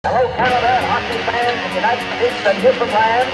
Hello, Canada, hockey fans, United States, and Newfoundland.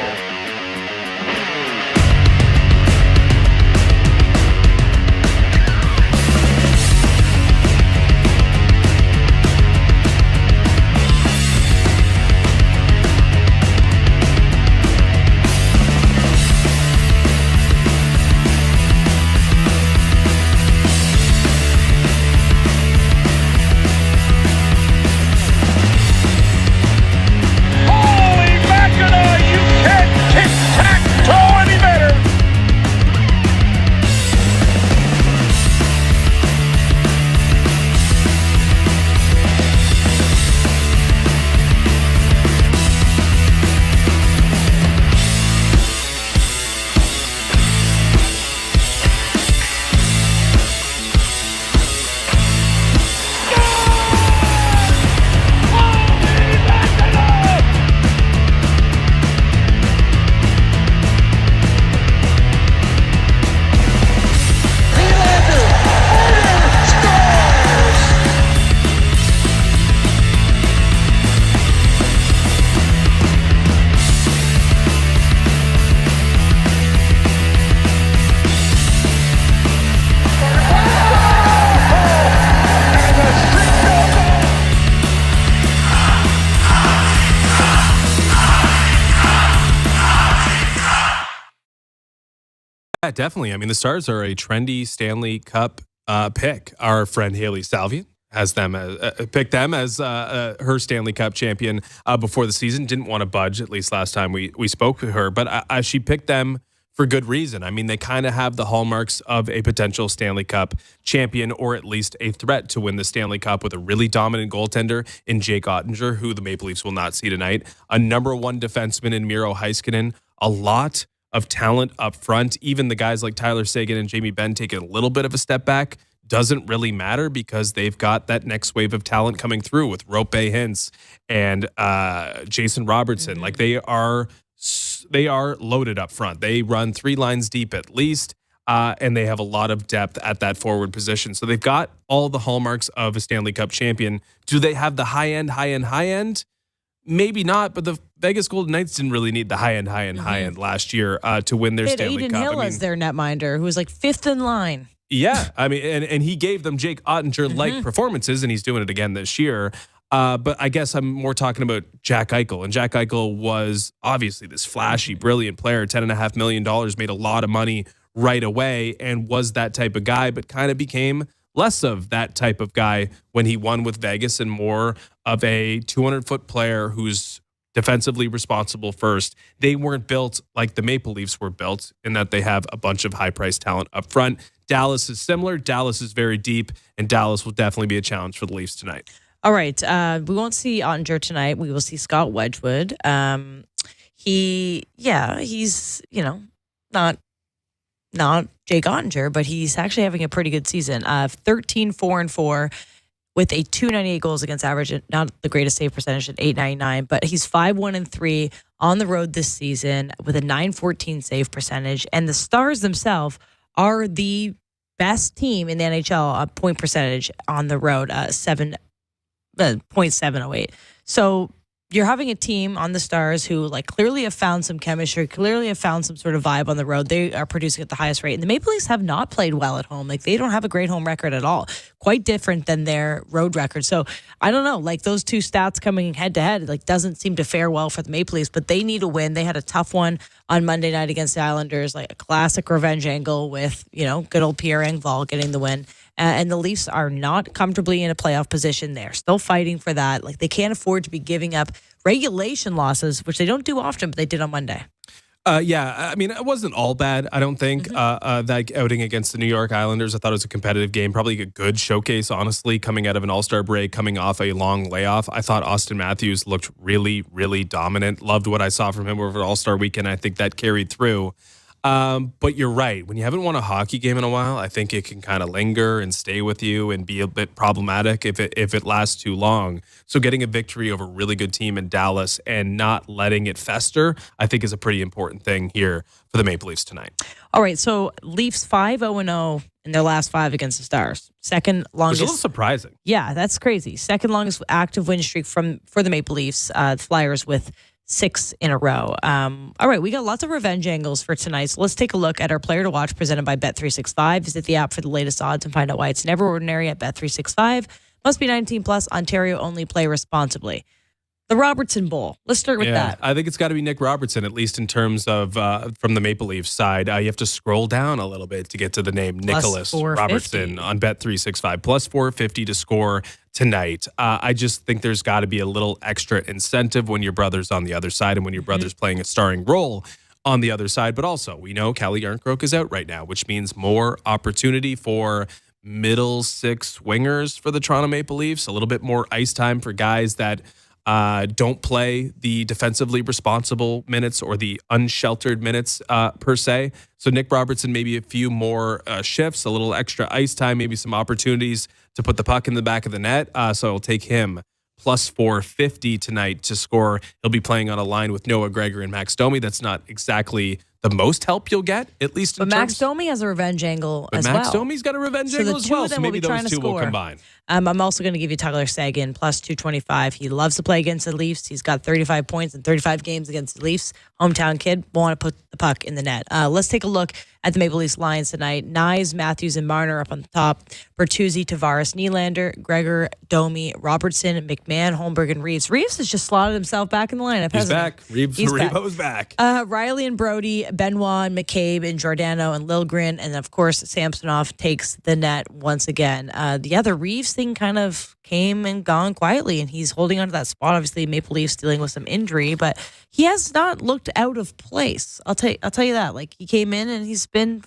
Yeah, definitely. I mean, the Stars are a trendy Stanley Cup pick. Our friend Haley Salvian has them picked them as her Stanley Cup champion before the season. Didn't want to budge, at least last time we spoke to her, but she picked them for good reason. I mean, they kind of have the hallmarks of a potential Stanley Cup champion, or at least a threat to win the Stanley Cup, with a really dominant goaltender in Jake Ottinger, who the Maple Leafs will not see tonight, a number one defenseman in Miro Heiskanen, a lot of talent up front. Even the guys like Tyler Seguin and Jamie Benn take a little bit of a step back. Doesn't really matter because they've got that next wave of talent coming through with Rope Hintz and Jason Robertson. Like they are loaded up front. They run three lines deep at least, and they have a lot of depth at that forward position. So they've got all the hallmarks of a Stanley Cup champion. Do they have the high end? Maybe not, but the Vegas Golden Knights didn't really need the high end last year to win their Stanley Cup. Hill as their netminder, who was like fifth in line. Yeah, I mean, and he gave them Jake Ottinger-like performances, and he's doing it again this year. But I guess I'm more talking about Jack Eichel. And Jack Eichel was obviously this flashy, brilliant player, $10.5 million, made a lot of money right away, and was that type of guy, but kind of became less of that type of guy when he won with Vegas, and more of a 200-foot player who's defensively responsible first. They weren't built like the Maple Leafs were built, in that they have a bunch of high-priced talent up front. Dallas is similar. Dallas is very deep, and Dallas will definitely be a challenge for the Leafs tonight. All right. We won't see Ottinger tonight. We will see Scott Wedgwood. He's, not Jake Ottinger, but he's actually having a pretty good season. 13-4-4 with a 298 goals against average, not the greatest save percentage at 899, but he's 5-1-3 on the road this season with a 914 save percentage. And the Stars themselves are the best team in the NHL point percentage on the road, 0.708. So you're having a team on the Stars who clearly have found some chemistry, clearly have found some sort of vibe on the road. They are producing at the highest rate. And the Maple Leafs have not played well at home. They don't have a great home record at all. Quite different than their road record. So I don't know, those two stats coming head to head, doesn't seem to fare well for the Maple Leafs, but they need a win. They had a tough one on Monday night against the Islanders, a classic revenge angle with, good old Pierre Engvall getting the win. And the Leafs are not comfortably in a playoff position. They're still fighting for that. They can't afford to be giving up regulation losses, which they don't do often, but they did on Monday. Yeah, I mean, it wasn't all bad, I don't think. That outing against the New York Islanders, I thought it was a competitive game. Probably a good showcase, honestly, coming out of an All-Star break, coming off a long layoff. I thought Austin Matthews looked really, really dominant. Loved what I saw from him over All-Star weekend. I think that carried through. But you're right. When you haven't won a hockey game in a while, I think it can kind of linger and stay with you and be a bit problematic if it lasts too long. So getting a victory over a really good team in Dallas and not letting it fester, I think is a pretty important thing here for the Maple Leafs tonight. All right, so Leafs 5-0-0 in their last 5 against the Stars. Second longest. It's a little surprising. Yeah, that's crazy. Second longest active win streak for the Maple Leafs. Flyers with 6 in a row. All right, we got lots of revenge angles for tonight. So let's take a look at our player to watch presented by Bet365. Visit the app for the latest odds and find out why it's never ordinary at Bet365. Must be 19 plus. Ontario only. Play responsibly. The Robertson Bowl. Let's start with that. I think it's got to be Nick Robertson, at least in terms of from the Maple Leafs side. You have to scroll down a little bit to get to the name Nicholas Robertson on Bet365. Plus 450 to score tonight. I just think there's got to be a little extra incentive when your brother's on the other side and when your brother's playing a starring role on the other side. But also, we know Calle Yarncroke is out right now, which means more opportunity for middle six wingers for the Toronto Maple Leafs. A little bit more ice time for guys that don't play the defensively responsible minutes or the unsheltered minutes per se. So Nick Robertson, maybe a few more shifts, a little extra ice time, maybe some opportunities to put the puck in the back of the net. So I'll take him plus 450 tonight to score. He'll be playing on a line with Noah Gregor and Max Domi. That's not exactly the most help you'll get, at least in terms. But Max Domi has a revenge angle as well. Max Domi's got a revenge angle as well, so maybe those two will combine. I'm also going to give you Tyler Seguin, plus 225. He loves to play against the Leafs. He's got 35 points in 35 games against the Leafs. Hometown kid, want to put the puck in the net. Let's take a look at the Maple Leafs lines tonight. Nyes, Matthews, and Marner up on the top. Bertuzzi, Tavares, Nylander, Gregor, Domi, Robertson, McMahon, Holmberg, and Reeves. Reeves has just slotted himself back in the lineup, He's back. Reebo's back. Riley and Brody, Benoit, and McCabe, and Giordano, and Liljegren, and of course, Samsonov takes the net once again. The other Reeves thing kind of came and gone quietly, and he's holding onto that spot. Obviously, Maple Leafs dealing with some injury, but he has not looked out of place. I'll tell you that. Like, he came in and he's been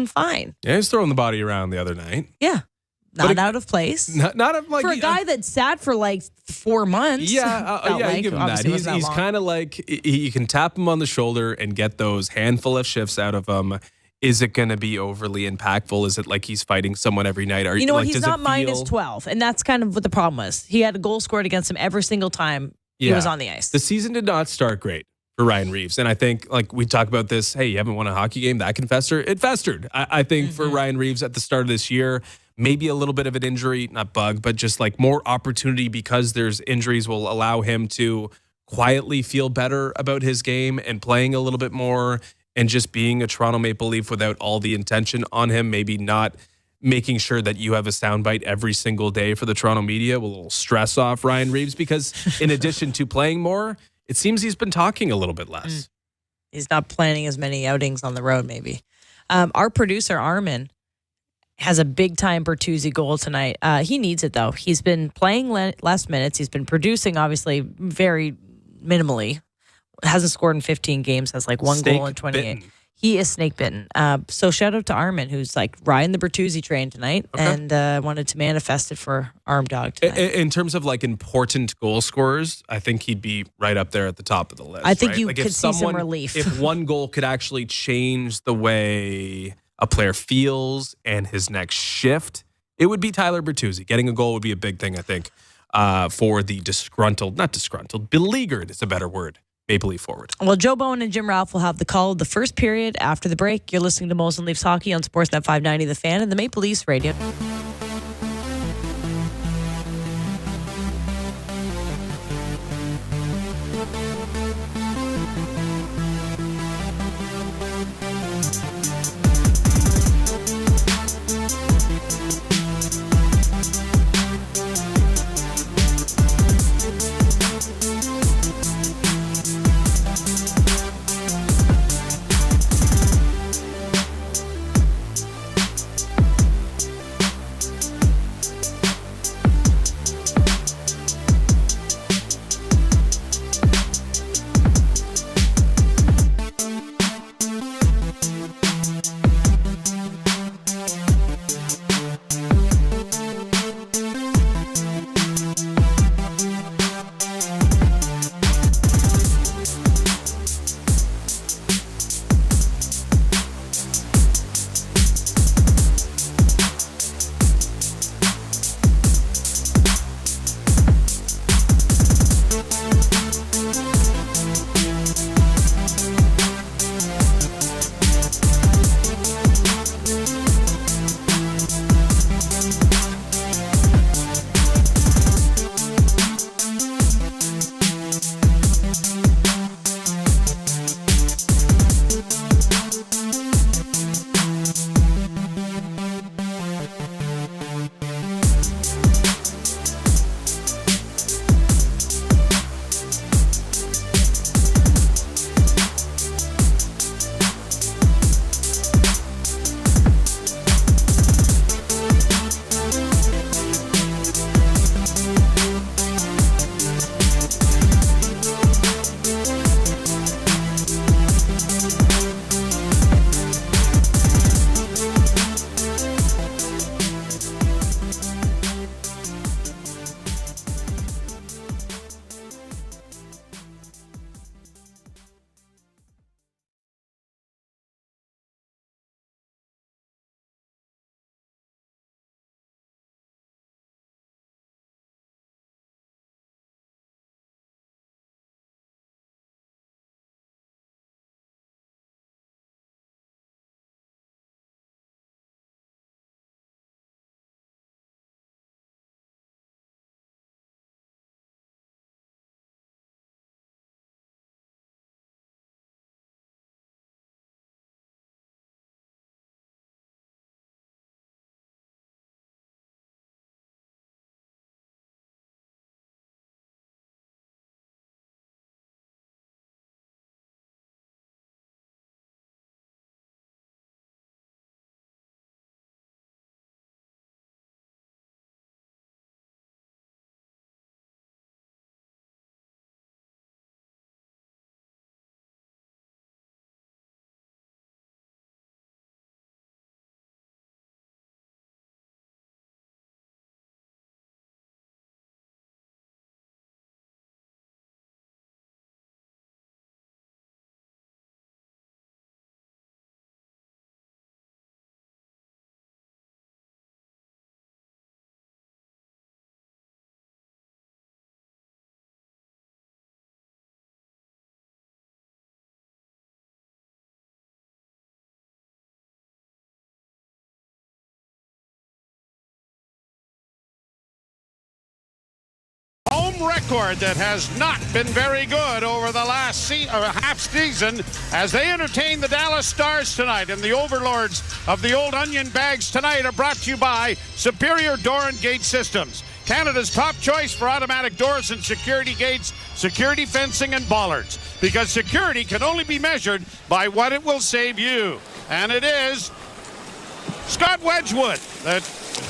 fine. Yeah, he's throwing the body around the other night. Yeah. Not out of place. Not like for a guy that sat for like 4 months. Yeah, you give him that. He's kind of like, you can tap him on the shoulder and get those handful of shifts out of him. Is it going to be overly impactful? Is it like he's fighting someone every night? You know what? He's not minus 12, and that's kind of what the problem was. He had a goal scored against him every single time he was on the ice. The season did not start great for Ryan Reeves, and I think, like we talk about this, hey, you haven't won a hockey game, that can fester. It festered. I think for Ryan Reeves at the start of this year, maybe a little bit of an injury, not bug, but just like more opportunity because there's injuries will allow him to quietly feel better about his game and playing a little bit more and just being a Toronto Maple Leaf without all the intention on him, maybe not making sure that you have a soundbite every single day for the Toronto media will stress off Ryan Reeves because in addition to playing more, it seems he's been talking a little bit less. He's not planning as many outings on the road, maybe. Our producer, Armin, has a big-time Bertuzzi goal tonight. He needs it, though. He's been playing less minutes. He's been producing, obviously, very minimally. Hasn't scored in 15 games, has like one goal in 28. He is snake bitten. So shout out to Armin, who's like riding the Bertuzzi train tonight and wanted to manifest it for Arm Dog tonight. In terms of like important goal scorers, I think he'd be right up there at the top of the list. I think you could see some relief. If one goal could actually change the way a player feels and his next shift, it would be Tyler Bertuzzi. Getting a goal would be a big thing, I think, for the beleaguered is a better word. Maple Leaf forward. Well, Joe Bowen and Jim Ralph will have the call of the first period after the break. You're listening to Moles and Leafs Hockey on Sportsnet 590 The Fan and the Maple Leafs Radio. home record that has not been very good over the last half season as they entertain the Dallas Stars tonight. And the overlords of the old onion bags tonight are brought to you by Superior Door and Gate Systems, Canada's top choice for automatic doors and security gates, security fencing, and bollards. Because security can only be measured by what it will save you. And it is Scott Wedgwood, the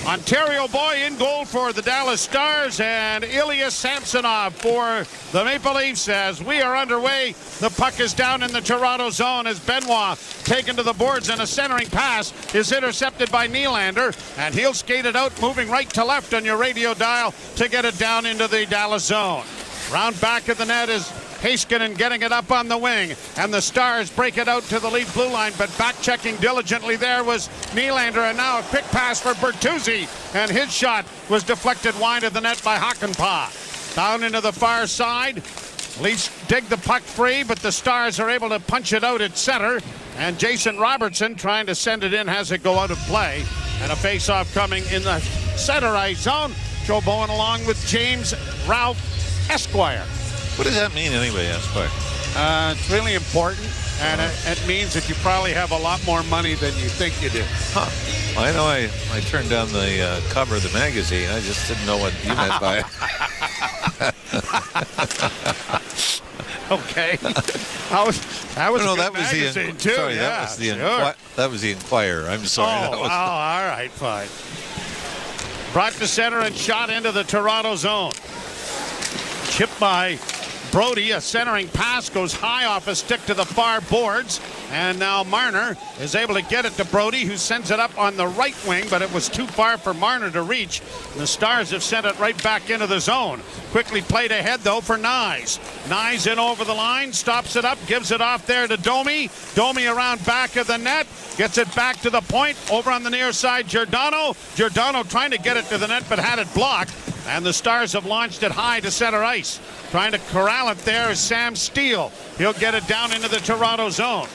Ontario boy, in goal for the Dallas Stars, and Ilya Samsonov for the Maple Leafs as we are underway. The puck is down in the Toronto zone as Benoit taken to the boards, and a centering pass is intercepted by Nylander, and he'll skate it out, moving right to left on your radio dial to get it down into the Dallas zone. Round back of the net is Heiskanen getting it up on the wing, and the Stars break it out to the Leaf blue line, but back-checking diligently there was Nylander, and now a quick pass for Bertuzzi, and his shot was deflected wide of the net by Hakanpää. Down into the far side, Leafs dig the puck free, but the Stars are able to punch it out at center, and Jason Robertson trying to send it in has it go out of play, and a face-off coming in the center ice zone. Joe Bowen along with James Ralph Esquire. What does that mean anyway, Esquire? It's really important, and it means that you probably have a lot more money than you think you do. Huh. Well, I know I turned down the cover of the magazine. I just didn't know what you meant by it. Okay. That was a good magazine, too. Sorry, yeah, that was the Inquirer. I'm sorry. Oh, all right, fine. Brought to center and shot into the Toronto zone. Chipped by Brody. A centering pass goes high off a stick to the far boards, and now Marner is able to get it to Brody, who sends it up on the right wing, but it was too far for Marner to reach. The Stars have sent it right back into the zone. Quickly played ahead, though, for Nyes. Nyes in over the line, stops it up, gives it off there to Domi. Domi around back of the net, gets it back to the point, over on the near side, Giordano. Giordano trying to get it to the net, but had it blocked. And the Stars have launched it high to center ice. Trying to corral it there is Sam Steele. He'll get it down into the Toronto zone.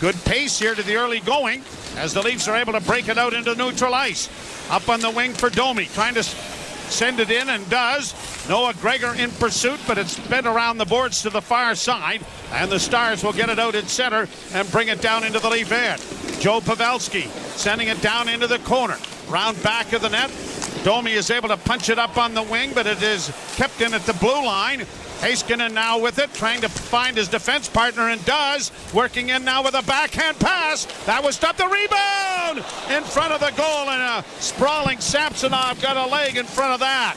Good pace here to the early going as the Leafs are able to break it out into neutral ice. Up on the wing for Domi, trying to send it in, and does. Noah Gregor in pursuit, but it's sped around the boards to the far side, and the Stars will get it out at center and bring it down into the Leaf end. Joe Pavelski sending it down into the corner. Round back of the net. Domi is able to punch it up on the wing, but it is kept in at the blue line. Heiskanen now with it, trying to find his defense partner, and does. Working in now with a backhand pass. That was stopped. The rebound in front of the goal, and a sprawling Samsonov got a leg in front of that.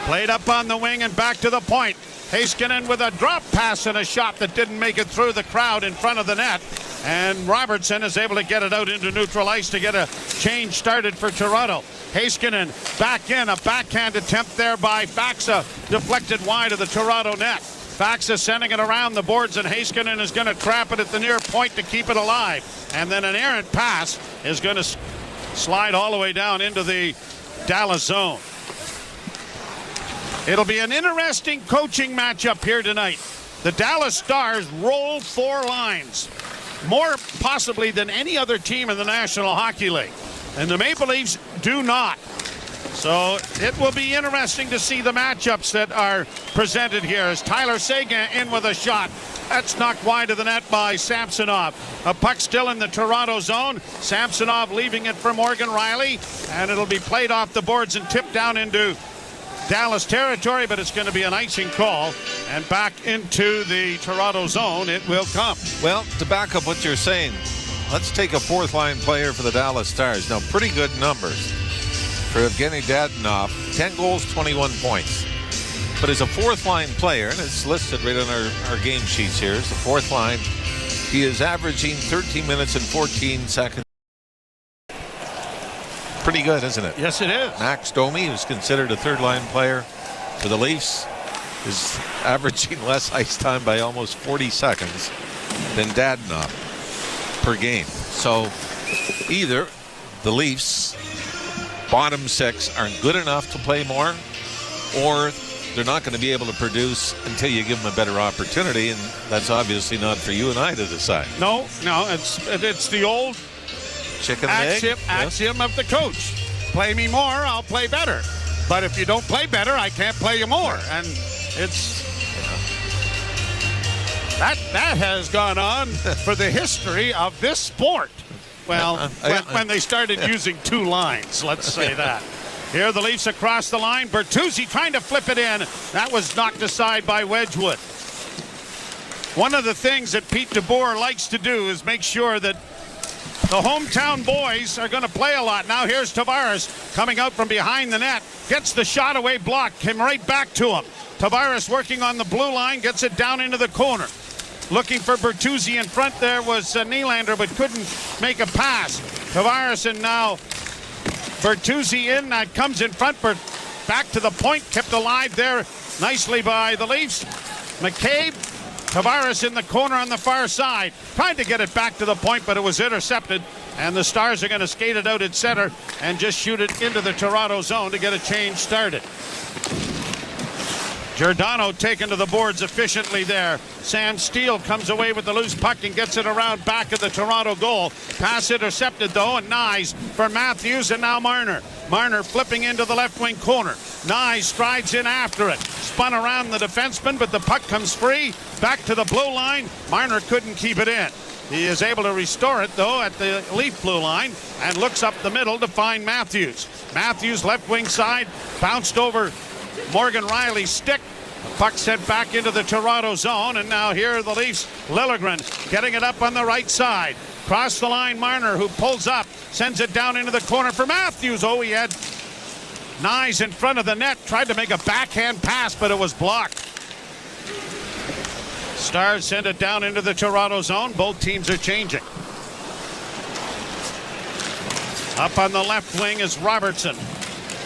Played up on the wing and back to the point. Heiskanen with a drop pass and a shot that didn't make it through the crowd in front of the net. And Robertson is able to get it out into neutral ice to get a change started for Toronto. Heiskanen back in, a backhand attempt there by Faxa, deflected wide of the Toronto net. Faxa sending it around the boards, and Heiskanen is going to trap it at the near point to keep it alive. And then an errant pass is going to slide all the way down into the Dallas zone. It'll be an interesting coaching matchup here tonight. The Dallas Stars roll four lines, more possibly than any other team in the National Hockey League. And the Maple Leafs do not. So it will be interesting to see the matchups that are presented here as Tyler Seguin in with a shot. That's knocked wide of the net by Samsonov. A puck still in the Toronto zone. Samsonov leaving it for Morgan Riley, and it'll be played off the boards and tipped down into Dallas territory, but it's going to be an icing call, and back into the Toronto zone it will come. Well, to back up what you're saying, let's take a fourth line player for the Dallas Stars. Now, pretty good numbers for Evgeny Dadonov. 10 goals, 21 points. But as a fourth line player, and it's listed right on our game sheets here, as the fourth line, he is averaging 13 minutes and 14 seconds. Pretty good, isn't it? Yes, it is. Max Domi, who's considered a third-line player for the Leafs, is averaging less ice time by almost 40 seconds than Dadonov per game. So either the Leafs, bottom six, aren't good enough to play more, or they're not going to be able to produce until you give them a better opportunity, and that's obviously not for you and I to decide. No, it's the old chicken and egg axiom of the coach. Play me more, I'll play better. But if you don't play better, I can't play you more. And it's that has gone on for the history of this sport. Well, when they started using two lines, let's say that. Here the Leafs across the line. Bertuzzi trying to flip it in. That was knocked aside by Wedgwood. One of the things that Pete DeBoer likes to do is make sure that the hometown boys are going to play a lot. Now here's Tavares coming out from behind the net. Gets the shot away blocked. Came right back to him. Tavares working on the blue line. Gets it down into the corner. Looking for Bertuzzi in front there was Nylander, but couldn't make a pass. Tavares and now Bertuzzi in. That comes in front. Back to the point. Kept alive there nicely by the Leafs. McCabe. Tavares in the corner on the far side. Tried to get it back to the point, but it was intercepted. And the Stars are going to skate it out at center and just shoot it into the Toronto zone to get a change started. Giordano taken to the boards efficiently there. Sam Steele comes away with the loose puck and gets it around back of the Toronto goal. Pass intercepted though, and Nyes for Matthews, and now Marner. Marner flipping into the left wing corner. Nyes strides in after it. Spun around the defenseman, but the puck comes free. Back to the blue line. Marner couldn't keep it in. He is able to restore it though at the Leaf blue line and looks up the middle to find Matthews. Matthews left wing side, bounced over Morgan Riley's stick. Puck sent back into the Toronto zone, and now here are the Leafs. Liljegren getting it up on the right side. Cross the line, Marner, who pulls up, sends it down into the corner for Matthews. Oh, he had Nyes in front of the net, tried to make a backhand pass, but it was blocked. Stars send it down into the Toronto zone. Both teams are changing. Up on the left wing is Robertson.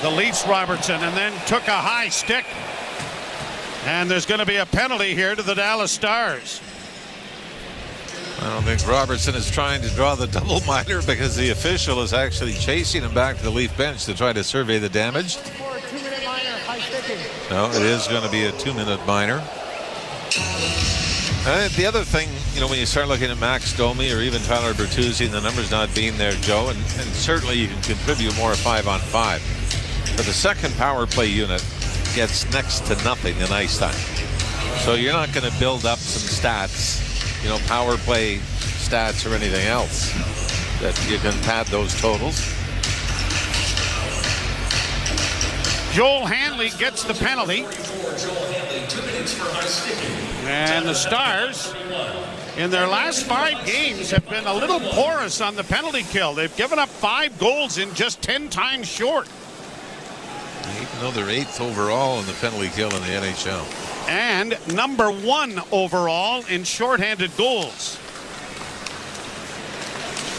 The Leafs Robertson, and then took a high stick. And there's going to be a penalty here to the Dallas Stars. I don't think Robertson is trying to draw the double minor because the official is actually chasing him back to the Leaf bench to try to survey the damage. No, it is going to be a 2-minute minor. The other thing, when you start looking at Max Domi or even Tyler Bertuzzi and the numbers not being there, Joe, and certainly you can contribute more 5-on-5. But the second power play unit gets next to nothing in ice time. So you're not going to build up some stats, power play stats or anything else that you can pad those totals. Joel Hanley gets the penalty. And the Stars, in their last 5 games, have been a little porous on the penalty kill. They've given up 5 goals in just 10 times short. Even though they're 8th overall in the penalty kill in the NHL. And number 1 overall in shorthanded goals.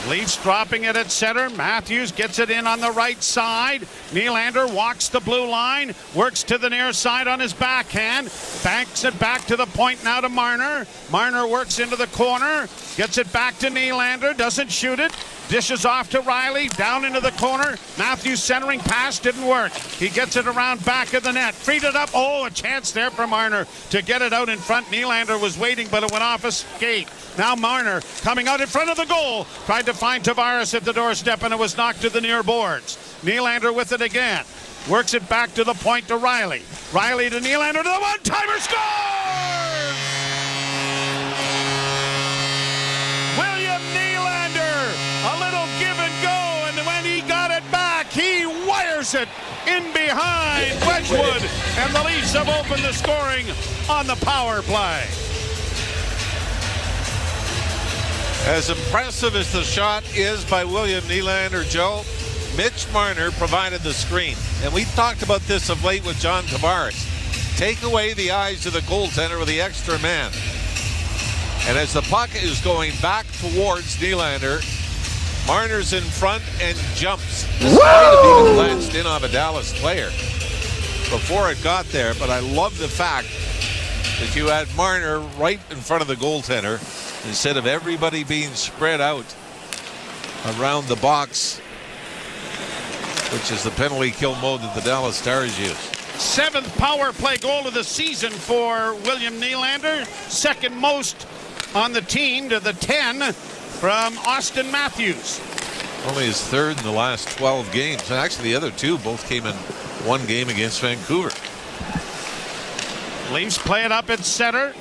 Leafs dropping it at center. Matthews gets it in on the right side. Nylander walks the blue line, works to the near side on his backhand, banks it back to the point now to Marner. Marner works into the corner, gets it back to Nylander, doesn't shoot it. Dishes off to Riley, down into the corner. Matthews centering pass didn't work. He gets it around back of the net. Freed it up. Oh, a chance there for Marner to get it out in front. Nylander was waiting, but it went off a skate. Now Marner coming out in front of the goal. Tried to find Tavares at the doorstep, and it was knocked to the near boards. Nylander with it again. Works it back to the point to Riley. Riley to Nylander to the one-timer. Scores! William Nylander. A little give and go, and when he got it back, he wires it in behind Wedgwood, and the Leafs have opened the scoring on the power play. As impressive as the shot is by William Nylander, Joe, Mitch Marner provided the screen. And we talked about this of late with John Tavares. Take away the eyes of the goaltender with the extra man. And as the puck is going back towards Nylander, Marner's in front and jumps. This might have even glanced in on a Dallas player before it got there, but I love the fact that you had Marner right in front of the goaltender instead of everybody being spread out around the box, which is the penalty kill mode that the Dallas Stars use. 7th power play goal of the season for William Nylander, second most on the team to the 10 from Austin Matthews. Only his 3rd in the last 12 games. And actually the other 2 both came in one game against Vancouver. Leafs play it up at center.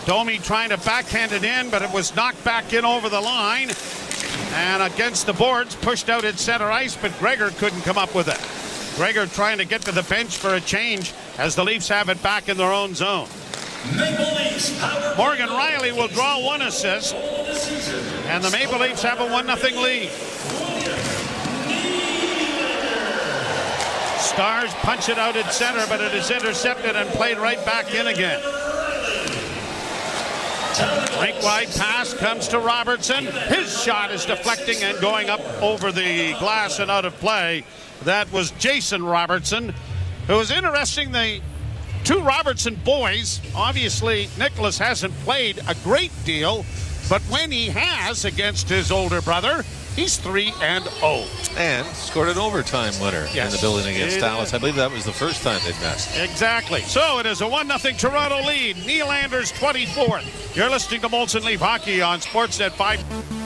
Domi trying to backhand it in, but it was knocked back in over the line. And against the boards, pushed out at center ice, but Gregor couldn't come up with it. Gregor trying to get to the bench for a change as the Leafs have it back in their own zone. Morgan Rielly will draw one assist, and the Maple Leafs have a 1-0 lead. Stars punch it out at center, but it is intercepted and played right back in again. Rink-wide pass comes to Robertson. His shot is deflecting and going up over the glass and out of play. That was Jason Robertson. It was interesting, the two Robertson boys, obviously Nicholas hasn't played a great deal, but when he has against his older brother, he's 3-0. And scored an overtime winner in the building against Dallas. I believe that was the first time they'd met. Exactly. So it is a 1-0 Toronto lead. Nylander's 24th. You're listening to Molson Leaf Hockey on Sportsnet 5.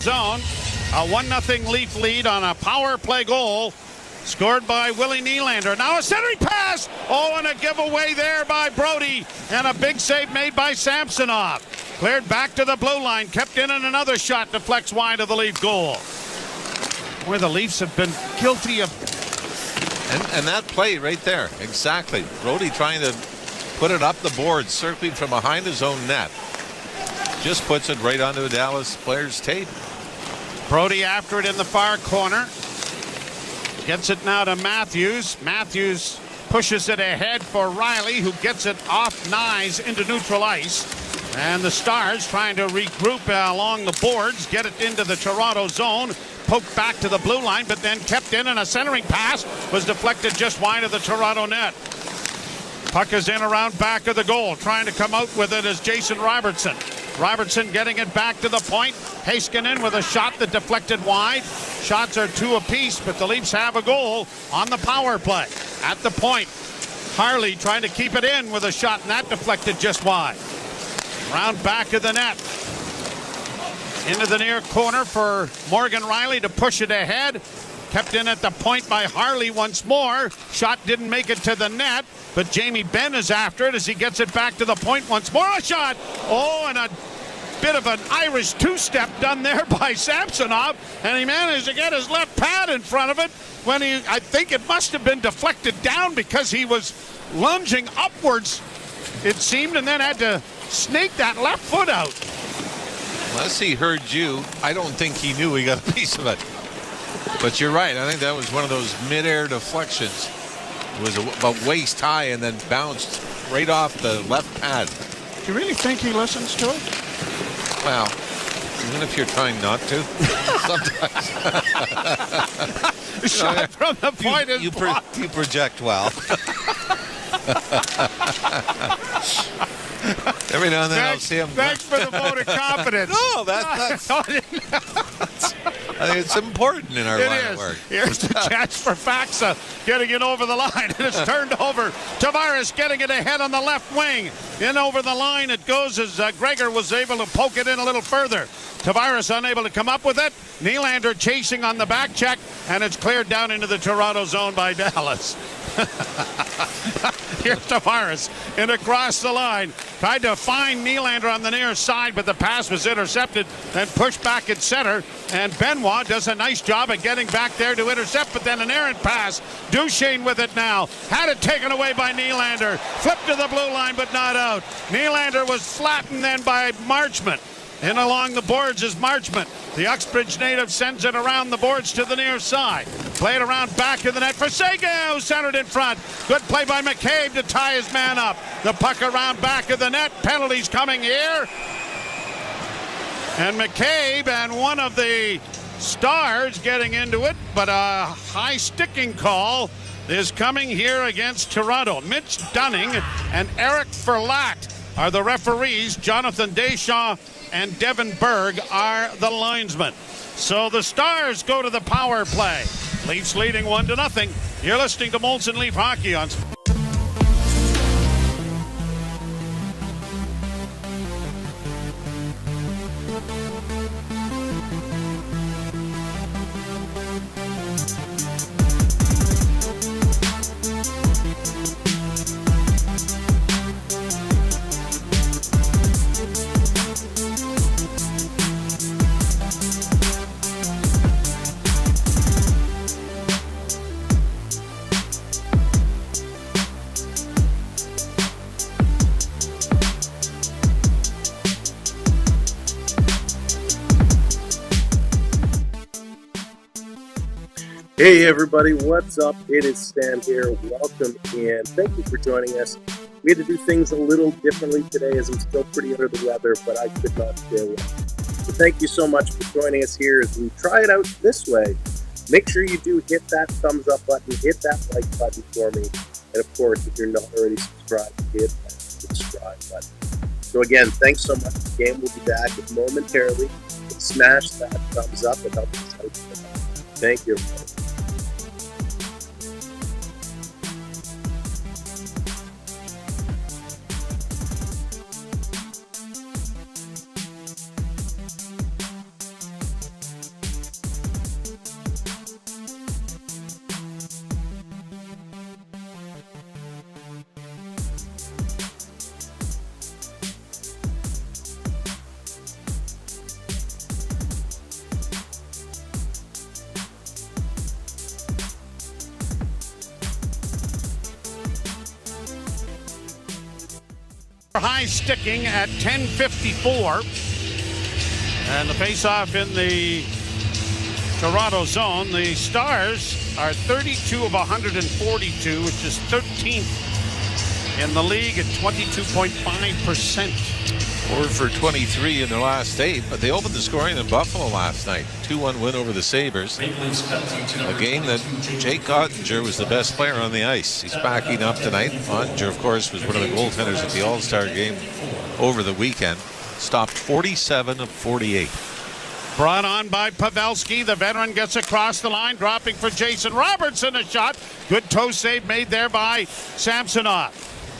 Zone, a 1-0 Leaf lead on a power play goal scored by Willie Nylander. Now a centering pass. Oh, and a giveaway there by Brody, and a big save made by Samsonov. Cleared back to the blue line, kept in, and another shot deflects wide of the Leaf goal. Where the Leafs have been guilty of. And that play right there, exactly. Brody trying to put it up the board, circling from behind his own net. Just puts it right onto a Dallas player's tape. Brody after it in the far corner. Gets it now to Matthews. Matthews pushes it ahead for Rielly, who gets it off Nyes into neutral ice. And the Stars trying to regroup along the boards, get it into the Toronto zone. Poked back to the blue line, but then kept in, and a centering pass was deflected just wide of the Toronto net. Puck is in around back of the goal. Trying to come out with it is Jason Robertson. Robertson getting it back to the point. Heiskanen with a shot that deflected wide. Shots are two apiece, but the Leafs have a goal on the power play. At the point, Harley trying to keep it in with a shot, and that deflected just wide. Round back of the net. Into the near corner for Morgan Rielly to push it ahead. Kept in at the point by Harley once more. Shot didn't make it to the net, but Jamie Benn is after it as he gets it back to the point once more. A shot! Oh, and a bit of an Irish two-step done there by Samsonov, and he managed to get his left pad in front of it when I think it must have been deflected down because he was lunging upwards, it seemed, and then had to snake that left foot out. Unless he heard you, I don't think he knew he got a piece of it. But you're right. I think that was one of those mid-air deflections. It was about waist high and then bounced right off the left pad. Do you really think he listens to it? Well, Even if you're trying not to, sometimes. Shot from the point is blocked. You project well. Every now and then I'll see him. Thanks for the vote of confidence. No, that's I think it's important in our line of work. Here's the chance for Faxa getting it over the line, and it's turned over. Tavares getting it ahead on the left wing. In over the line it goes as Gregor was able to poke it in a little further. Tavares unable to come up with it. Nylander chasing on the back check, and it's cleared down into the Toronto zone by Dallas. Here's Tavares and across the line. Tried to find Nylander on the near side, but the pass was intercepted, then pushed back at center. And Benoit does a nice job of getting back there to intercept, but then an errant pass. Duchesne with it now. Had it taken away by Nylander. Flipped to the blue line, but not out. Nylander was flattened then by Marchment. In along the boards is Marchment. The Uxbridge native sends it around the boards to the near side. Played around back of the net for Seguin, who centered in front. Good play by McCabe to tie his man up. The puck around back of the net. Penalties coming here. And McCabe and one of the Stars getting into it, but a high sticking call is coming here against Toronto. Mitch Dunning and Eric Ferlat are the referees. Jonathan Deschamps and Devin Berg are the linesmen. So the Stars go to the power play. Leafs leading 1-0. You're listening to Molson Leaf Hockey on Hey everybody, what's up? It is Stan here. Welcome and thank you for joining us. We had to do things a little differently today as I'm still pretty under the weather, but I could not stay away. So thank you so much for joining us here as we try it out this way. Make sure you do hit that thumbs up button, hit that like button for me. And of course, if you're not already subscribed, hit that subscribe button. So again, thanks so much. The game will be back momentarily. Smash that thumbs up. It helps us out. Thank you, everybody. high sticking at 10:54, and the face-off in the Toronto zone. The Stars are 32 of 142, which is 13th in the league at 22.5%. 4 for 23 in their last 8, but they opened the scoring in Buffalo last night. 2-1 win over the Sabres. A game that Jake Ottinger was the best player on the ice. He's backing up tonight. Ottinger, of course, was one of the goaltenders at the All-Star game over the weekend. Stopped 47 of 48. Brought on by Pavelski. The veteran gets across the line, dropping for Jason Robertson. A shot. Good toe save made there by Samsonov.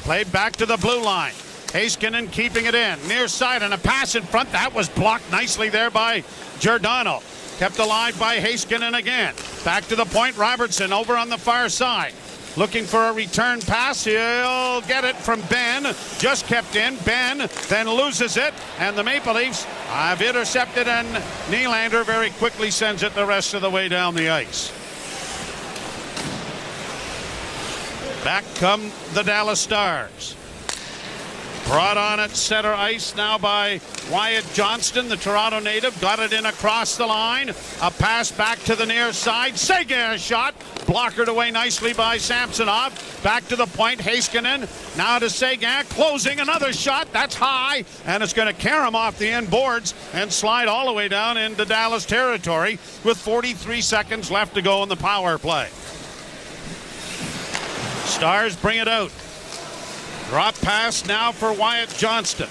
Played back to the blue line. Heiskanen keeping it in. Near side and a pass in front. That was blocked nicely there by Giordano. Kept alive by Heiskanen again. Back to the point. Robertson over on the far side. Looking for a return pass. He'll get it from Ben. Just kept in. Ben then loses it. And the Maple Leafs have intercepted, and Nylander very quickly sends it the rest of the way down the ice. Back come the Dallas Stars. Brought on at center ice now by Wyatt Johnston, the Toronto native. Got it in across the line. A pass back to the near side. Seguin shot. Blockered away nicely by Samsonov. Back to the point. Heiskanen now to Seguin. Closing another shot. That's high. And it's going to carry him off the end boards and slide all the way down into Dallas territory with 43 seconds left to go in the power play. Stars bring it out. Drop pass now for Wyatt Johnston.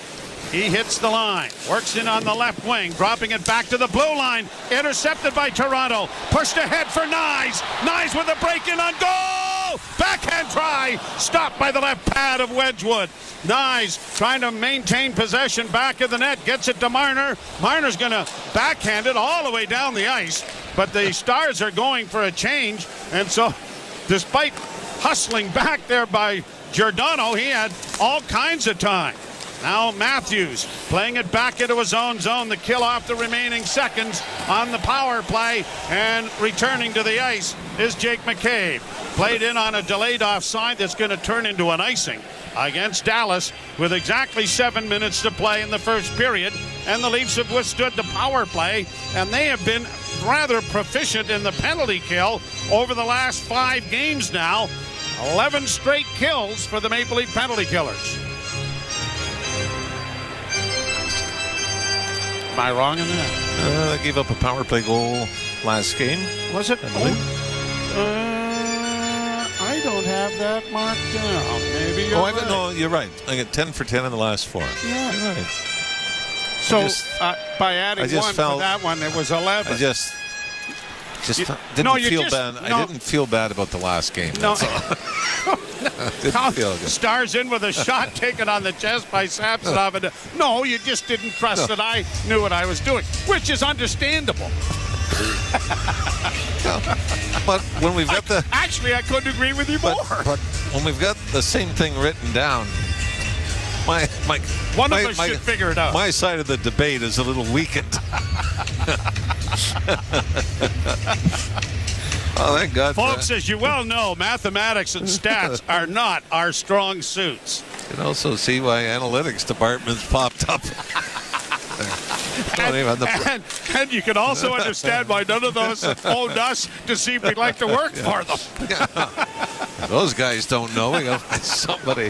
He hits the line. Works in on the left wing. Dropping it back to the blue line. Intercepted by Toronto. Pushed ahead for Nyes. Nyes with a break in on goal. Backhand try. Stopped by the left pad of Wedgwood. Nyes trying to maintain possession back of the net. Gets it to Marner. Marner's going to backhand it all the way down the ice. But the Stars are going for a change. And so despite hustling back there by Giordano, he had all kinds of time. Now Matthews playing it back into his own zone. The kill off the remaining seconds on the power play, and returning to the ice is Jake McCabe. Played in on a delayed offside that's going to turn into an icing against Dallas with exactly 7 minutes to play in the first period. And the Leafs have withstood the power play, and they have been rather proficient in the penalty kill over the last 5 games now. 11 straight kills for the Maple Leaf penalty killers. Am I wrong in that? They gave up a power play goal last game. Was it? I don't have that marked down. Maybe you're right. No, you're right. I got 10 for 10 in the last 4. Yeah. You're right. So by adding one for that one, it was 11. I just didn't feel bad. I didn't feel bad about the last game. No. Didn't feel good. Stars in with a shot taken on the chest by Samsonov. And no, you just didn't trust that I knew what I was doing, which is understandable. But when we've got Actually, I couldn't agree with you more. But when we've got the same thing written down, one of us should figure it out. My side of the debate is a little weakened. Oh, thank God. Folks, as you well know, mathematics and stats are not our strong suits. You can also see why analytics departments popped up. And you can also understand why none of those phoned us to see if we'd like to work for them. Yeah. Those guys don't know. We got somebody.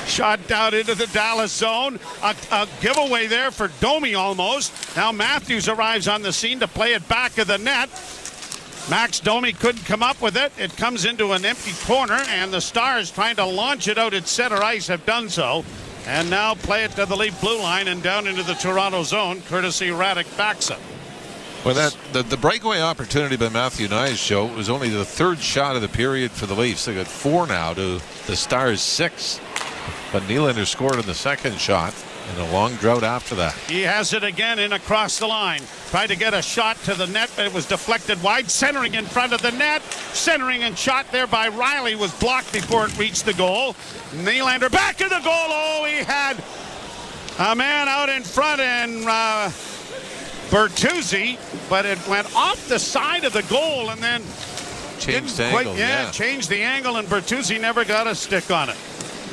Shot down into the Dallas zone. A giveaway there for Domi almost. Now Matthews arrives on the scene to play it back of the net. Max Domi couldn't come up with it. It comes into an empty corner, and the Stars trying to launch it out at center ice have done so. And now play it to the Leaf blue line and down into the Toronto zone, courtesy Radek Faksa. Well, the breakaway opportunity by Matthew Nyes show was only the 3rd shot of the period for the Leafs. They got 4 now to the Stars 6. But Nylander scored on the 2nd shot in a long drought after that. He has it again in across the line. Tried to get a shot to the net, but it was deflected wide. Centering in front of the net. Centering and shot there by Riley was blocked before it reached the goal. Nylander back to the goal. Oh, he had a man out in front and Bertuzzi, but it went off the side of the goal and then changed the angle. Changed the angle, and Bertuzzi never got a stick on it.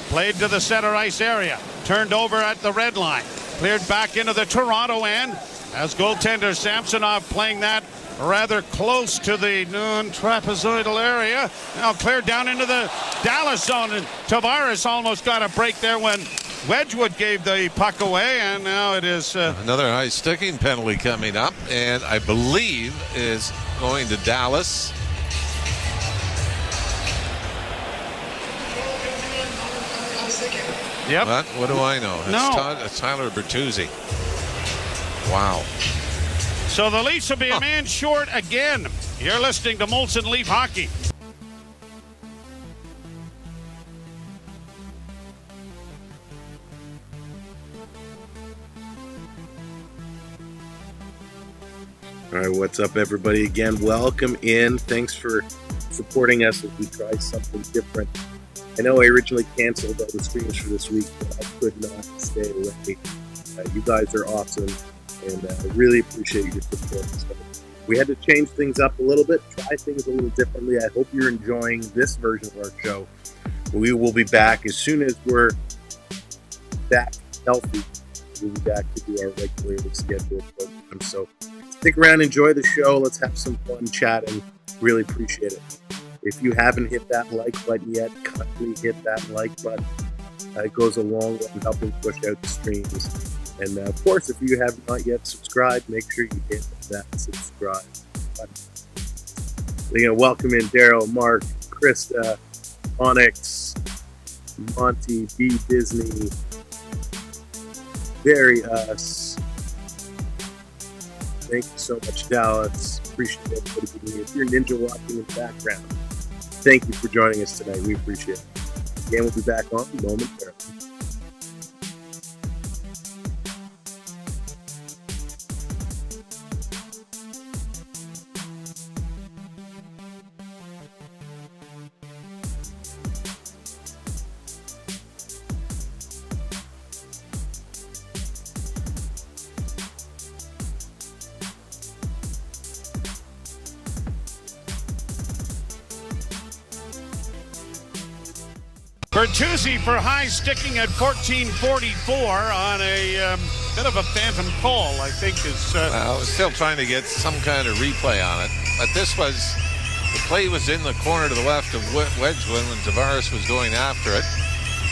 Played to the center ice area. Turned over at the red line. Cleared back into the Toronto end as goaltender Samsonov playing that rather close to the trapezoidal area. Now cleared down into the Dallas zone, and Tavares almost got a break there when Wedgwood gave the puck away, and now it is another high sticking penalty coming up, and I believe is going to Dallas. Yep. What do I know? It's Tyler Bertuzzi. Wow. So the Leafs will be a man short again. You're listening to Molson Leaf Hockey. All right, what's up, everybody? Again, welcome in. Thanks for supporting us as we try something different. I know I originally canceled all the streams for this week, but I could not stay away. You guys are awesome, and I really appreciate your support. So we had to change things up a little bit, try things a little differently. I hope you're enjoying this version of our show. We will be back as soon as we're back healthy. We'll be back to do our regularly scheduled program. So stick around, enjoy the show. Let's have some fun chatting. Really appreciate it. If you haven't hit that like button yet, kindly hit that like button. It goes a long way in helping push out the streams. And of course, if you have not yet subscribed, make sure you hit that subscribe button. We're going to welcome in Daryl, Mark, Krista, Onyx, Monty, B. Disney, Very Us. Thank you so much, Dallas. Appreciate everybody being here. If you're Ninja watching in the background, thank you for joining us tonight. We appreciate it. Again, we'll be back on momentarily. Bertuzzi for high sticking at 14:44 on a bit of a phantom call, I think is... I was still trying to get some kind of replay on it, but the play was in the corner to the left of Wedgwood when Tavares was going after it.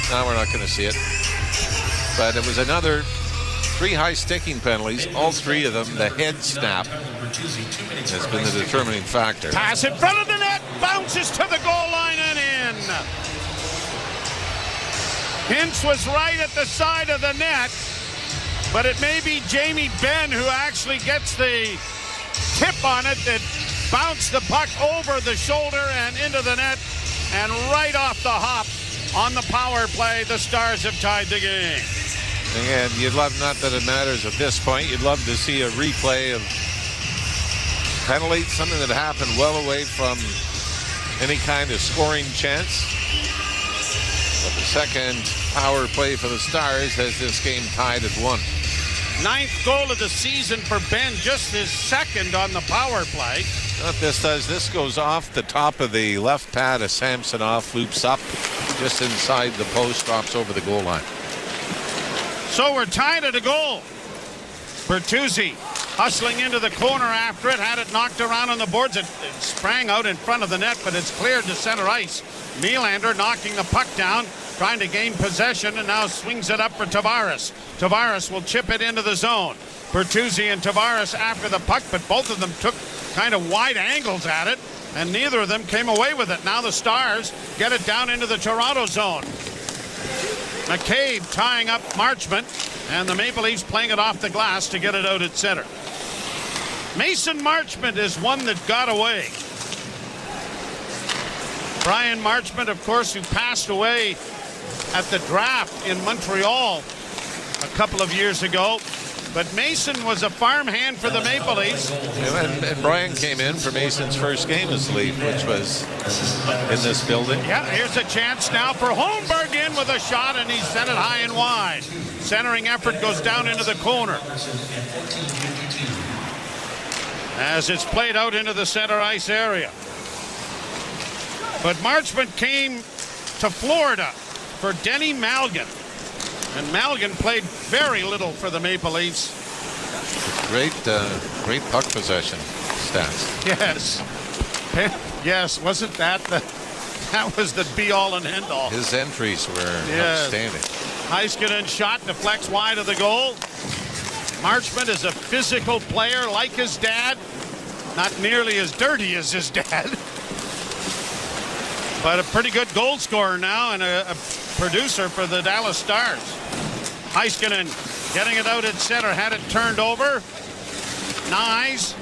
Now we're not going to see it. But it was another 3 high sticking penalties, all 3 of them. The head snap has been the determining factor. Pass in front of the net, bounces to the goal line and in. Hintz was right at the side of the net, but it may be Jamie Benn who actually gets the tip on it that bounced the puck over the shoulder and into the net, and right off the hop on the power play, the Stars have tied the game. And you'd love, not that it matters at this point, you'd love to see a replay of penalty, something that happened well away from any kind of scoring chance. But the second power play for the Stars has this game tied at 1. 9th goal of the season for Ben, just his 2nd on the power play. What this does, this goes off the top of the left pad of Samsonov, loops up just inside the post, drops over the goal line. So we're tied at a goal. Bertuzzi hustling into the corner after it, had it knocked around on the boards. It sprang out in front of the net, but it's cleared to center ice. Nylander knocking the puck down, trying to gain possession, and now swings it up for Tavares. Tavares will chip it into the zone. Bertuzzi and Tavares after the puck, but both of them took kind of wide angles at it, and neither of them came away with it. Now the Stars get it down into the Toronto zone. McCabe tying up Marchment, and the Maple Leafs playing it off the glass to get it out at center. Mason Marchment is one that got away. Brian Marchment, of course, who passed away at the draft in Montreal a couple of years ago. But Mason was a farmhand for the Maple Leafs. And Brian came in for Mason's first game as Leaf, which was in this building. Yeah, here's a chance now for Holmberg in with a shot, and he sent it high and wide. Centering effort goes down into the corner. As it's played out into the center ice area. But Marchment came to Florida for Denny Malgin. And Malgin played very little for the Maple Leafs. Great puck possession stats. Yes. Yes, wasn't that was the be-all and end-all. His entries were outstanding. Heiskanen shot deflects wide of the goal. Marchment is a physical player like his dad. Not nearly as dirty as his dad. But a pretty good goal scorer now and a producer for the Dallas Stars. Heiskanen getting it out at center, had it turned over. Nyes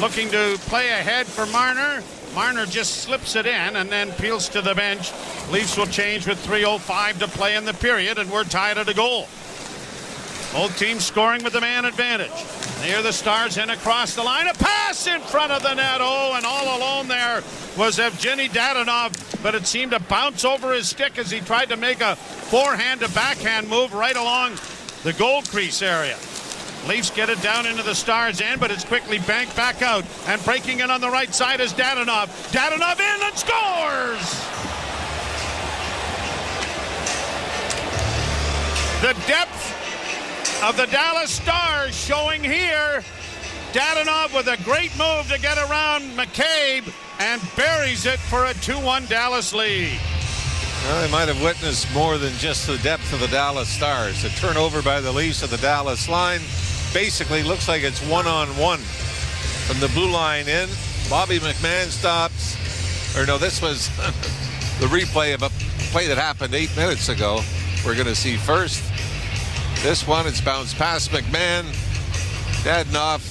looking to play ahead for Marner. Marner just slips it in and then peels to the bench. Leafs will change with 3:05 to play in the period, and we're tied at a goal. Both teams scoring with the man advantage. Here the Stars in across the line. A pass in front of the net. Oh, and all alone there was Evgeny Dadonov, but it seemed to bounce over his stick as he tried to make a forehand to backhand move right along the goal crease area. Leafs get it down into the Stars' end, but it's quickly banked back out. And breaking in on the right side is Dadonov. Dadonov in and scores! The depth of the Dallas Stars showing here. Dadonov with a great move to get around McCabe and buries it for a 2-1 Dallas lead. Well, they might have witnessed more than just the depth of the Dallas Stars. The turnover by the Leafs at the Dallas line basically looks like it's one-on-one from the blue line in. Bobby McMahon stops. Or no, this was the replay of a play that happened 8 minutes ago. We're going to see first. This one, it's bounced past McMahon. Dadonov,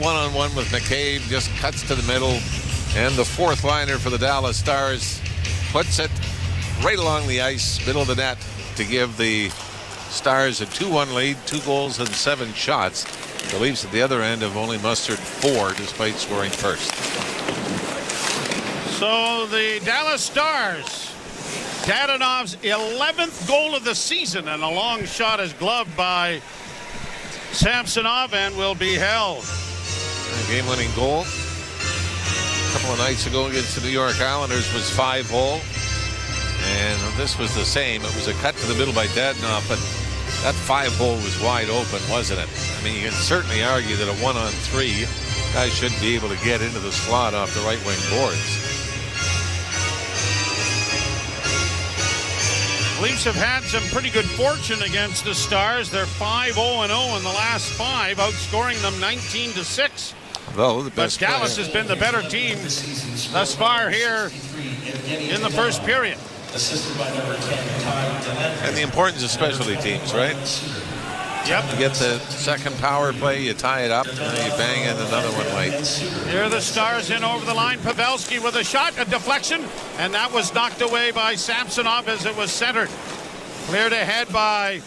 one-on-one with McCabe, just cuts to the middle. And the fourth liner for the Dallas Stars puts it right along the ice, middle of the net, to give the Stars a 2-1 lead, 2 goals and 7 shots. The Leafs at the other end have only mustered 4 despite scoring first. So the Dallas Stars, Dadonov's 11th goal of the season, and a long shot is gloved by Samsonov and will be held. A game-winning goal a couple of nights ago against the New York Islanders was 5-hole. And this was the same. It was a cut to the middle by Dadonov, but that 5-hole was wide open, wasn't it? I mean, you can certainly argue that a 1-on-3 guy should be able to get into the slot off the right wing boards. Leafs have had some pretty good fortune against the Stars. They're 5-0-0 in the last 5, outscoring them 19-6. Though the best but Dallas has been the better team thus far here in the first period. And the importance of specialty teams, right? Yep. You get the second power play, you tie it up, and then you bang in another one late. Here are the Stars in over the line. Pavelski with a shot, a deflection, and that was knocked away by Samsonov as it was centered. Cleared ahead by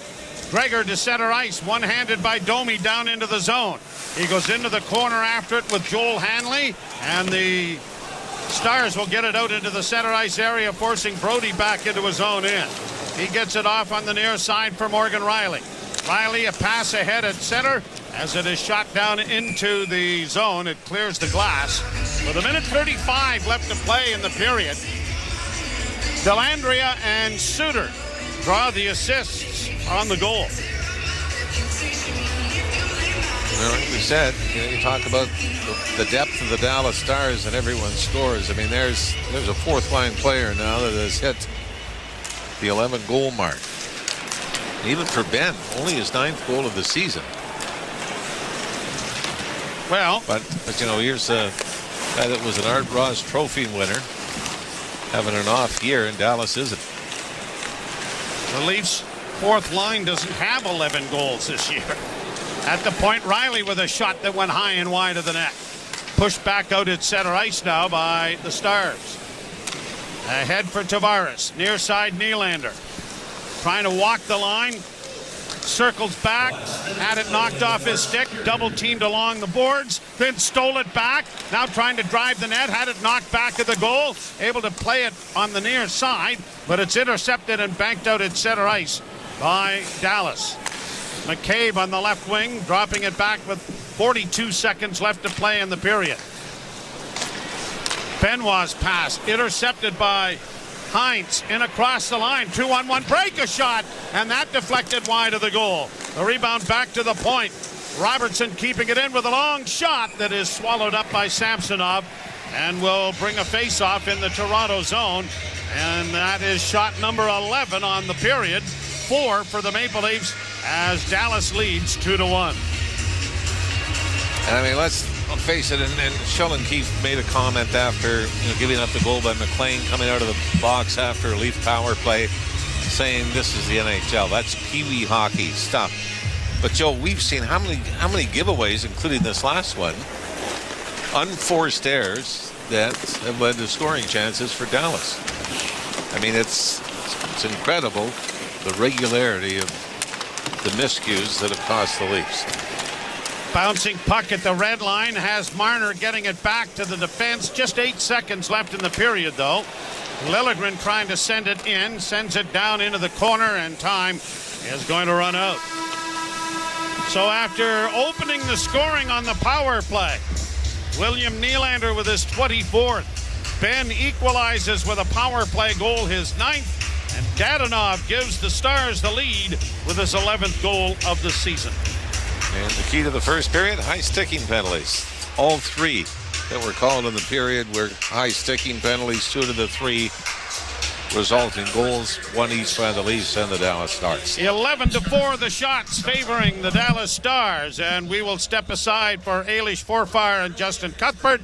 Gregor to center ice, one-handed by Domi down into the zone. He goes into the corner after it with Joel Hanley, and the Stars will get it out into the center ice area, forcing Brody back into his own end. He gets it off on the near side for Morgan Riley. Riley, a pass ahead at center as it is shot down into the zone. It clears the glass. With a minute 35 left to play in the period, Dellandrea and Suter draw the assists on the goal. Well, like we said, you talk about the depth of the Dallas Stars and everyone scores. I mean, there's a fourth line player now that has hit the 11-goal mark. Even for Ben, only his 9th goal of the season. Well, but you know, here's a guy that was an Art Ross Trophy winner having an off year, and Dallas isn't. The Leafs' fourth line doesn't have 11 goals this year. At the point, Riley with a shot that went high and wide of the net. Pushed back out at center ice now by the Stars. Ahead for Tavares. Near side Nylander. Trying to walk the line. Circles back. Had it knocked off his stick. Double teamed along the boards. Then stole it back. Now trying to drive the net. Had it knocked back at the goal. Able to play it on the near side. But it's intercepted and banked out at center ice by Dallas. McCabe on the left wing, dropping it back with 42 seconds left to play in the period. Benoit's pass intercepted by Hines in across the line. 2-on-1 break, a shot, and that deflected wide of the goal. The rebound back to the point. Robertson keeping it in with a long shot that is swallowed up by Samsonov and will bring a face-off in the Toronto zone. And that is shot number 11 on the period. 4 for the Maple Leafs as Dallas leads 2-1. And I mean, let's face it, and Sheldon Keefe made a comment after giving up the goal by McLean coming out of the box after a Leaf power play, saying this is the NHL. That's Pee-wee hockey stuff. But Joe, we've seen how many giveaways, including this last one, unforced errors that have led to scoring chances for Dallas. I mean, it's incredible the regularity of the miscues that have cost the Leafs. Bouncing puck at the red line has Marner getting it back to the defense. Just 8 seconds left in the period, though. Liljegren trying to send it in, sends it down into the corner, and time is going to run out. So after opening the scoring on the power play, William Nylander with his 24th. Ben equalizes with a power play goal, his 9th. And Dadonov gives the Stars the lead with his 11th goal of the season. And the key to the first period, high sticking penalties. All three that were called in the period were high sticking penalties. 2 to the 3 result in goals, 1 each by the Leafs and the Dallas Stars. 11-4 the shots favoring the Dallas Stars, and we will step aside for Ailish Forfire and Justin Cuthbert.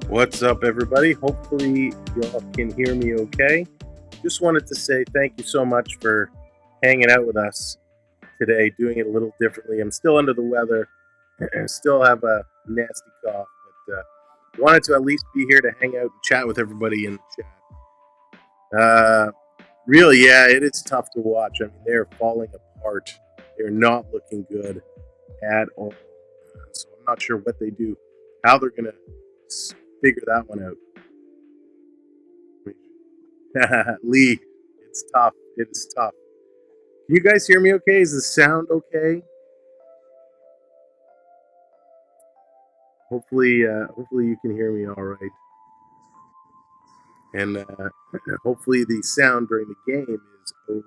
What's up, everybody? Hopefully y'all can hear me okay. Just wanted to say thank you so much for hanging out with us today, doing it a little differently. I'm still under the weather and still have a nasty cough, but wanted to at least be here to hang out and chat with everybody in the chat. Really, yeah, it is tough to watch. I mean, they're falling apart. They're not looking good at all. So I'm not sure what they do, how they're going to figure that one out. Lee, it's tough. It is tough. Can you guys hear me okay? Is the sound okay? Hopefully you can hear me all right. And hopefully the sound during the game is okay.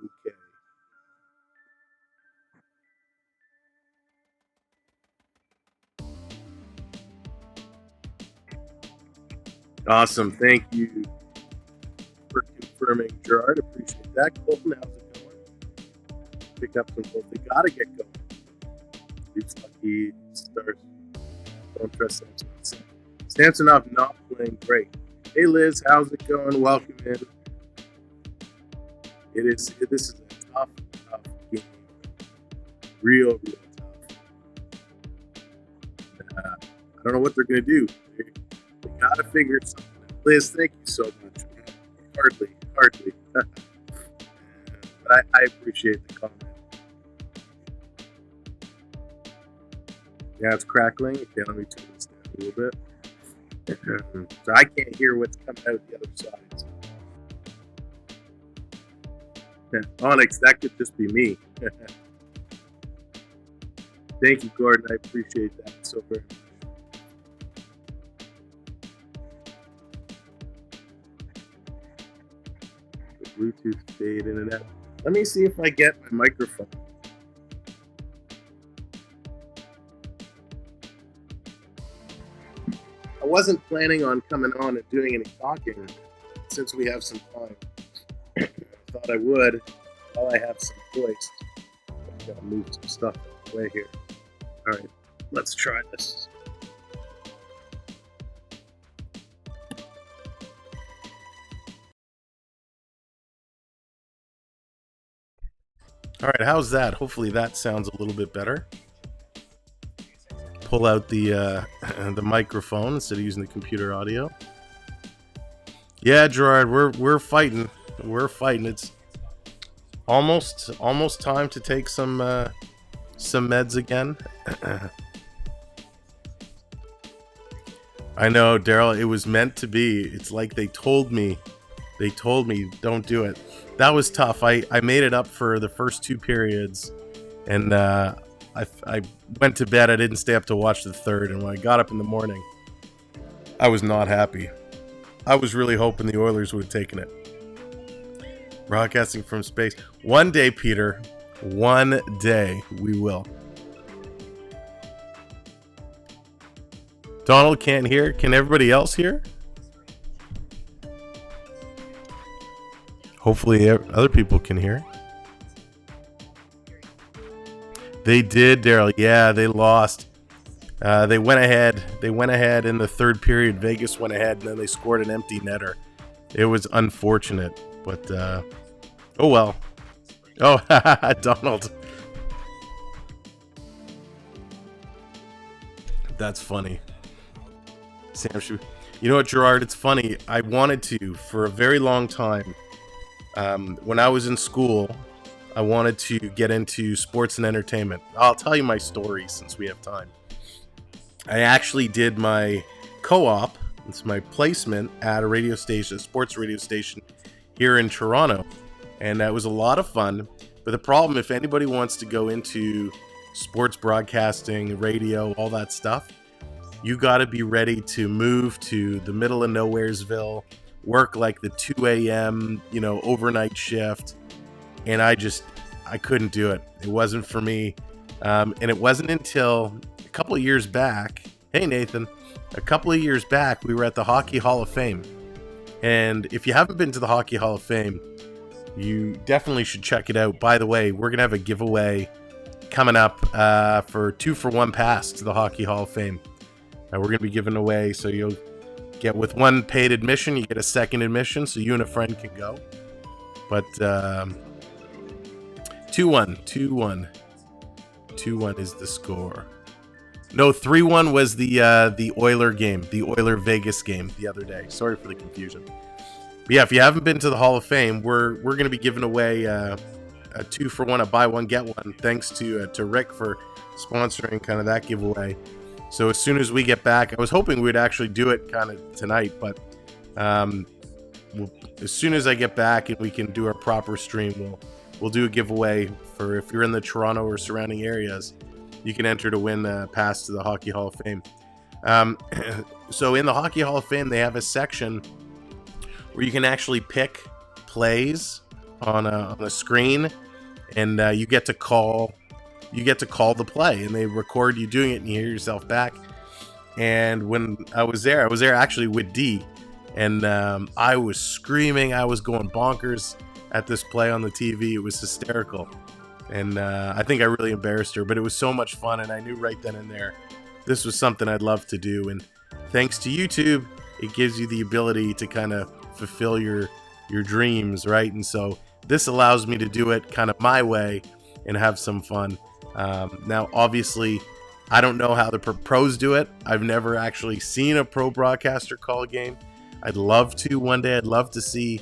Awesome. Thank you for confirming, Gerard. Appreciate that. Colton, how's it going? Pick up some goals. They got to get going. Leafs lucky. Stars. Don't trust Samson. Samsonov not playing great. Hey, Liz. How's it going? Welcome in. This is a tough game. Real tough. I don't know what they're going to do. We got to figure something out. Liz, thank you so much. Hardly. But I appreciate the comment. Yeah, it's crackling. Okay, let me turn this down a little bit. So I can't hear what's coming out the other side. Onyx, that could just be me. Thank you, Gordon. I appreciate that so very much. Bluetooth fade in and out. Let me see if I get my microphone. I wasn't planning on coming on and doing any talking since we have some time. I thought I would while I have some voice. I've got to move some stuff out of the way here. All right, let's try this. All right, how's that? Hopefully that sounds a little bit better. Pull out the microphone instead of using the computer audio. Yeah, Gerard, we're fighting. We're fighting. It's almost time to take some meds again. I know, Daryl. It was meant to be. It's like they told me. Don't do it. That was tough. I made it up for the first 2 periods, and I went to bed. I didn't stay up to watch the third, and when I got up in the morning, I was not happy. I was really hoping the Oilers would have taken it. Broadcasting from space. One day, Peter. One day we will. Donald can't hear. Can everybody else hear? Hopefully other people can hear. They did, Daryl. Yeah, they lost. They went ahead. They went ahead in the third period. Vegas went ahead, and then they scored an empty netter. It was unfortunate, but oh well. Oh, Donald. That's funny. Sam, you know what, Gerard? It's funny. I wanted to for a very long time. When I was in school, I wanted to get into sports and entertainment. I'll tell you my story since we have time. I actually did my co-op. It's my placement at a radio station, a sports radio station here in Toronto. And that was a lot of fun. But the problem, if anybody wants to go into sports broadcasting, radio, all that stuff, you got to be ready to move to the middle of Nowheresville, work like the 2 a.m., overnight shift. And I couldn't do it. It wasn't for me. And it wasn't until a couple of years back. Hey, Nathan. A couple of years back, we were at the Hockey Hall of Fame. And if you haven't been to the Hockey Hall of Fame, you definitely should check it out. By the way, we're going to have a giveaway coming up for 2-for-1 pass to the Hockey Hall of Fame. We're going to be giving away, so you'll get with one paid admission, you get a second admission, so you and a friend can go. But 2-1. 2-1 is the score. No, 3-1 was the Oiler game, the Oiler Vegas game the other day. Sorry for the confusion. But yeah, if you haven't been to the Hall of Fame, we're going to be giving away a 2-for-1, a buy one get one. Thanks to Rick for sponsoring kind of that giveaway. So as soon as we get back, I was hoping we'd actually do it kind of tonight, but as soon as I get back and we can do our proper stream, we'll do a giveaway for if you're in the Toronto or surrounding areas. You can enter to win a pass to the Hockey Hall of Fame. So in the Hockey Hall of Fame, they have a section where you can actually pick plays on a screen, and you get to call the play, and they record you doing it, and you hear yourself back. And when I was there actually with D, and I was screaming, I was going bonkers at this play on the TV. It was hysterical. And I think I really embarrassed her, but it was so much fun, and I knew right then and there this was something I'd love to do. And thanks to YouTube, it gives you the ability to kind of fulfill your dreams, right? And so this allows me to do it kind of my way and have some fun. Now, obviously, I don't know how the pros do it. I've never actually seen a pro broadcaster call a game. I'd love to one day. I'd love to see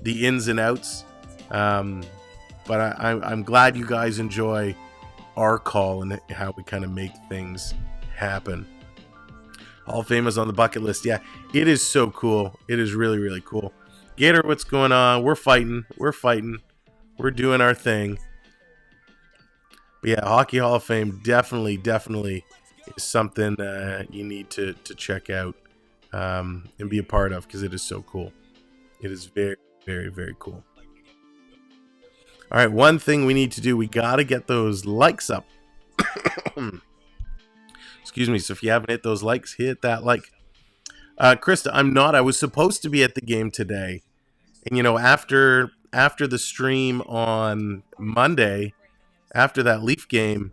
the ins and outs. But I'm glad you guys enjoy our call and how we kind of make things happen. Hall of Fame is on the bucket list. Yeah, it is so cool. It is really, really cool. Gator, what's going on? We're fighting. We're doing our thing. But yeah, Hockey Hall of Fame definitely is something you need to check out and be a part of, because it is so cool. It is very, very, very cool. All right, one thing we need to do, we got to get those likes up. Excuse me. So if you haven't hit those likes, hit that like. Krista, I was supposed to be at the game today. And, after the stream on Monday, after that Leaf game,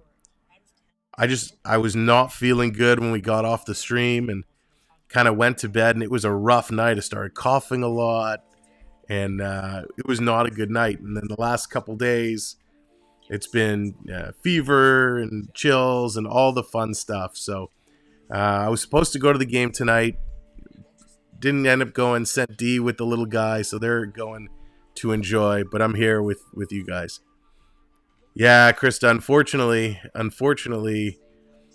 I was not feeling good when we got off the stream and kind of went to bed. And it was a rough night. I started coughing a lot. And it was not a good night. And then the last couple days, it's been fever and chills and all the fun stuff. So I was supposed to go to the game tonight. Didn't end up going. Sent D with the little guy. So they're going to enjoy. But I'm here with you guys. Yeah, Krista, unfortunately,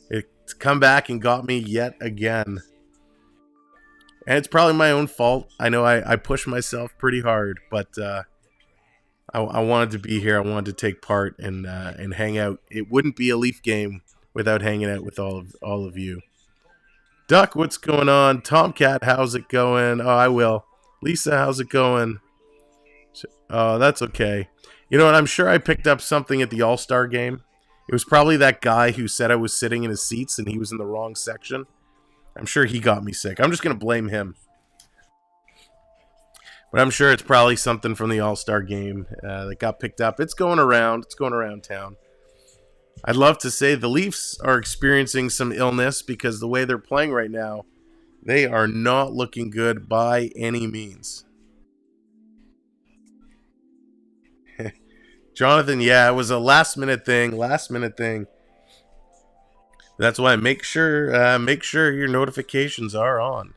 it's come back and got me yet again. And it's probably my own fault. I know I pushed myself pretty hard, but I wanted to be here. I wanted to take part and hang out. It wouldn't be a Leaf game without hanging out with all of you. Duck, what's going on? Tomcat, how's it going? Oh, I will. Lisa, how's it going? Oh, that's okay. You know what? I'm sure I picked up something at the All-Star game. It was probably that guy who said I was sitting in his seats and he was in the wrong section. I'm sure he got me sick. I'm just going to blame him. But I'm sure it's probably something from the All-Star game that got picked up. It's going around. It's going around town. I'd love to say the Leafs are experiencing some illness because the way they're playing right now, they are not looking good by any means. Jonathan, yeah, it was a last minute thing. That's why make sure your notifications are on.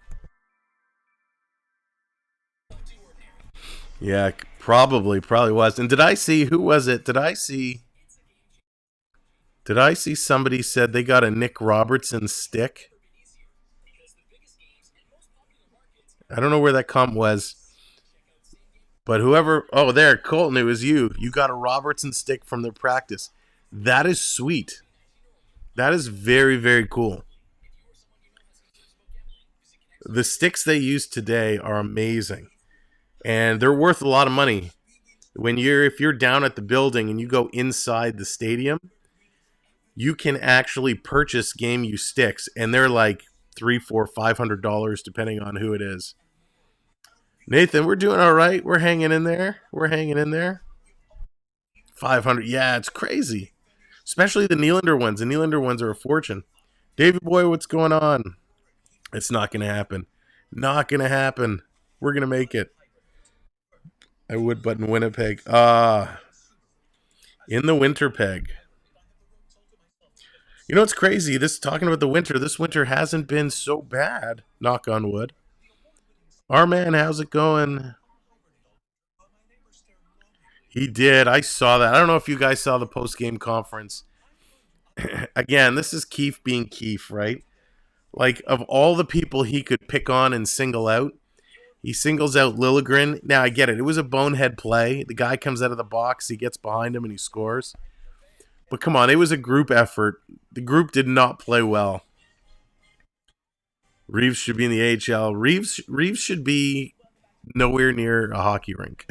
Yeah, probably was. And did I see, who was it? Did I see somebody said they got a Nick Robertson stick? I don't know where that comment was. But whoever, oh, there, Colton, it was you. You got a Robertson stick from their practice. That is sweet. That is very, very cool. The sticks they used today are amazing. And they're worth a lot of money. If you're down at the building and you go inside the stadium, you can actually purchase Game Use sticks, and they're like $300, $400, $500 depending on who it is. Nathan, we're doing all right. We're hanging in there. 500. Yeah, it's crazy. Especially the Nylander ones. The Nylander ones are a fortune. David Boy, what's going on? It's not going to happen. Not going to happen. We're going to make it. I would, but in Winnipeg. In the winter peg. You know what's crazy? Talking about the winter, this winter hasn't been so bad. Knock on wood. Our man, how's it going? He did. I saw that. I don't know if you guys saw the post-game conference. Again, this is Keefe being Keefe, right? Like, of all the people he could pick on and single out, he singles out Liljegren. Now, I get it. It was a bonehead play. The guy comes out of the box. He gets behind him and he scores. But come on, it was a group effort. The group did not play well. Reeves should be in the AHL. Reeves should be nowhere near a hockey rink.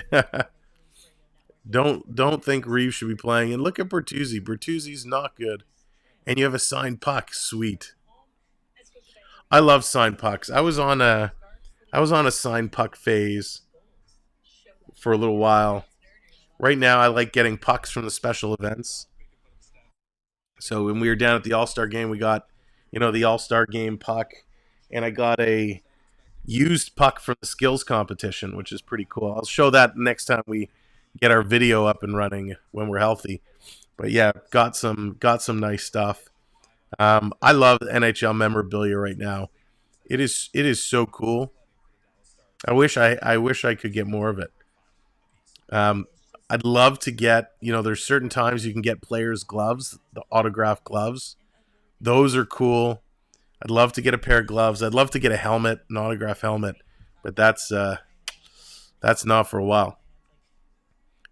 Don't think Reeves should be playing. And look at Bertuzzi. Bertuzzi's not good. And you have a signed puck. Sweet. I love signed pucks. I was on a signed puck phase for a little while. Right now, I like getting pucks from the special events. So when we were down at the All-Star game, we got, the All-Star game puck. And I got a used puck from the skills competition, which is pretty cool. I'll show that next time we get our video up and running when we're healthy. But yeah, got some nice stuff. I love NHL memorabilia right now. It is so cool. I wish I could get more of it. I'd love to get, there's certain times you can get players' gloves, the autographed gloves. Those are cool. I'd love to get a pair of gloves. I'd love to get a helmet, an autograph helmet, but that's not for a while.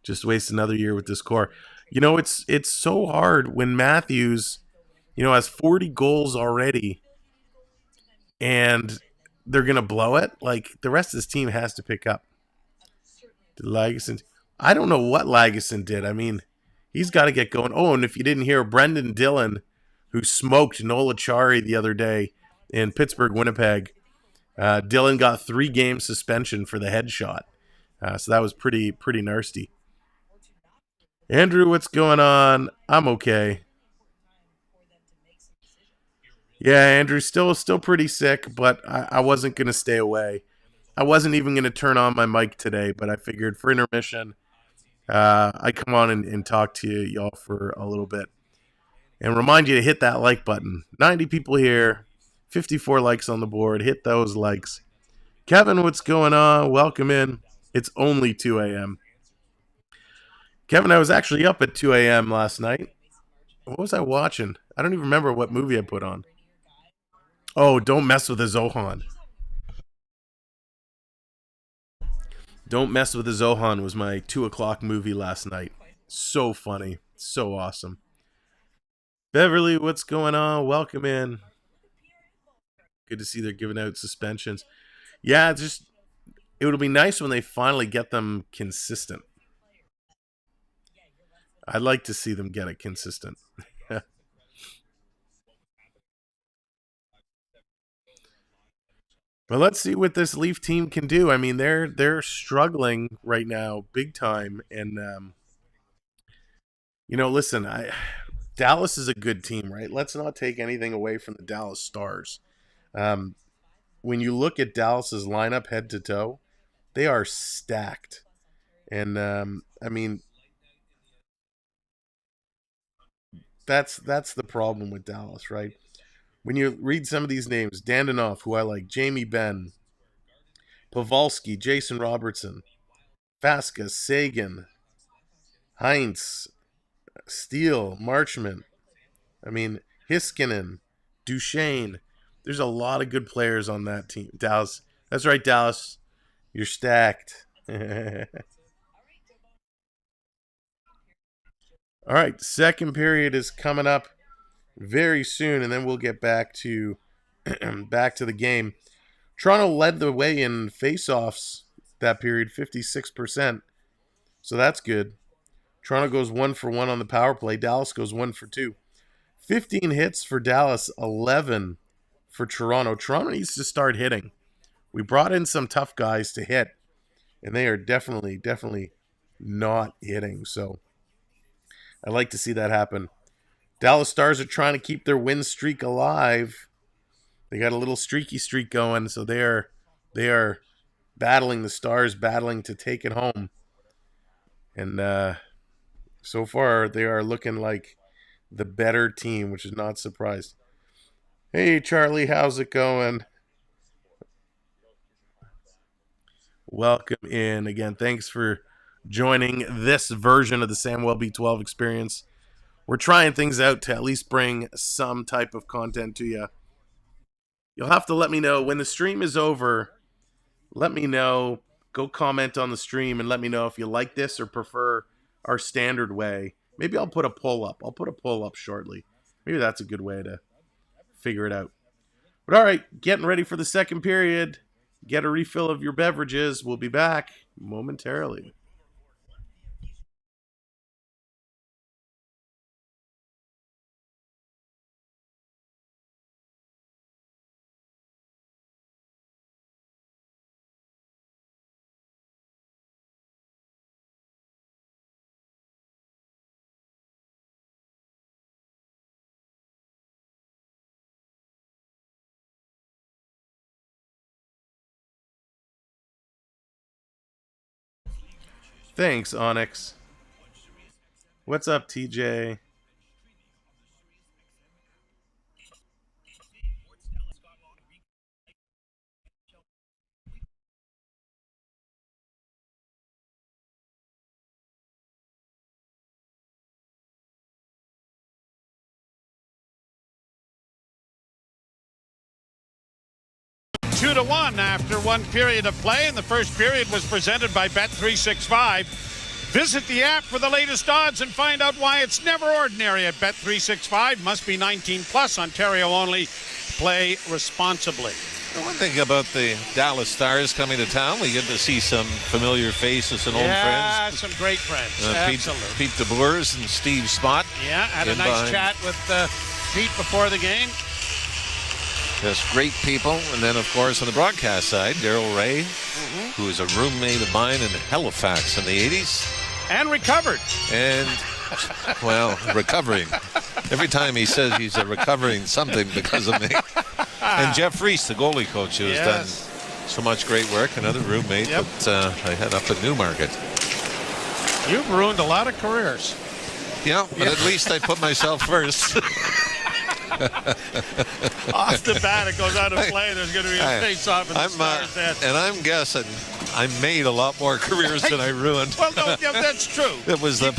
Just waste another year with this core. It's so hard when Matthews, has 40 goals already, and they're gonna blow it. Like, the rest of this team has to pick up. Lagesson, I don't know what Lagesson did. I mean, he's got to get going. Oh, and if you didn't hear, Brendan Dillon, who smoked Nola Chari the other day in Pittsburgh, Winnipeg. Dillon got 3-game suspension for the headshot. So that was pretty nasty. Andrew, what's going on? I'm okay. Yeah, Andrew, still pretty sick, but I wasn't going to stay away. I wasn't even going to turn on my mic today, but I figured for intermission, I come on and talk to y'all for a little bit. And remind you to hit that like button. 90 people here, 54 likes on the board. Hit those likes. Kevin, what's going on? Welcome in. It's only 2 a.m. Kevin, I was actually up at 2 a.m. last night. What was I watching? I don't even remember what movie I put on. Oh, Don't Mess with the Zohan. Don't Mess with the Zohan was my 2 o'clock movie last night. So funny. So awesome. Beverly, what's going on? Welcome in. Good to see they're giving out suspensions. Yeah, it'll be nice when they finally get them consistent. I'd like to see them get it consistent. Well, let's see what this Leaf team can do. I mean, they're struggling right now, big time. And listen, Dallas is a good team, right? Let's not take anything away from the Dallas Stars. When you look at Dallas's lineup head to toe, they are stacked. And I mean, that's the problem with Dallas, right? When you read some of these names, Dandanov, who I like, Jamie Benn, Pavelski, Jason Robertson, Vasquez, Sagan, Heinz, Steele, Marchment, I mean, Hiskinen, Duchesne. There's a lot of good players on that team. Dallas. That's right, Dallas. You're stacked. All right, second period is coming up very soon, and then we'll get back to the game. Toronto led the way in faceoffs that period, 56%. So that's good. Toronto goes 1 for 1 on the power play. Dallas goes 1 for 2. 15 hits for Dallas, 11 for Toronto. Toronto needs to start hitting. We brought in some tough guys to hit, and they are definitely not hitting. So I'd like to see that happen. Dallas Stars are trying to keep their win streak alive. They got a little streaky streak going, so they are battling the Stars, battling to take it home. And so far, they are looking like the better team, which is not surprised. Hey, Charlie, how's it going? Welcome in again. Thanks for joining this version of the Samwelb B12 experience. We're trying things out to at least bring some type of content to you. You'll have to let me know when the stream is over. Let me know. Go comment on the stream and let me know if you like this or prefer our standard way. Maybe I'll put a poll up. I'll put a poll up shortly. Maybe that's a good way to figure it out. But all right, getting ready for the second period. Get a refill of your beverages. We'll be back momentarily. Thanks, Onyx. What's up, TJ? Two to one after one period of play, and the first period was presented by Bet365. Visit the app for the latest odds and find out why it's never ordinary at Bet365. Must be 19 plus, Ontario only. Play responsibly. One thing about the Dallas Stars coming to town, we get to see some familiar faces and old friends. Yeah, some great friends. Pete DeBoers and Steve Spott. Yeah, had a nice chat with Pete before the game. Just great people. And then, of course, on the broadcast side, Daryl Ray, who is a roommate of mine in Halifax in the 80s. And recovered. And, well, recovering. Every time he says he's recovering something because of me. And Jeff Reese, the goalie coach, who has done so much great work, another roommate that I had up in Newmarket. You've ruined a lot of careers. Yeah, but at least I put myself first. Off the bat, it goes out of play. There's going to be a face-off in the Stars' head. And I'm guessing I made a lot more careers than I ruined. Well, no, yeah, that's true. It was the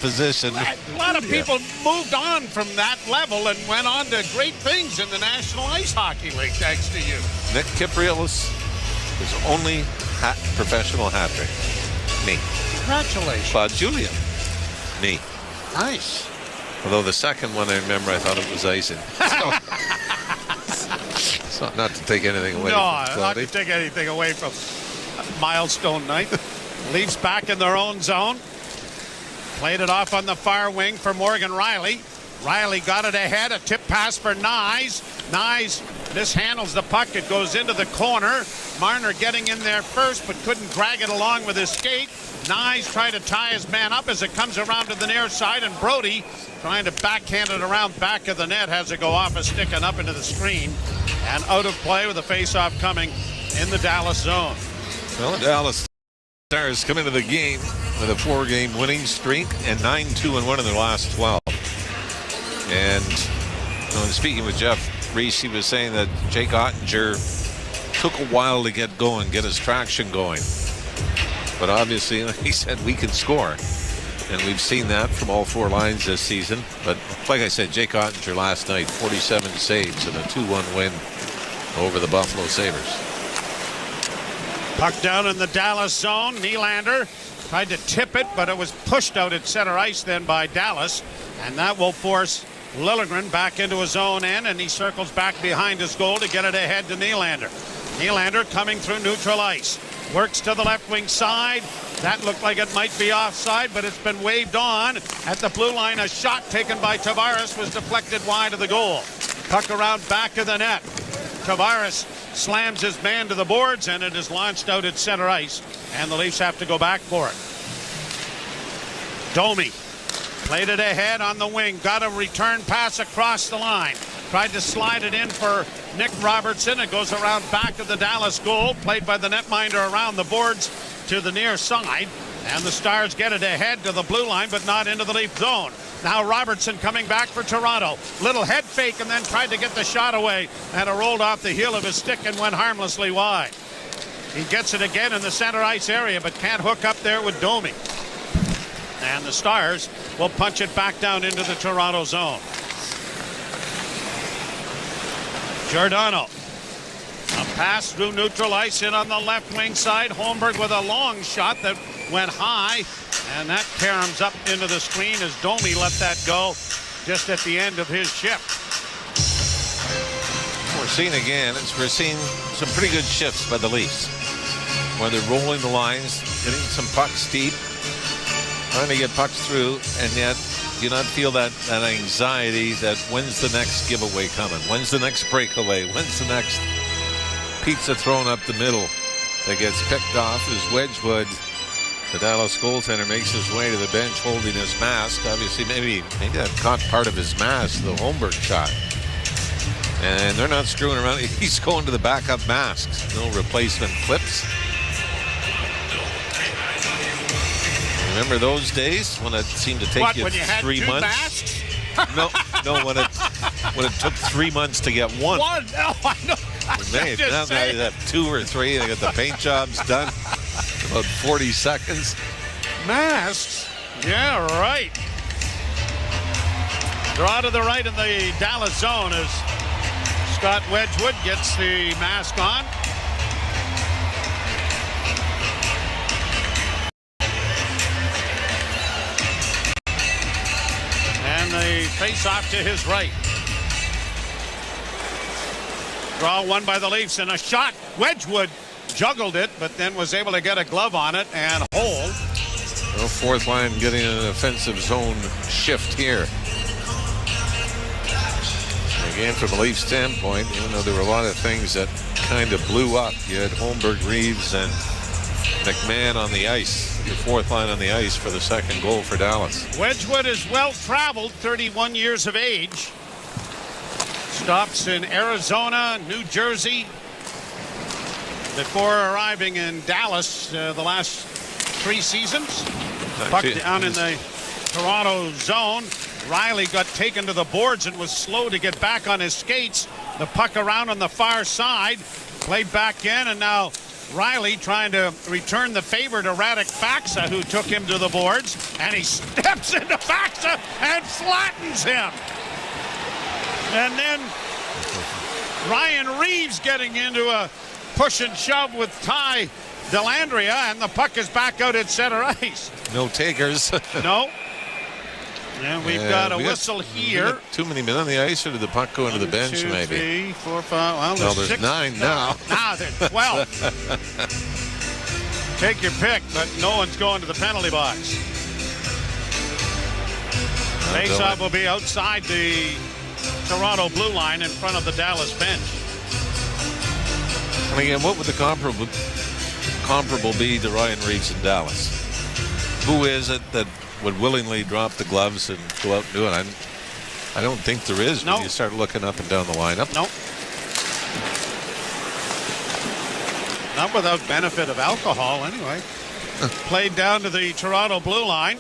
position. A lot of people moved on from that level and went on to great things in the National Ice Hockey League, thanks to you. Nick Kypreos, his only professional hat trick. Me. Congratulations. Claude Julien. Me. Nice. Although the second one, I remember, I thought it was icing. So not to take anything away from Claude. Not to take anything away from milestone night. Leafs back in their own zone. Played it off on the far wing for Morgan Riley. Riley got it ahead. A tip pass for Nyes. Nyes mishandles the puck. It goes into the corner. Marner getting in there first, but couldn't drag it along with his skate. Nyes trying to tie his man up as it comes around to the near side, and Brody trying to backhand it around back of the net, has it go off a stick and up into the screen, and out of play with a face-off coming in the Dallas zone. Well, the Dallas Stars come into the game with a 4-game winning streak and 9-2-1 in their last 12. And speaking with Jeff Reese, he was saying that Jake Ottinger took a while to get going, get his traction going. But obviously, he said we can score. And we've seen that from all 4 lines this season. But like I said, Jake Ottinger last night, 47 saves and a 2-1 win over the Buffalo Sabres. Puck down in the Dallas zone. Nylander tried to tip it, but it was pushed out at center ice then by Dallas. And that will force Liljegren back into his own end, and he circles back behind his goal to get it ahead to Nylander. Nylander coming through neutral ice. Works to the left wing side. That looked like it might be offside, but it's been waved on. At the blue line, a shot taken by Tavares was deflected wide of the goal. Puck around back of the net. Tavares slams his man to the boards, and it is launched out at center ice, and the Leafs have to go back for it. Domi played it ahead on the wing. Got a return pass across the line. Tried to slide it in for Nick Robertson. It goes around back of the Dallas goal. Played by the netminder around the boards to the near side. And the Stars get it ahead to the blue line, but not into the Leaf zone. Now Robertson coming back for Toronto. Little head fake and then tried to get the shot away. And it rolled off the heel of his stick and went harmlessly wide. He gets it again in the center ice area, but can't hook up there with Domi. And the Stars will punch it back down into the Toronto zone. Giordano. A pass through neutral ice in on the left wing side. Holmberg with a long shot that went high, and that caroms up into the screen as Domi let that go just at the end of his shift. We're seeing again, we're seeing some pretty good shifts by the Leafs, where they're rolling the lines, getting some pucks deep, trying to get pucks through, and yet do not feel that anxiety that when's the next giveaway coming? When's the next breakaway? When's the next pizza thrown up the middle that gets picked off as Wedgwood, the Dallas goaltender, makes his way to the bench holding his mask. Obviously, maybe that caught part of his mask, the Holmberg shot. And they're not screwing around. He's going to the backup masks. No replacement clips. Remember those days when it seemed to take you 3 months? No, when it took 3 months to get one. No, I know. Now they have 2 or 3. They got the paint jobs done in about 40 seconds. Masks? Yeah, right. Draw to the right in the Dallas zone as Scott Wedgwood gets the mask on. The face-off to his right. Draw one by the Leafs and a shot. Wedgwood juggled it, but then was able to get a glove on it and hold. Well, fourth line getting an offensive zone shift here. Again, from a Leaf standpoint, even though there were a lot of things that kind of blew up, you had Holmberg, Reeves, and McMahon on the ice. Your fourth line on the ice for the second goal for Dallas. Wedgwood is well-traveled, 31 years of age. Stops in Arizona, New Jersey, before arriving in Dallas the last 3 seasons. Puck down in the Toronto zone. Riley got taken to the boards and was slow to get back on his skates. The puck around on the far side. Played back in, and now Riley trying to return the favor to Radek Faksa, who took him to the boards, and he steps into Faksa and flattens him. And then Ryan Reeves getting into a push and shove with Ty Dellandrea, and the puck is back out at center ice. No takers. No. And we've got a whistle here. Too many men on the ice, or did the puck go into the bench? 2, maybe 3, 4, 5. Well, there's 6 9 now. Now there's 12. Take your pick, but no one's going to the penalty box. Face-off will be outside the Toronto blue line in front of the Dallas bench. And again, what would the comparable be to Ryan Reeves in Dallas? Who is it that would willingly drop the gloves and go out and do it? I don't think there is when you start looking up and down the lineup. Nope. Not without benefit of alcohol, anyway. Played down to the Toronto blue line.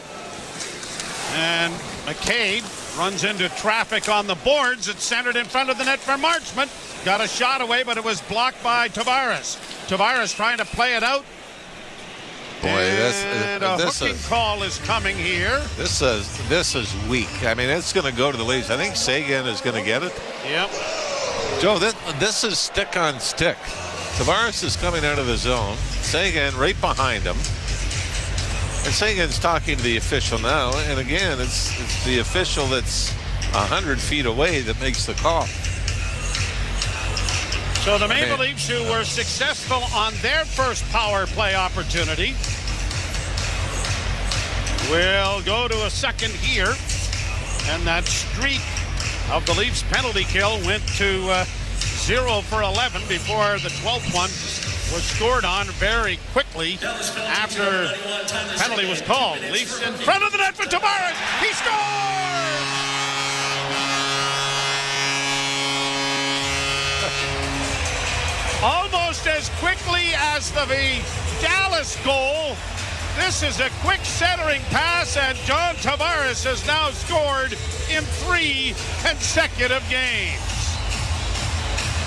And McCabe runs into traffic on the boards. It's centered in front of the net for Marchment. Got a shot away, but it was blocked by Tavares. Tavares trying to play it out. Boy, and a hooking call is coming here. This is weak. I mean, it's going to go to the Leafs. I think Seguin is going to get it. Yep. Joe, this is stick on stick. Tavares is coming out of the zone. Seguin right behind him. And Seguin's talking to the official now. And again, it's the official that's 100 feet away that makes the call. So the Maple Leafs, who were successful on their first power play opportunity, will go to a second here. And that streak of the Leafs penalty kill went to 0 for 11 before the 12th one was scored on very quickly after penalty was called. Leafs in front of the net for Tavares. He scores! Almost as quickly as the Dallas goal. This is a quick centering pass, and John Tavares has now scored in 3 consecutive games.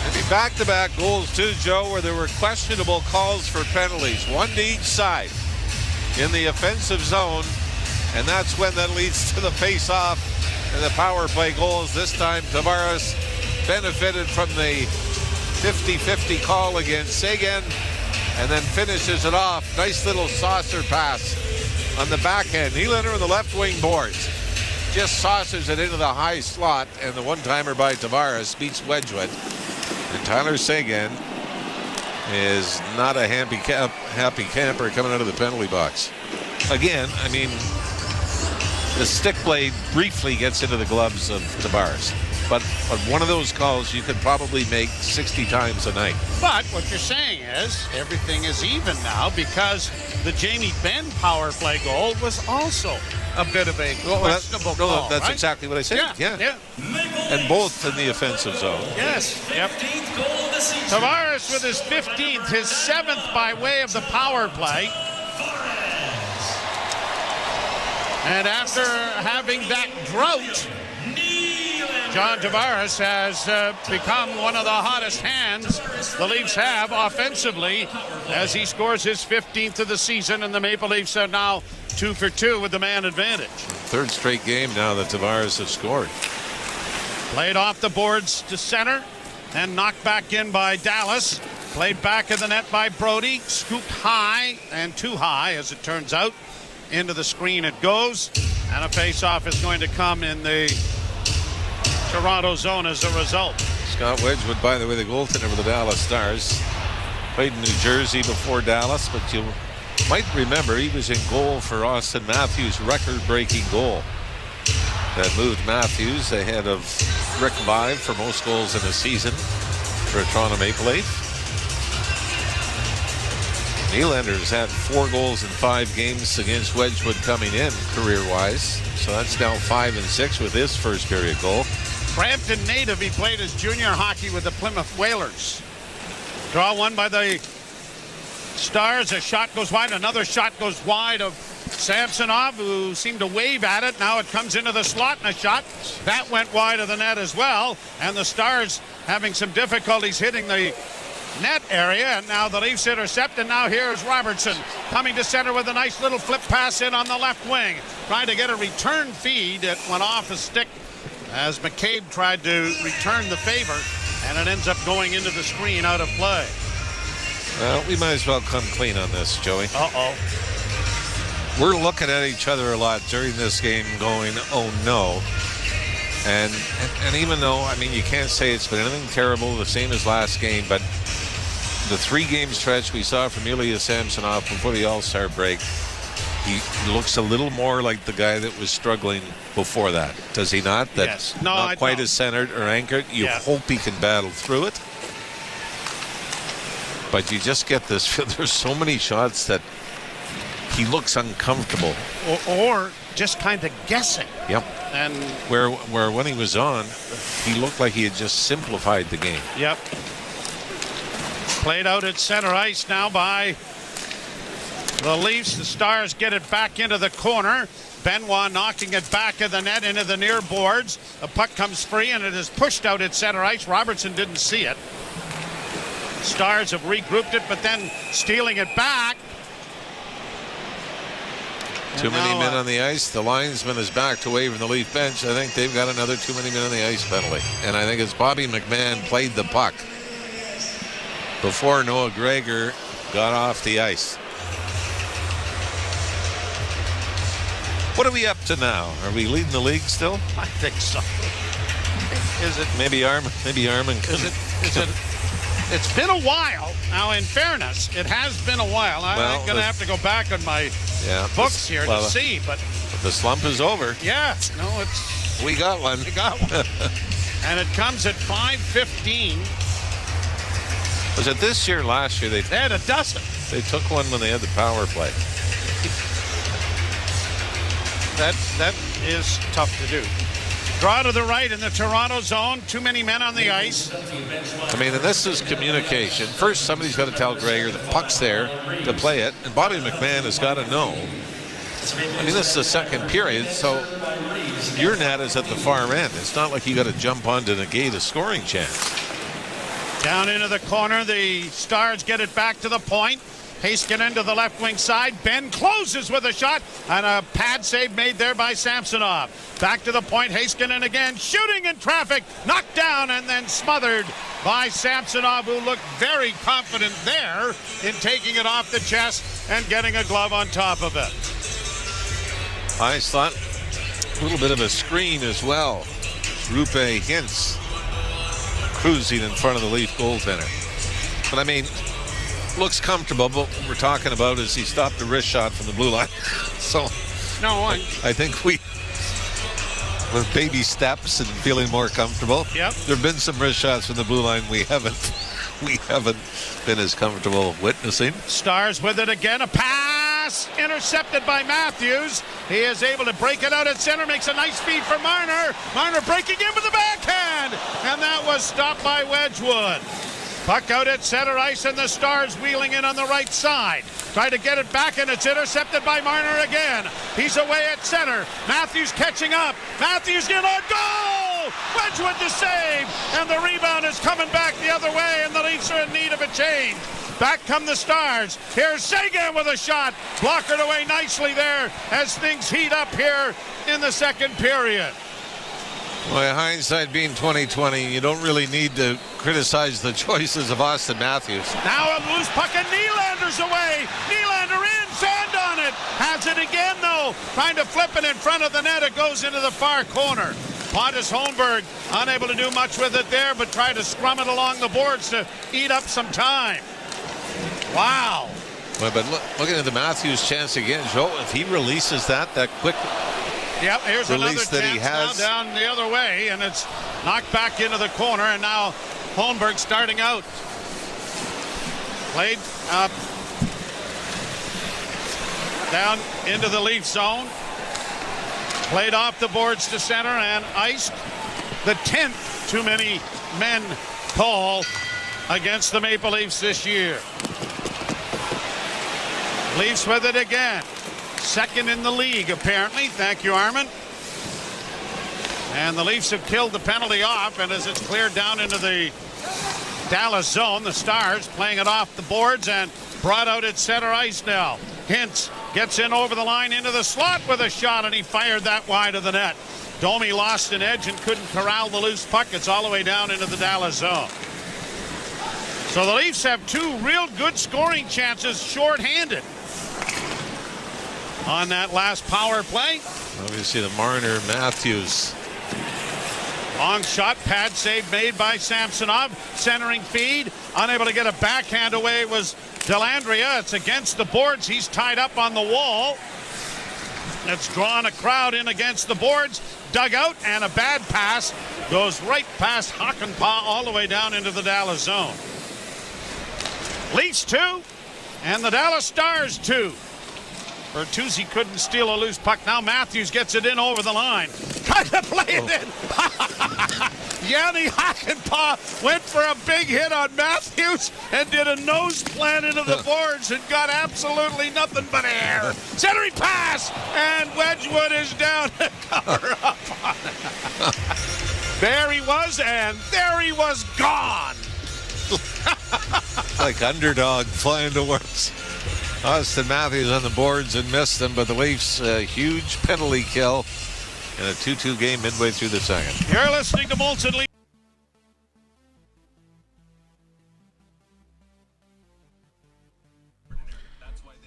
Maybe back-to-back goals too, Joe, where there were questionable calls for penalties, one to each side in the offensive zone, and that's when that leads to the face-off and the power play goals. This time Tavares benefited from the 50-50 call against Seguin and then finishes it off. Nice little saucer pass on the back end. Nylander on the left wing boards just saucers it into the high slot, and the one-timer by Tavares beats Wedgwood. And Tyler Seguin is not a happy camper coming out of the penalty box. Again, I mean, the stick blade briefly gets into the gloves of Tavares. But one of those calls you could probably make 60 times a night. But what you're saying is everything is even now because the Jamie Benn power play goal was also a bit of a questionable call. That's right? exactly what I said. Yeah. And both in the offensive zone. Yes. Yep. Tavares with his 15th, his 7th by way of the power play. And after having that drought, John Tavares has become one of the hottest hands the Leafs have offensively as he scores his 15th of the season, and the Maple Leafs are now 2 for 2 with the man advantage. Third straight game now that Tavares has scored. Played off the boards to center and knocked back in by Dallas. Played back in the net by Brody. Scooped high, and too high as it turns out. Into the screen it goes, and a face-off is going to come in the Toronto zone as a result. Scott Wedgwood, by the way, the goaltender for the Dallas Stars, played in New Jersey before Dallas, but you might remember he was in goal for Austin Matthews' record-breaking goal that moved Matthews ahead of Rick Vaive for most goals in a season for a Toronto Maple Leaf. Nylander's had 4 goals in 5 games against Wedgwood coming in career-wise, so that's now 5 and 6 with his first period goal. Brampton native, he played his junior hockey with the Plymouth Whalers. Draw one by the Stars. A shot goes wide. Another shot goes wide of Samsonov, who seemed to wave at it. Now it comes into the slot, and a shot that went wide of the net as well. And the Stars having some difficulties hitting the net area, and now the Leafs intercept, and now here's Robertson coming to center with a nice little flip pass in on the left wing, trying to get a return feed. It went off a stick as McCabe tried to return the favor, and it ends up going into the screen out of play. Well, we might as well come clean on this, Joey. We're looking at each other a lot during this game going, oh no. And even though, I mean, you can't say it's been anything terrible, the same as last game, but the 3-game stretch we saw from Ilya Samsonov before the All-Star break He looks a little more like the guy that was struggling before that. Does he not? Yes. No, not I quite don't. as centered or anchored. You hope he can battle through it. But you just get this. There's so many shots that he looks uncomfortable. Or just kind of guessing. Yep. And where when he was on, he looked like he had just simplified the game. Yep. Played out at center ice now by the Leafs. The Stars get it back into the corner. Benoit knocking it back of the net into the near boards. The puck comes free and it is pushed out at center ice. Robertson didn't see it. Stars have regrouped it, but then stealing it back. Too many men on the ice. The linesman is backed away from the Leaf bench. I think they've got another too many men on the ice penalty. And I think it's Bobby McMahon played the puck before Noah Gregor got off the ice. What are we up to now? Are we leading the league still? I think so. Is it? Maybe Armin. Is it? It's been a while. Now, in fairness, it has been a while. I'm going to have to go back on my books here to see. But the slump is over. Yeah. No, we got one. We got one. And it comes at 5:15. Was it this year, last year? They had a dozen. They took one when they had the power play. That is tough to do. Draw to the right in the Toronto zone. Too many men on the ice. I mean, and this is communication. First, somebody's got to tell Gregor the puck's there to play it, and Bobby McMahon has got to know. I mean, this is the second period, so your net is at the far end. It's not like you got to jump on to negate a scoring chance. Down into the corner, the Stars get it back to the point. Heiskanen to the left wing side. Ben closes with a shot and a pad save made there by Samsonov. Back to the point. Heiskanen again shooting in traffic. Knocked down and then smothered by Samsonov, who looked very confident there in taking it off the chest and getting a glove on top of it. I thought a little bit of a screen as well. Rupe Hintz cruising in front of the Leaf goaltender. But I mean, looks comfortable, but what we're talking about is he stopped a wrist shot from the blue line. So I think we, with baby steps and feeling more comfortable. Yep. There have been some wrist shots from the blue line we haven't been as comfortable witnessing. Stars with it again. A pass intercepted by Matthews. He is able to break it out at center. Makes a nice feed for Marner. Marner breaking in with the backhand. And that was stopped by Wedgwood. Puck out at center ice and the Stars wheeling in on the right side. Try to get it back and it's intercepted by Marner again. He's away at center. Matthews catching up. Matthews in on goal! Wedgwood to save. And the rebound is coming back the other way and the Leafs are in need of a change. Back come the Stars. Here's Sagan with a shot. Blockered away nicely there as things heat up here in the second period. Well, hindsight being 20/20, you don't really need to criticize the choices of Austin Matthews. Now a loose puck and Nylander's away. Nylander in, sand on it. Has it again though. Trying to flip it in front of the net. It goes into the far corner. Pontus Holmberg unable to do much with it there, but tried to scrum it along the boards to eat up some time. Wow. Well, but looking at the Matthews chance again, Joe, if he releases that quick. Yep, here's another release that he has now down the other way, and it's knocked back into the corner, and now Holmberg starting out. Played up down into the Leaf zone. Played off the boards to center and iced. The 10th too many men call against the Maple Leafs this year. Leafs with it again. Second in the league, apparently. Thank you, Armin. And the Leafs have killed the penalty off, and as it's cleared down into the Dallas zone, the Stars playing it off the boards and brought out at center ice now. Hintz gets in over the line into the slot with a shot, and he fired that wide of the net. Domi lost an edge and couldn't corral the loose puck. It's all the way down into the Dallas zone. So the Leafs have two real good scoring chances shorthanded on that last power play. Obviously the Marner Matthews. Long shot, pad save made by Samsonov. Centering feed, unable to get a backhand away was Dellandrea. It's against the boards. He's tied up on the wall. It's drawn a crowd in against the boards. Dugout, and a bad pass goes right past Hakanpää all the way down into the Dallas zone. Leafs 2 and the Dallas Stars 2. Bertuzzi couldn't steal a loose puck. Now Matthews gets it in over the line. Trying to play it in. Yanni Hakanpää went for a big hit on Matthews and did a nose plant into the boards and got absolutely nothing but air. Centering pass, and Wedgwood is down to cover up on it. There he was, and there he was gone. Like underdog flying to works. Austin Matthews on the boards and missed them, but the Leafs huge penalty kill in a 2-2 game midway through the second. You're listening to Molson Leafs.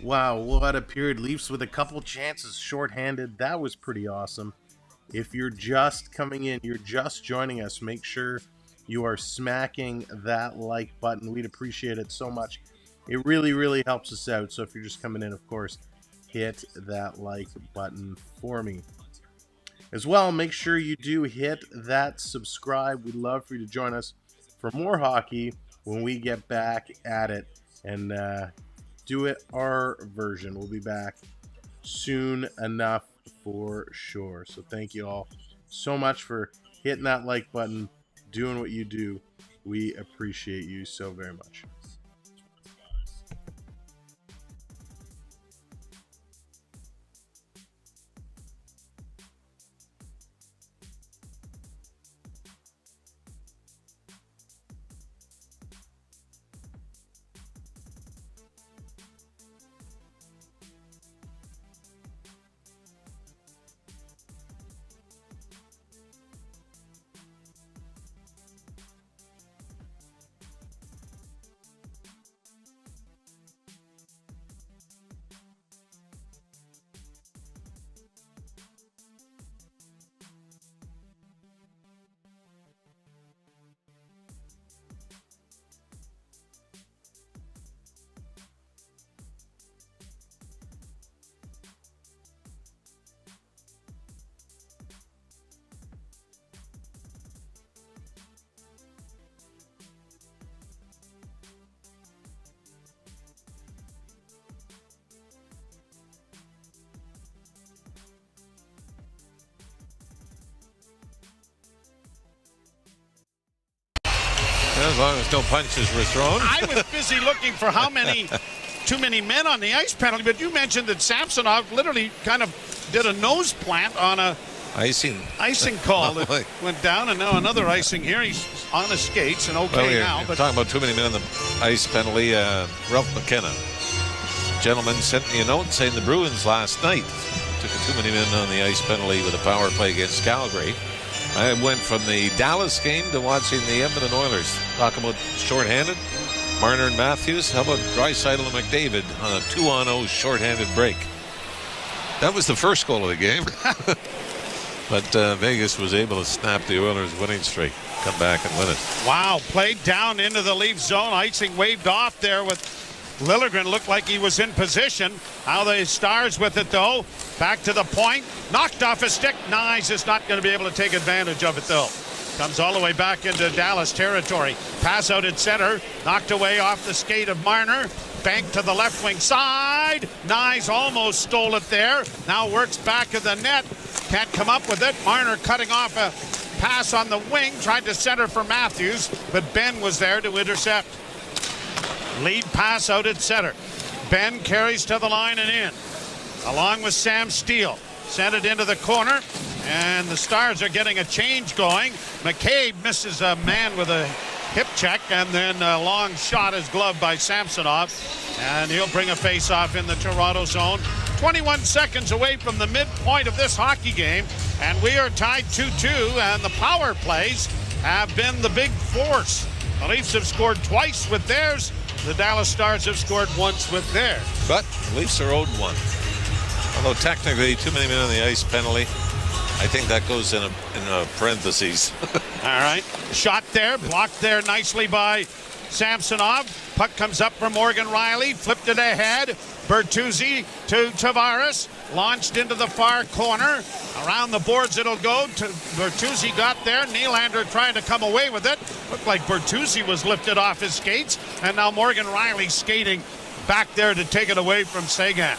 Wow, what a period. Leafs with a couple chances shorthanded. That was pretty awesome. If you're just coming in, you're just joining us, make sure you are smacking that like button. We'd appreciate it so much. It really, really helps us out. So if you're just coming in, of course, hit that like button for me. As well, make sure you do hit that subscribe. We'd love for you to join us for more hockey when we get back at it and do it our version. We'll be back soon enough for sure. So thank you all so much for hitting that like button, doing what you do. We appreciate you so very much. As long as no punches were thrown. I was busy looking for too many men on the ice penalty, but you mentioned that Samsonov literally kind of did a nose plant on a icing call that went down, and now another icing here. He's on his skates and now. But talking about too many men on the ice penalty, Ralph McKenna. Gentleman sent me a note saying the Bruins last night took too many men on the ice penalty with a power play against Calgary. I went from the Dallas game to watching the Edmonton Oilers. Talk about shorthanded. Marner and Matthews. How about Draisaitl and McDavid on a 2-on-0 shorthanded break? That was the first goal of the game. But Vegas was able to snap the Oilers' winning streak. Come back and win it. Wow, played down into the Leaf zone. Icing waved off there with Liljegren. Looked like he was in position. How the Stars with it, though. Back to the point. Knocked off a stick. Nyes is not going to be able to take advantage of it, though. Comes all the way back into Dallas territory. Pass out at center. Knocked away off the skate of Marner. Bank to the left wing side. Nyes almost stole it there. Now works back of the net. Can't come up with it. Marner cutting off a pass on the wing. Tried to center for Matthews, but Ben was there to intercept. Lead pass out at center. Ben carries to the line and in. Along with Sam Steele. Sent it into the corner. And the Stars are getting a change going. McCabe misses a man with a hip check, and then a long shot is gloved by Samsonov. And he'll bring a face-off in the Toronto zone. 21 seconds away from the midpoint of this hockey game, and we are tied 2-2, and the power plays have been the big force. The Leafs have scored twice with theirs. The Dallas Stars have scored once with theirs. But the Leafs are owed one. Although technically too many men on the ice penalty. I think that goes in a parentheses. All right. Shot there. Blocked there nicely by Samsonov. Puck comes up from Morgan Riley. Flipped it ahead. Bertuzzi to Tavares. Launched into the far corner. Around the boards it'll go. Bertuzzi got there. Nylander trying to come away with it. Looked like Bertuzzi was lifted off his skates. And now Morgan Riley skating back there to take it away from Seguin.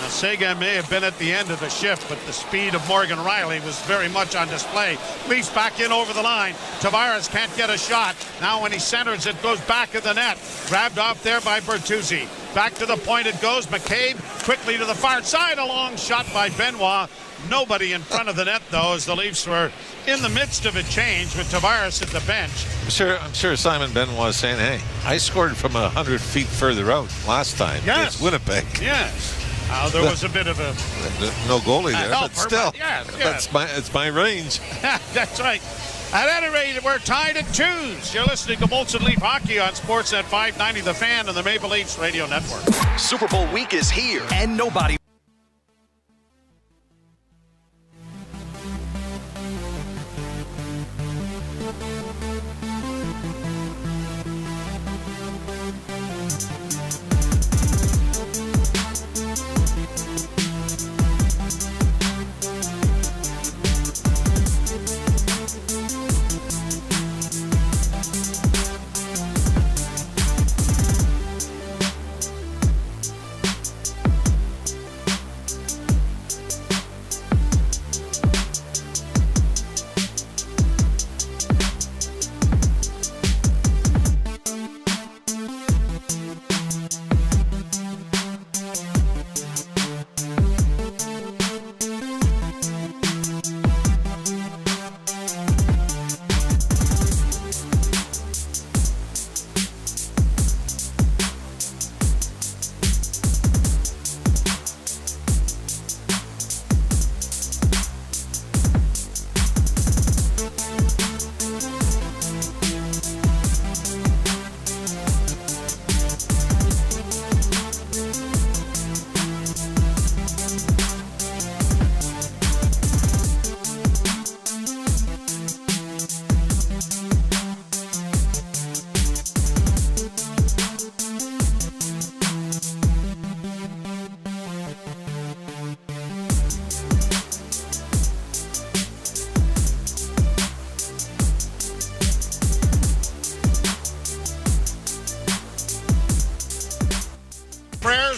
Now, Seguin may have been at the end of the shift, but the speed of Morgan Riley was very much on display. Leafs back in over the line. Tavares can't get a shot. Now when he centers, it goes back of the net. Grabbed off there by Bertuzzi. Back to the point it goes. McCabe quickly to the far side. A long shot by Benoit. Nobody in front of the net, though, as the Leafs were in the midst of a change with Tavares at the bench. I'm sure Simon Benoit was saying, hey, I scored from 100 feet further out last time. Yes. It's Winnipeg. Yes. There was a bit of a... No goalie there, but still. Yes. It's my range. That's right. At any rate, we're tied at 2s. You're listening to Molson Leaf Hockey on Sportsnet 590, The Fan, and the Maple Leafs Radio Network. Super Bowl week is here, and nobody...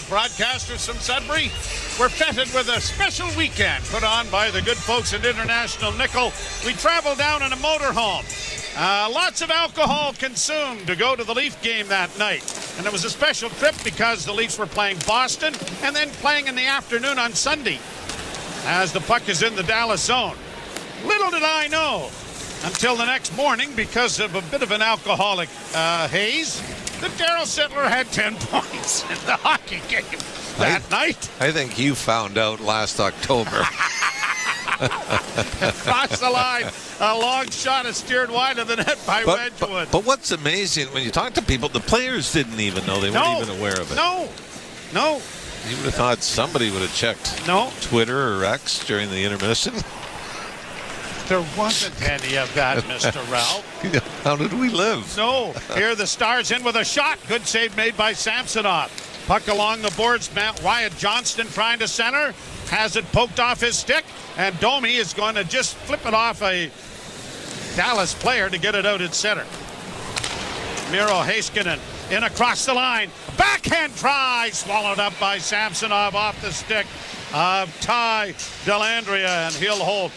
Broadcasters from Sudbury, we're fetted with a special weekend put on by the good folks at International Nickel. We traveled down in a motorhome. Lots of alcohol consumed to go to the Leaf game that night. And it was a special trip because the Leafs were playing Boston and then playing in the afternoon on Sunday as the puck is in the Dallas zone. Little did I know until the next morning, because of a bit of an alcoholic haze, that Darryl Sittler had 10 points in the hockey game that night. I think you found out last October. Across the line, a long shot is steered wide of the net by Wedgwood. But what's amazing, when you talk to people, the players didn't even know. They weren't even aware of it. No. You would have thought somebody would have checked Twitter or X during the intermission. There wasn't any of that, Mr. Ralph. How did we live? No. Here the Stars in with a shot. Good save made by Samsonov. Puck along the boards. Wyatt Johnston trying to center. Has it poked off his stick. And Domi is going to just flip it off a Dallas player to get it out at center. Miro Heiskanen in across the line. Backhand try. Swallowed up by Samsonov off the stick of Ty Dellandrea, and he'll hold.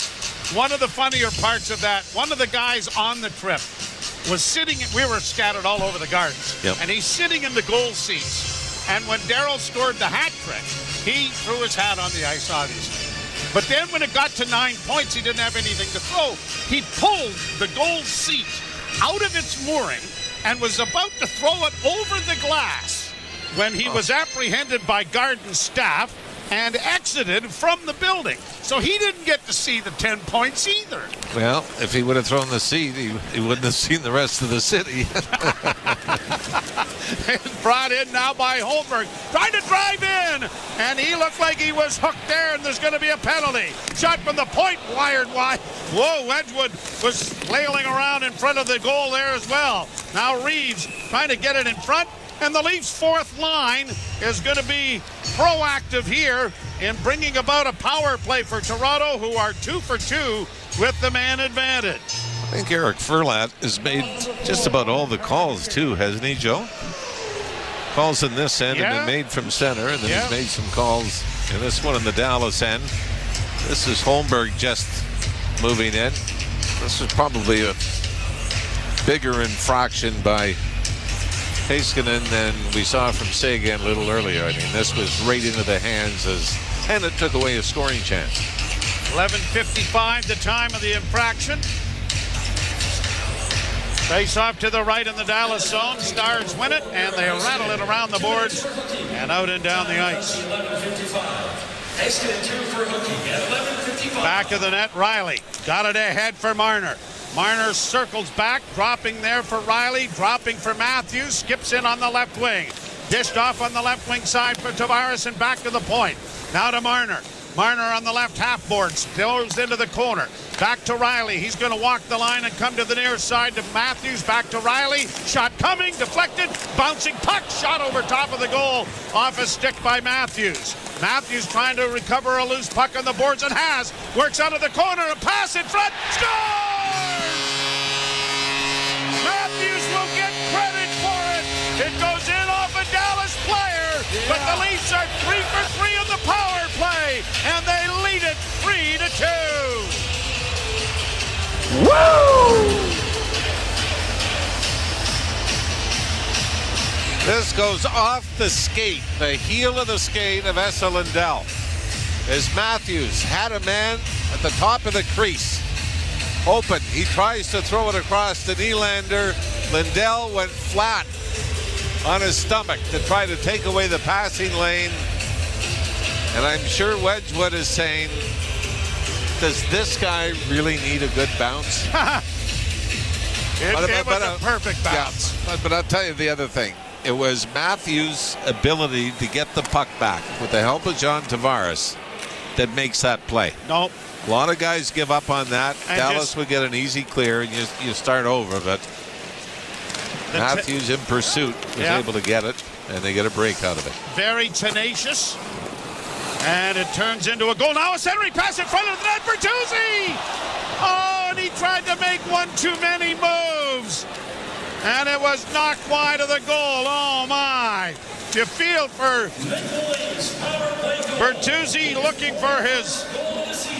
One of the funnier parts of that, one of the guys on the trip was sitting, we were scattered all over the gardens, and he's sitting in the goal seats. And when Darryl scored the hat trick, he threw his hat on the ice, obviously. But then when it got to 9 points, he didn't have anything to throw. He pulled the goal seat out of its mooring and was about to throw it over the glass when he was apprehended by Garden staff and exited from the building. So he didn't get to see the 10 points either. Well, if he would have thrown the seat, he wouldn't have seen the rest of the city. is brought in now by Holmberg. Trying to drive in, and he looked like he was hooked there, and there's going to be a penalty. Shot from the point, wired wide. Whoa, Wedgwood was flailing around in front of the goal there as well. Now Reeves trying to get it in front, and the Leafs' fourth line is going to be proactive here in bringing about a power play for Toronto, who are 2 for 2 with the man advantage. I think Eric Furlat has made just about all the calls too, hasn't he, Joe? Calls in this end have been made from center, and then he's made some calls in this one in the Dallas end. This is Holmberg just moving in. This is probably a bigger infraction by Heiskanen than we saw from Seguin a little earlier. I mean, this was right into the hands and it took away a scoring chance. 11:55, the time of the infraction. Face off to the right in the Dallas zone. Stars win it, and they rattle it around the boards and out and down the ice. Back of the net, Riley. Got it ahead for Marner. Marner circles back, dropping there for Riley, dropping for Matthews, skips in on the left wing. Dished off on the left wing side for Tavares and back to the point. Now to Marner. Marner on the left half board, goes into the corner. Back to Riley. He's going to walk the line and come to the near side to Matthews. Back to Riley. Shot coming, deflected, bouncing puck, shot over top of the goal. Off a stick by Matthews. Matthews trying to recover a loose puck on the boards and has. Works out of the corner, a pass in front. Scores! Matthews will get credit for it. It goes in off a Dallas player, but the Leafs are 3 for 3 on the power play, and they lead it 3-2. Woo! This goes off the skate, the heel of the skate of Esa Lindell. As Matthews had a man at the top of the crease. Open. He tries to throw it across to Nylander. Lindell went flat on his stomach to try to take away the passing lane. And I'm sure Wedgwood is saying, does this guy really need a good bounce? It was a perfect bounce. Yeah, but I'll tell you the other thing. It was Matthews' ability to get the puck back with the help of John Tavares that makes that play. Nope. A lot of guys give up on that. And Dallas would get an easy clear, and you start over. But Matthews in pursuit was able to get it, and they get a break out of it. Very tenacious. And it turns into a goal. Now a centering pass in front of the net for Bertuzzi. Oh, and he tried to make one too many moves. And it was knocked wide of the goal. Oh, my. You feel for Bertuzzi looking for his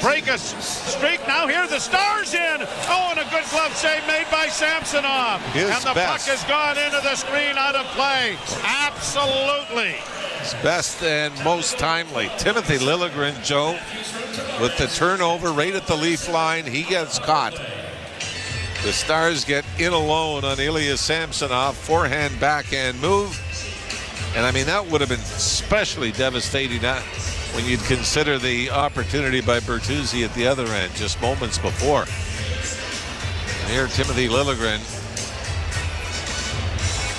break a streak. Now here the Stars in. Oh, and a good glove save made by Samsonov. And the puck has gone into the screen out of play. Absolutely. His best and most timely. Timothy Liljegren, Joe, with the turnover right at the Leaf line. He gets caught. The Stars get in alone on Ilya Samsonov. Forehand, backhand move. And I mean, that would have been especially devastating when you'd consider the opportunity by Bertuzzi at the other end just moments before. And here Timothy Liljegren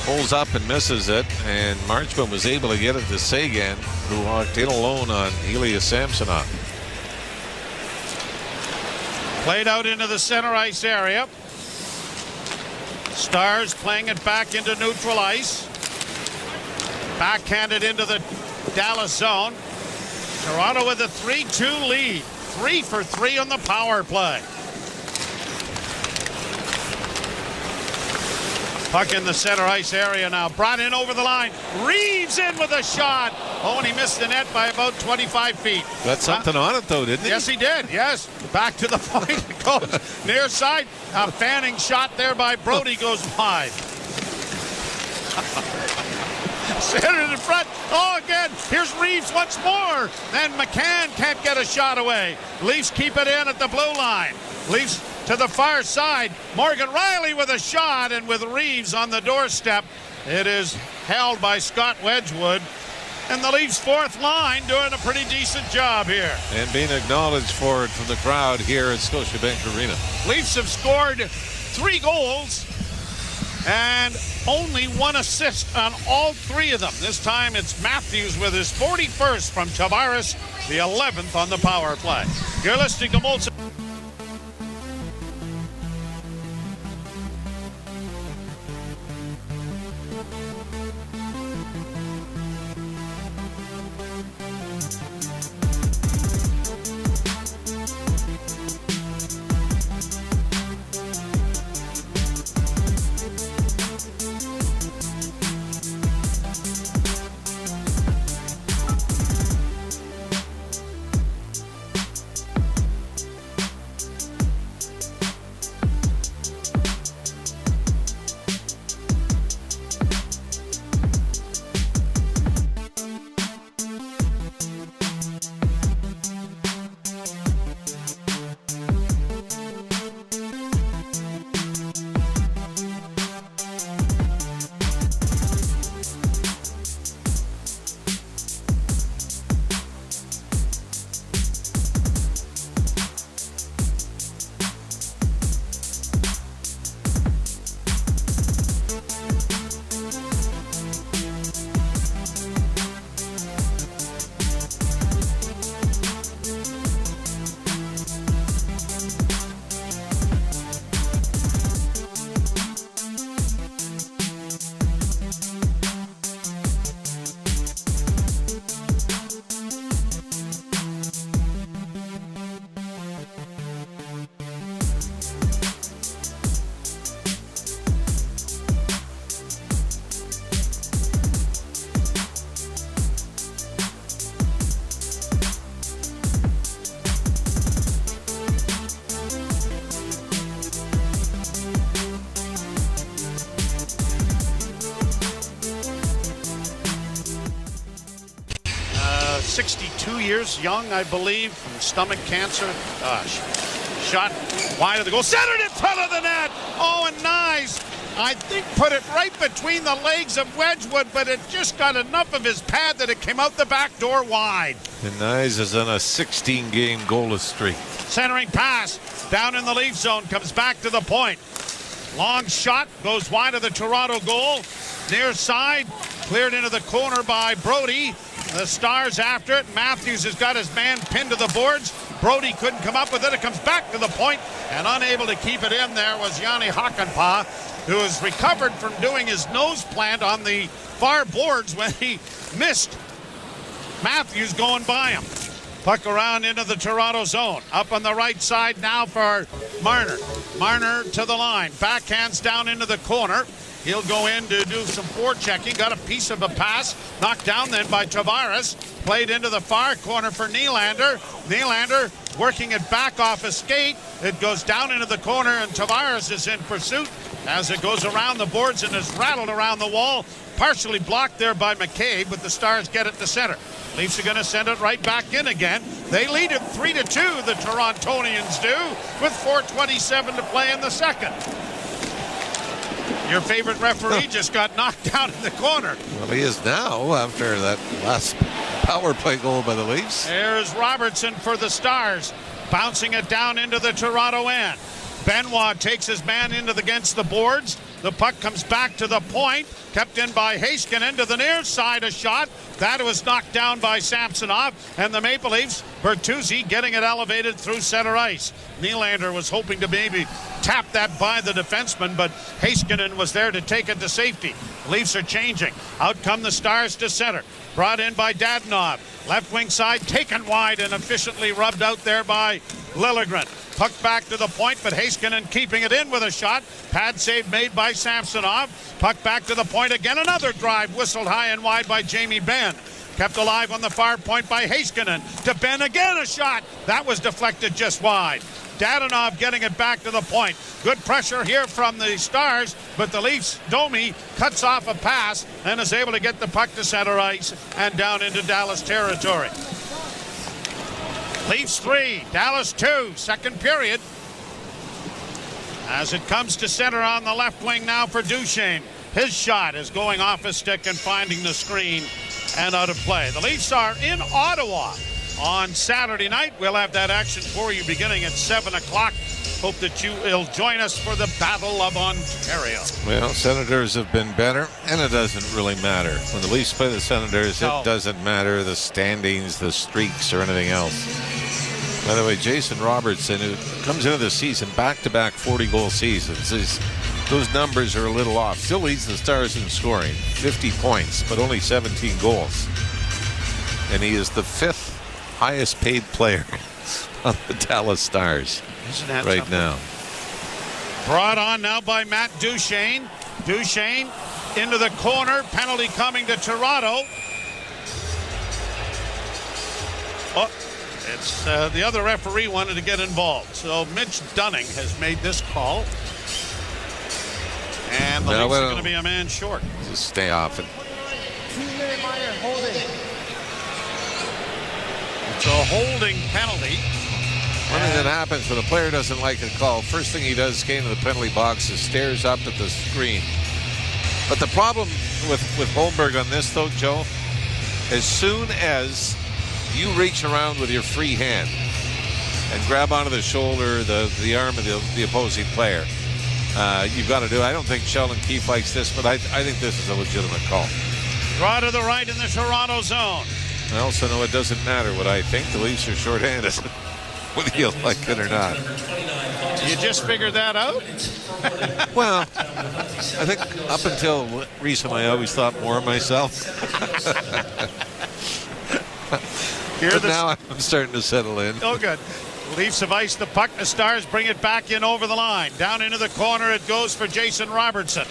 pulls up and misses it, and Marchman was able to get it to Seguin, who walked in alone on Ilya Samsonov. Played out into the center ice area. Stars playing it back into neutral ice. Backhanded into the Dallas zone. Toronto with a 3-2 lead. 3 for 3 on the power play. Puck in the center ice area now. Brought in over the line. Reeves in with a shot. Oh, and he missed the net by about 25 feet. Got something on it, though, didn't he? Yes, he did. Yes. Back to the point. It goes near side. A fanning shot there by Brody goes wide. Centered in front. Oh, again. Here's Reeves once more. Then McCann can't get a shot away. Leafs keep it in at the blue line. Leafs to the far side. Morgan Riley with a shot, and with Reeves on the doorstep, it is held by Scott Wedgwood. And the Leafs' fourth line doing a pretty decent job here. And being acknowledged for it from the crowd here at Scotiabank Arena. Leafs have scored 3 goals and only one assist on all three of them. This time it's Matthews with his 41st from Tavares, the 11th on the power play. You're listening to Molson. Years young, I believe, from stomach cancer. Shot wide of the goal, centered in front of the net. Oh, and Nyes, I think, put it right between the legs of Wedgwood, but it just got enough of his pad that it came out the back door wide. And Nyes is on a 16-game goalless streak. Centering pass down in the Leaf zone, comes back to the point. Long shot goes wide of the Toronto goal. Near side, cleared into the corner by Brody. The Stars after it. Matthews has got his man pinned to the boards. Brody couldn't come up with it. It comes back to the point, and unable to keep it in there was Yanni Hakanpää, who has recovered from doing his nose plant on the far boards when he missed Matthews going by him. Puck around into the Toronto zone. Up on the right side now for Marner. Marner to the line. Backhands down into the corner. He'll go in to do some forechecking. Got a piece of a pass. Knocked down then by Tavares. Played into the far corner for Nylander. Nylander working it back off a skate. It goes down into the corner, and Tavares is in pursuit as it goes around the boards and is rattled around the wall. Partially blocked there by McCabe, but the Stars get it to center. Leafs are going to send it right back in again. They lead it 3-2, the Torontonians do, with 4:27 to play in the second. Your favorite referee just got knocked down in the corner. Well, he is now after that last power play goal by the Leafs. There's Robertson for the Stars, bouncing it down into the Toronto end. Benoit takes his man against the boards. The puck comes back to the point, kept in by Heiskanen to the near side, a shot. That was knocked down by Samsonov, and the Maple Leafs, Bertuzzi getting it elevated through center ice. Nylander was hoping to maybe tap that by the defenseman, but Heiskanen was there to take it to safety. Leafs are changing. Out come the Stars to center. Brought in by Dadonov. Left wing side taken wide and efficiently rubbed out there by Liljegren. Puck back to the point, but Heiskanen keeping it in with a shot. Pad save made by Samsonov. Puck back to the point again. Another drive whistled high and wide by Jamie Benn. Kept alive on the far point by Heiskanen. To Benn again, a shot. That was deflected just wide. Dadonov getting it back to the point. Good pressure here from the Stars, but the Leafs, Domi cuts off a pass and is able to get the puck to center ice and down into Dallas territory. Leafs 3, Dallas 2, second period. As it comes to center on the left wing now for Duchesne. His shot is going off his stick and finding the screen and out of play. The Leafs are in Ottawa on Saturday night. We'll have that action for you beginning at 7 o'clock Hope that you will join us for the Battle of Ontario. Well, Senators have been better, and it doesn't really matter. When the Leafs play the Senators, No. it doesn't matter the standings, the streaks, or anything else. By the way, Jason Robertson, who comes into the season back-to-back 40-goal seasons, those numbers are a little off. Still leads the Stars in scoring, 50 points, but only 17 goals. And he is the 5th highest-paid player on the Dallas Stars. Isn't that right something? now. Brought on now by Matt Duchesne. Duchesne into the corner. Penalty coming to Toronto. Oh, it's the other referee wanted to get involved. So Mitch Dunning has made this call. And the Leafs are going to be a man short. Just stay off it. It's a holding penalty. One thing that happens when a player doesn't like a call, first thing he does is get into the penalty box is stares up at the screen. But the problem with Holmberg on this, though, Joe, as soon as you reach around with your free hand and grab onto the shoulder, the arm of the opposing player, you've got to do it. I don't think Sheldon Keefe likes this, but I think this is a legitimate call. Draw to the right in the Toronto zone. I also know it doesn't matter what I think. The Leafs are shorthanded. Whether you like it or not. You just figured that out? Well, I think up until recently I always thought more of myself. But now I'm starting to settle in. Oh, good. Leafs have iced the puck. The Stars bring it back in over the line. Down into the corner it goes for Jason Robertson.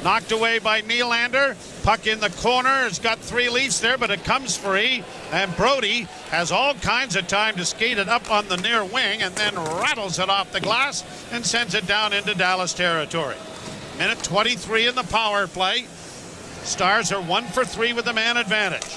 Knocked away by Nylander. Puck in the corner. Has got 3 Leafs there, but it comes free. And Brody has all kinds of time to skate it up on the near wing and then rattles it off the glass and sends it down into Dallas territory. Minute 23 in the power play. Stars are 1 for 3 with the man advantage.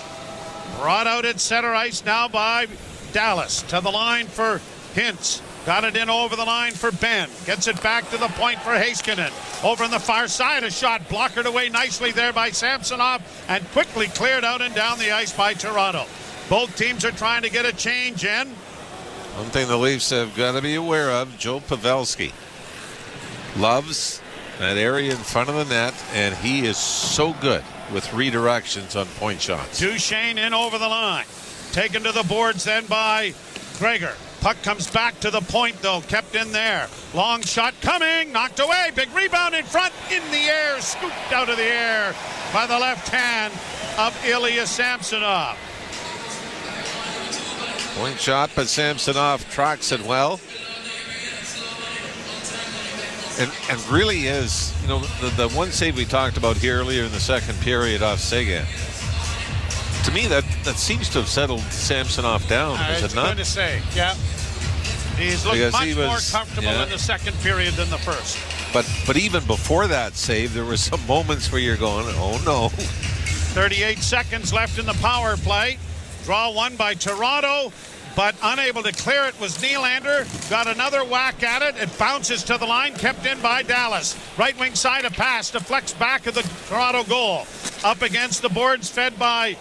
Brought out at center ice now by Dallas. To the line for Hintz. Got it in over the line for Ben. Gets it back to the point for Heiskanen. Over on the far side, a shot blockered away nicely there by Samsonov and quickly cleared out and down the ice by Toronto. Both teams are trying to get a change in. One thing the Leafs have got to be aware of, Joe Pavelski loves that area in front of the net, and he is so good with redirections on point shots. Duchesne in over the line. Taken to the boards then by Gregor. Puck comes back to the point, though. Kept in there. Long shot coming. Knocked away. Big rebound in front. In the air. Scooped out of the air by the left hand of Ilya Samsonov. Point shot, but Samsonov tracks it well. And really is, you know, the one save we talked about here earlier in the second period off Seguin. To me, that seems to have settled Samsonov down, is it not? I was going to say, yeah. He's looked Because much he was, more comfortable in the second period than the first. But even before that save, there were some moments where you're going, oh no. 38 seconds left in the power play. Draw one by Toronto, but unable to clear it was Nylander. Got another whack at it. It bounces to the line, kept in by Dallas. Right wing side, a pass deflects back of the Toronto goal. Up against the boards, fed by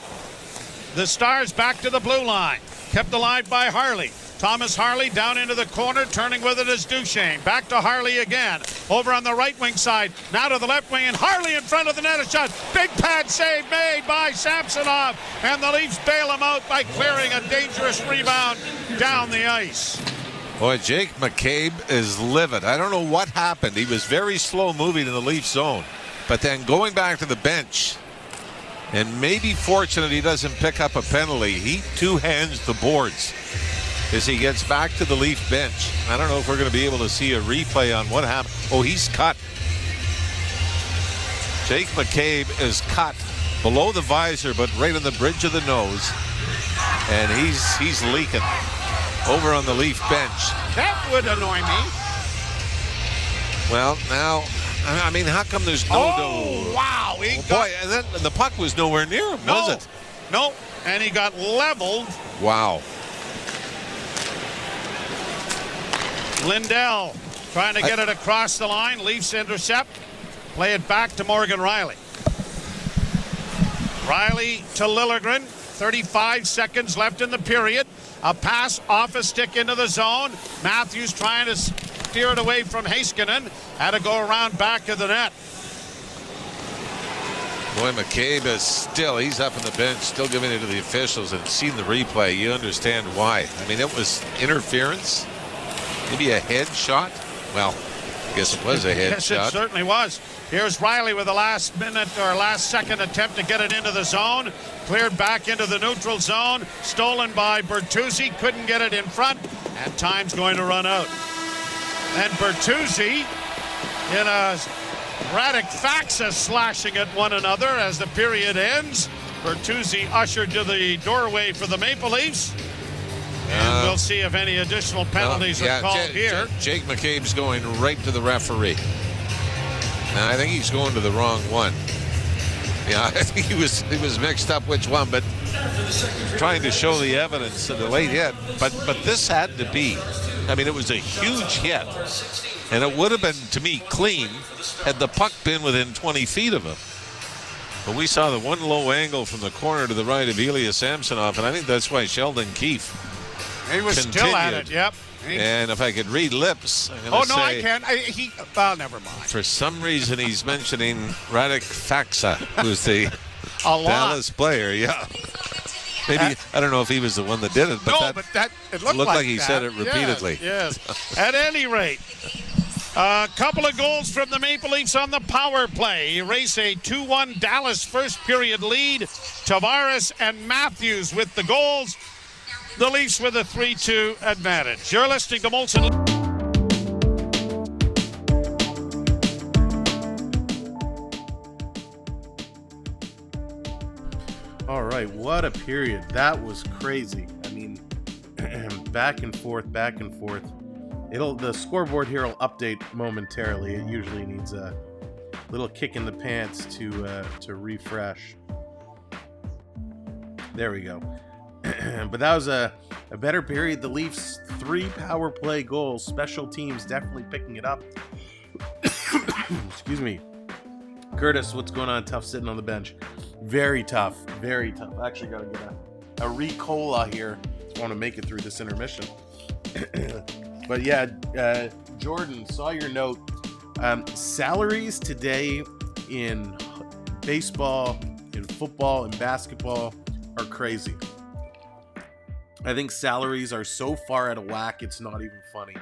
the Stars, back to the blue line. Kept alive by Harley. Thomas Harley down into the corner, turning with it as Duchesne. Back to Harley again. Over on the right wing side. Now to the left wing, and Harley in front of the net. A shot. Big pad save made by Samsonov. And the Leafs bail him out by clearing a dangerous rebound down the ice. Boy, Jake McCabe is livid. I don't know what happened. He was very slow moving in the Leaf zone. But then going back to the bench, and maybe fortunate he doesn't pick up a penalty, he two-hands the boards as he gets back to the Leaf bench. I don't know if we're going to be able to see a replay on what happened. Oh, he's cut. Jake McCabe is cut below the visor, but right on the bridge of the nose. And he's leaking over on the Leaf bench. That would annoy me. Well, now, I mean, how come there's no... Oh, wow. Boy, and then the puck was nowhere near him, was it? No, and he got leveled. Wow. Lindell trying to get it across the line. Leafs intercept. Play it back to Morgan Riley. Riley to Liljegren. 35 seconds left in the period. A pass off a stick into the zone. Matthews trying to steer it away from Heiskanen. Had to go around back of the net. Boy, McCabe is he's up on the bench, still giving it to the officials, and seeing the replay, you understand why. I mean, it was interference, maybe a head shot. Well, I guess it was a head yes, shot. Yes, it certainly was. Here's Riley with the last second attempt to get it into the zone. Cleared back into the neutral zone. Stolen by Bertuzzi. Couldn't get it in front. And time's going to run out. And Bertuzzi in a Radek-Faksa slashing at one another as the period ends. Bertuzzi ushered to the doorway for the Maple Leafs. And we'll see if any additional penalties are called here. Jake McCabe's going right to the referee. And I think he's going to the wrong one. Yeah, I think he was mixed up which one, but trying to show the evidence of the late hit. But this had to be. I mean, it was a huge hit. And it would have been, to me, clean had the puck been within 20 feet of him. But we saw the one low angle from the corner to the right of Ilya Samsonov, and I think that's why Sheldon Keefe He was continued. still at it, yep. And if I could read lips, I'm Oh, going no, to I say, can't. Well, never mind. for some reason he's mentioning Radek-Faksa, who's the A lot. Dallas player, yeah. Maybe, I don't know if he was the one that did it, but it looked like he that. said it repeatedly. Yes. At any rate, a couple of goals from the Maple Leafs on the power play. Erase a 2-1 Dallas first period lead. Tavares and Matthews with the goals. The Leafs with a 3-2 advantage. You're listening to Molson. All right, what a period. That was crazy. I mean, back and forth, back and forth. The scoreboard here will update momentarily. It usually needs a little kick in the pants to refresh. There we go. But that was a better period. The Leafs 3 power play goals. Special teams definitely picking it up. Excuse me. Curtis, what's going on? Tough sitting on the bench. Very tough. Very tough. I actually got to get a Ricola here. I want to make it through this intermission. But yeah, Jordan, saw your note. Salaries today in baseball, in football, and basketball are crazy. I think salaries are so far out of whack, it's not even funny.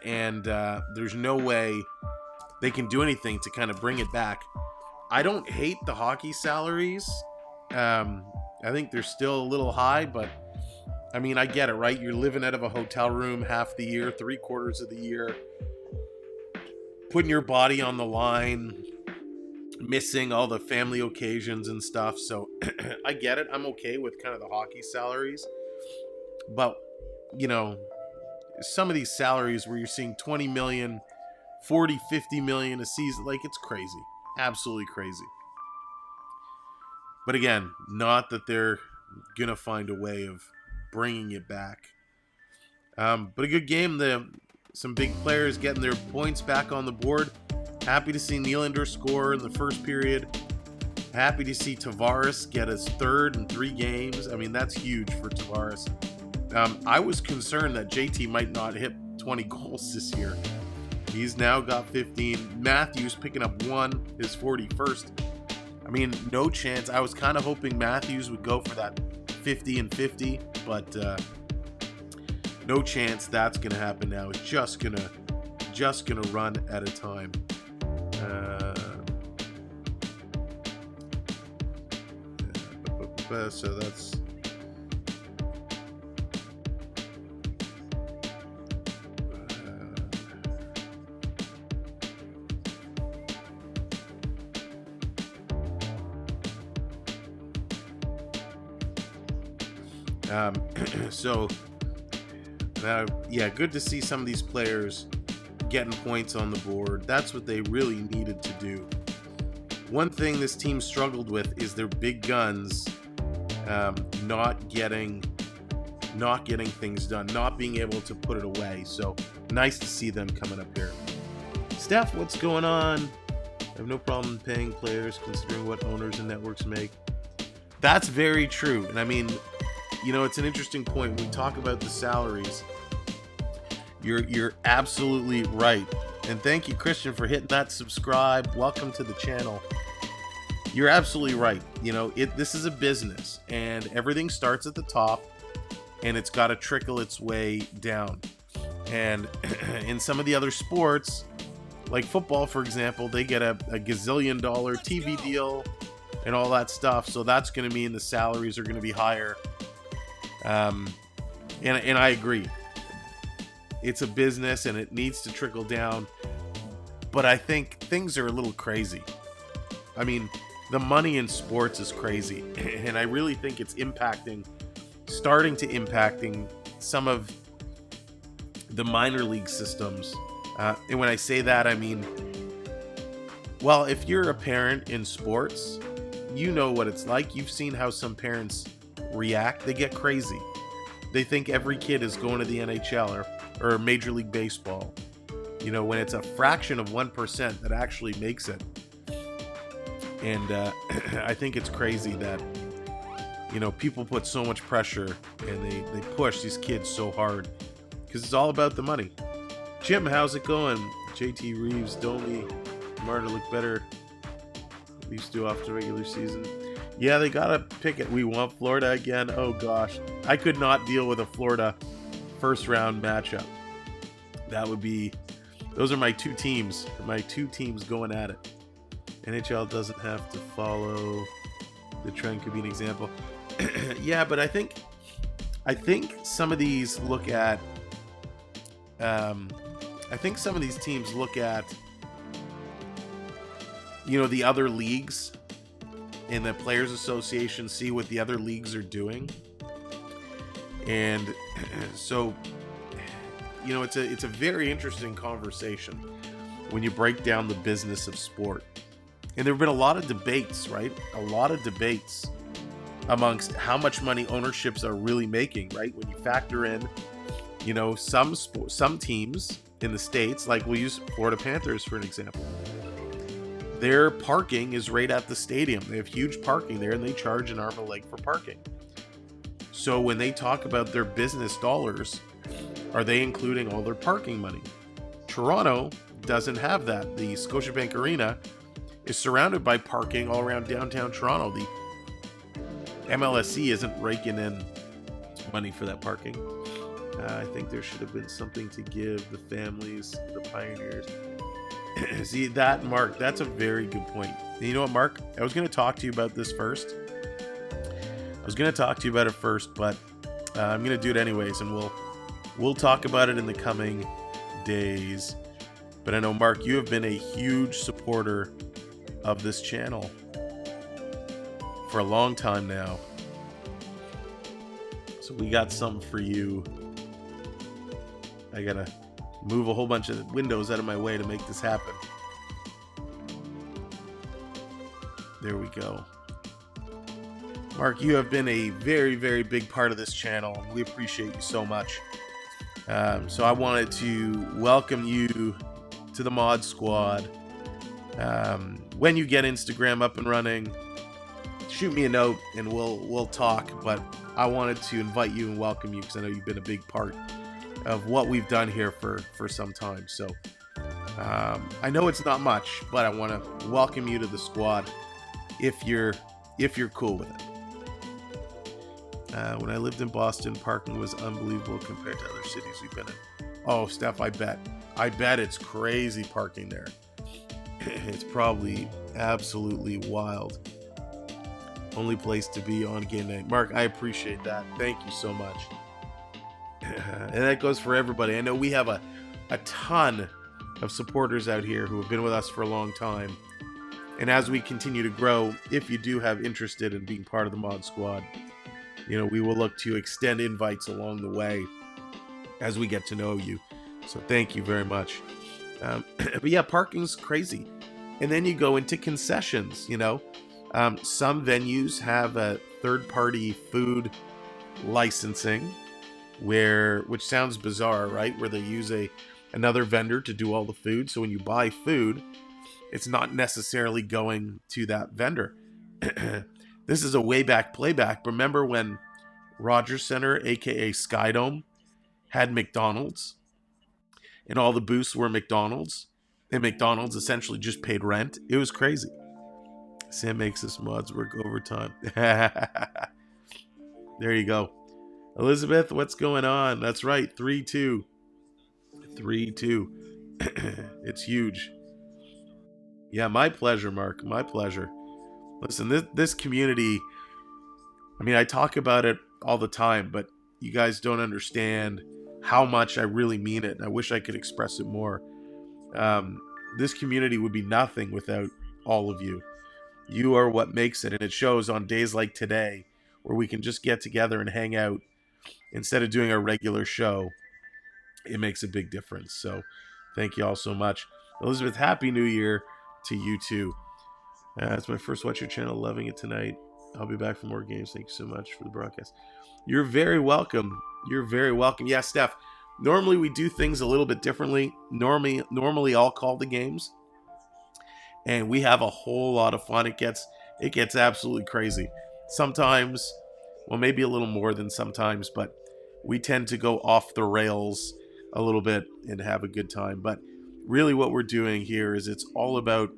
And there's no way they can do anything to kind of bring it back. I don't hate the hockey salaries. I think they're still a little high, but I mean, I get it, right? You're living out of a hotel room half the year, 3/4 of the year, putting your body on the line, missing all the family occasions and stuff. So I get it. I'm okay with kind of the hockey salaries. But, you know, some of these salaries where you're seeing 20 million, 40, 50 million a season, like, it's crazy. Absolutely crazy. But again, not that they're going to find a way of bringing it back. But a good game. Some big players getting their points back on the board. Happy to see Nylander score in the first period. Happy to see Tavares get his 3rd in 3 games. I mean, that's huge for Tavares. I was concerned that JT might not hit 20 goals this year. He's now got 15. Matthews picking up 1, his 41st. I mean, no chance. I was kind of hoping Matthews would go for that 50 and 50, but no chance that's going to happen now. It's just gonna run at a time. So that's. So, yeah, good to see some of these players getting points on the board. That's what they really needed to do. One thing this team struggled with is their big guns not getting things done, not being able to put it away. So, nice to see them coming up here. Steph, what's going on? I have no problem paying players considering what owners and networks make. That's very true. And I mean, you know, it's an interesting point. When we talk about the salaries, You're absolutely right. And thank you, Christian, for hitting that subscribe. Welcome to the channel. You're absolutely right. You know, this is a business, and everything starts at the top, and it's got to trickle its way down. And in some of the other sports, like football, for example, they get a gazillion dollar TV deal and all that stuff. So that's going to mean the salaries are going to be higher. And I agree. It's a business and it needs to trickle down. But I think things are a little crazy. I mean, the money in sports is crazy. And I really think it's starting to impacting some of the minor league systems. And when I say that, I mean, well, if you're a parent in sports, you know what it's like. You've seen how some parents react. They get crazy. They think every kid is going to the NHL or Major League Baseball. You know, when it's a fraction of 1% that actually makes it. And I think it's crazy that, you know, people put so much pressure and they push these kids so hard because it's all about the money. Jim, how's it going? JT Reeves, Domi, Marta look better. We used to after regular season. Yeah, they gotta pick it. We want Florida again. Oh gosh, I could not deal with a Florida first round matchup. That would be. Those are my two teams. My two teams going at it. NHL doesn't have to follow. The trend could be an example. Yeah, but I think some of these look at. I think some of these teams look at, you know, the other leagues in the Players Association, see what the other leagues are doing. And so, you know, it's a very interesting conversation when you break down the business of sport. And there have been a lot of debates, right? A lot of debates amongst how much money ownerships are really making, right? When you factor in, you know, some teams in the States, like we'll use Florida Panthers for an example. Their parking is right at the stadium. They have huge parking there and they charge an arm and a leg for parking. So when they talk about their business dollars, are they including all their parking money? Toronto doesn't have that. The Scotiabank Arena is surrounded by parking all around downtown Toronto. The MLSE isn't raking in money for that parking. I think there should have been something to give the families, the pioneers. See that, Mark? That's a very good point. And you know what, Mark? I was going to talk to you about this first. But I'm going to do it anyways, and we'll talk about it in the coming days. But I know, Mark, you have been a huge supporter of this channel for a long time now. So we got something for you. I gotta move a whole bunch of windows out of my way to make this happen. There we go. Mark, you have been a very, very big part of this channel, and we appreciate you so much. So I wanted to welcome you to the Mod Squad. When you get Instagram up and running, shoot me a note and we'll talk. But I wanted to invite you and welcome you because I know you've been a big part of what we've done here for some time. So I know it's not much, but I want to welcome you to the squad if you're cool with it. When I lived in Boston, parking was unbelievable compared to other cities we've been in. Oh, Steph, I bet it's crazy parking there. It's probably absolutely wild. Only place to be on game night. Mark, I appreciate that. Thank you so much. And that goes for everybody. I know we have a ton of supporters out here who have been with us for a long time. And as we continue to grow, if you do have interested in being part of the Mod Squad, you know, we will look to extend invites along the way as we get to know you. So thank you very much. But yeah, parking's crazy. And then you go into concessions, you know. Some venues have a third-party food licensing, which sounds bizarre, right? Where they use another vendor to do all the food. So when you buy food, it's not necessarily going to that vendor. This is a way back playback. Remember when Rogers Center, aka Skydome, had McDonald's? and all the booths were McDonald's, and McDonald's essentially just paid rent. It was crazy. Sam makes us mods work overtime. There you go. Elizabeth, what's going on? That's right, 3-2. 3-2. It's huge. Yeah, my pleasure, Mark. My pleasure. Listen, this community, I mean, I talk about it all the time, but you guys don't understand how much I really mean it. I wish I could express it more. This community would be nothing without all of you. You are what makes it, and it shows on days like today where we can just get together and hang out instead of doing our regular show. It makes a big difference. So thank you all so much. Elizabeth, Happy New Year to you too. It's my first watch your channel. Loving it tonight. I'll be back for more games. Thank you so much for the broadcast. You're very welcome. You're very welcome. Yeah, Steph, normally we do things a little bit differently. Normally I'll call the games, and we have a whole lot of fun. It gets absolutely crazy. Sometimes, well, maybe a little more than sometimes, but we tend to go off the rails a little bit and have a good time. But really what we're doing here is it's all about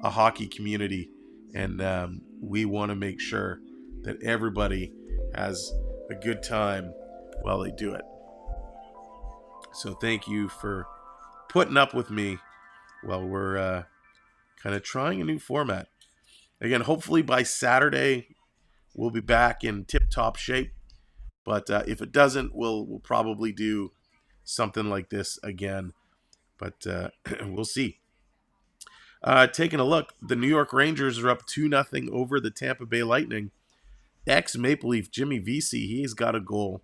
a hockey community, and we want to make sure that everybody has a good time while they do it. So thank you for putting up with me while we're kind of trying a new format. Again, hopefully by Saturday we'll be back in tip-top shape. But if it doesn't, we'll probably do something like this again. But we'll see. Taking a look, the New York Rangers are up 2-0 over the Tampa Bay Lightning. Ex-Maple Leaf Jimmy Vesey, he's got a goal.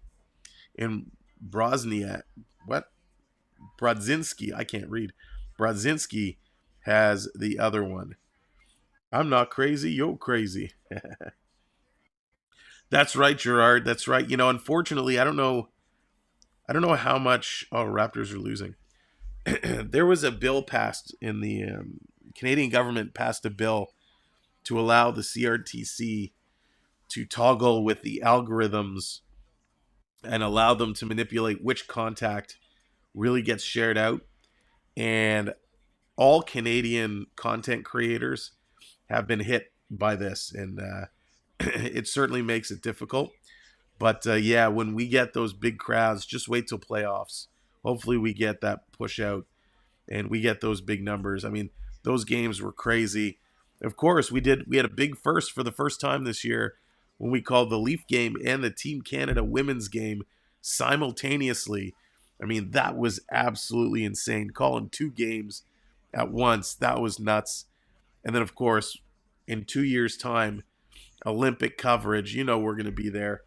And Brodzinski, I can't read. Brodzinski has the other one. I'm not crazy, you're crazy. That's right, Gerard. That's right. You know, unfortunately, I don't know how much. Oh, Raptors are losing. There was a bill passed in the Canadian government passed a bill to allow the CRTC to toggle with the algorithms and allow them to manipulate which contact really gets shared out. And all Canadian content creators have been hit by this, and it certainly makes it difficult. But yeah, when we get those big crowds, just wait till playoffs. Hopefully we get that push out and we get those big numbers. I mean, those games were crazy. Of course, we had a big first for the first time this year when we called the Leaf game and the Team Canada women's game simultaneously. I mean, that was absolutely insane. Calling 2 games at once, that was nuts. And then, of course, in 2 years' time, Olympic coverage, you know we're going to be there.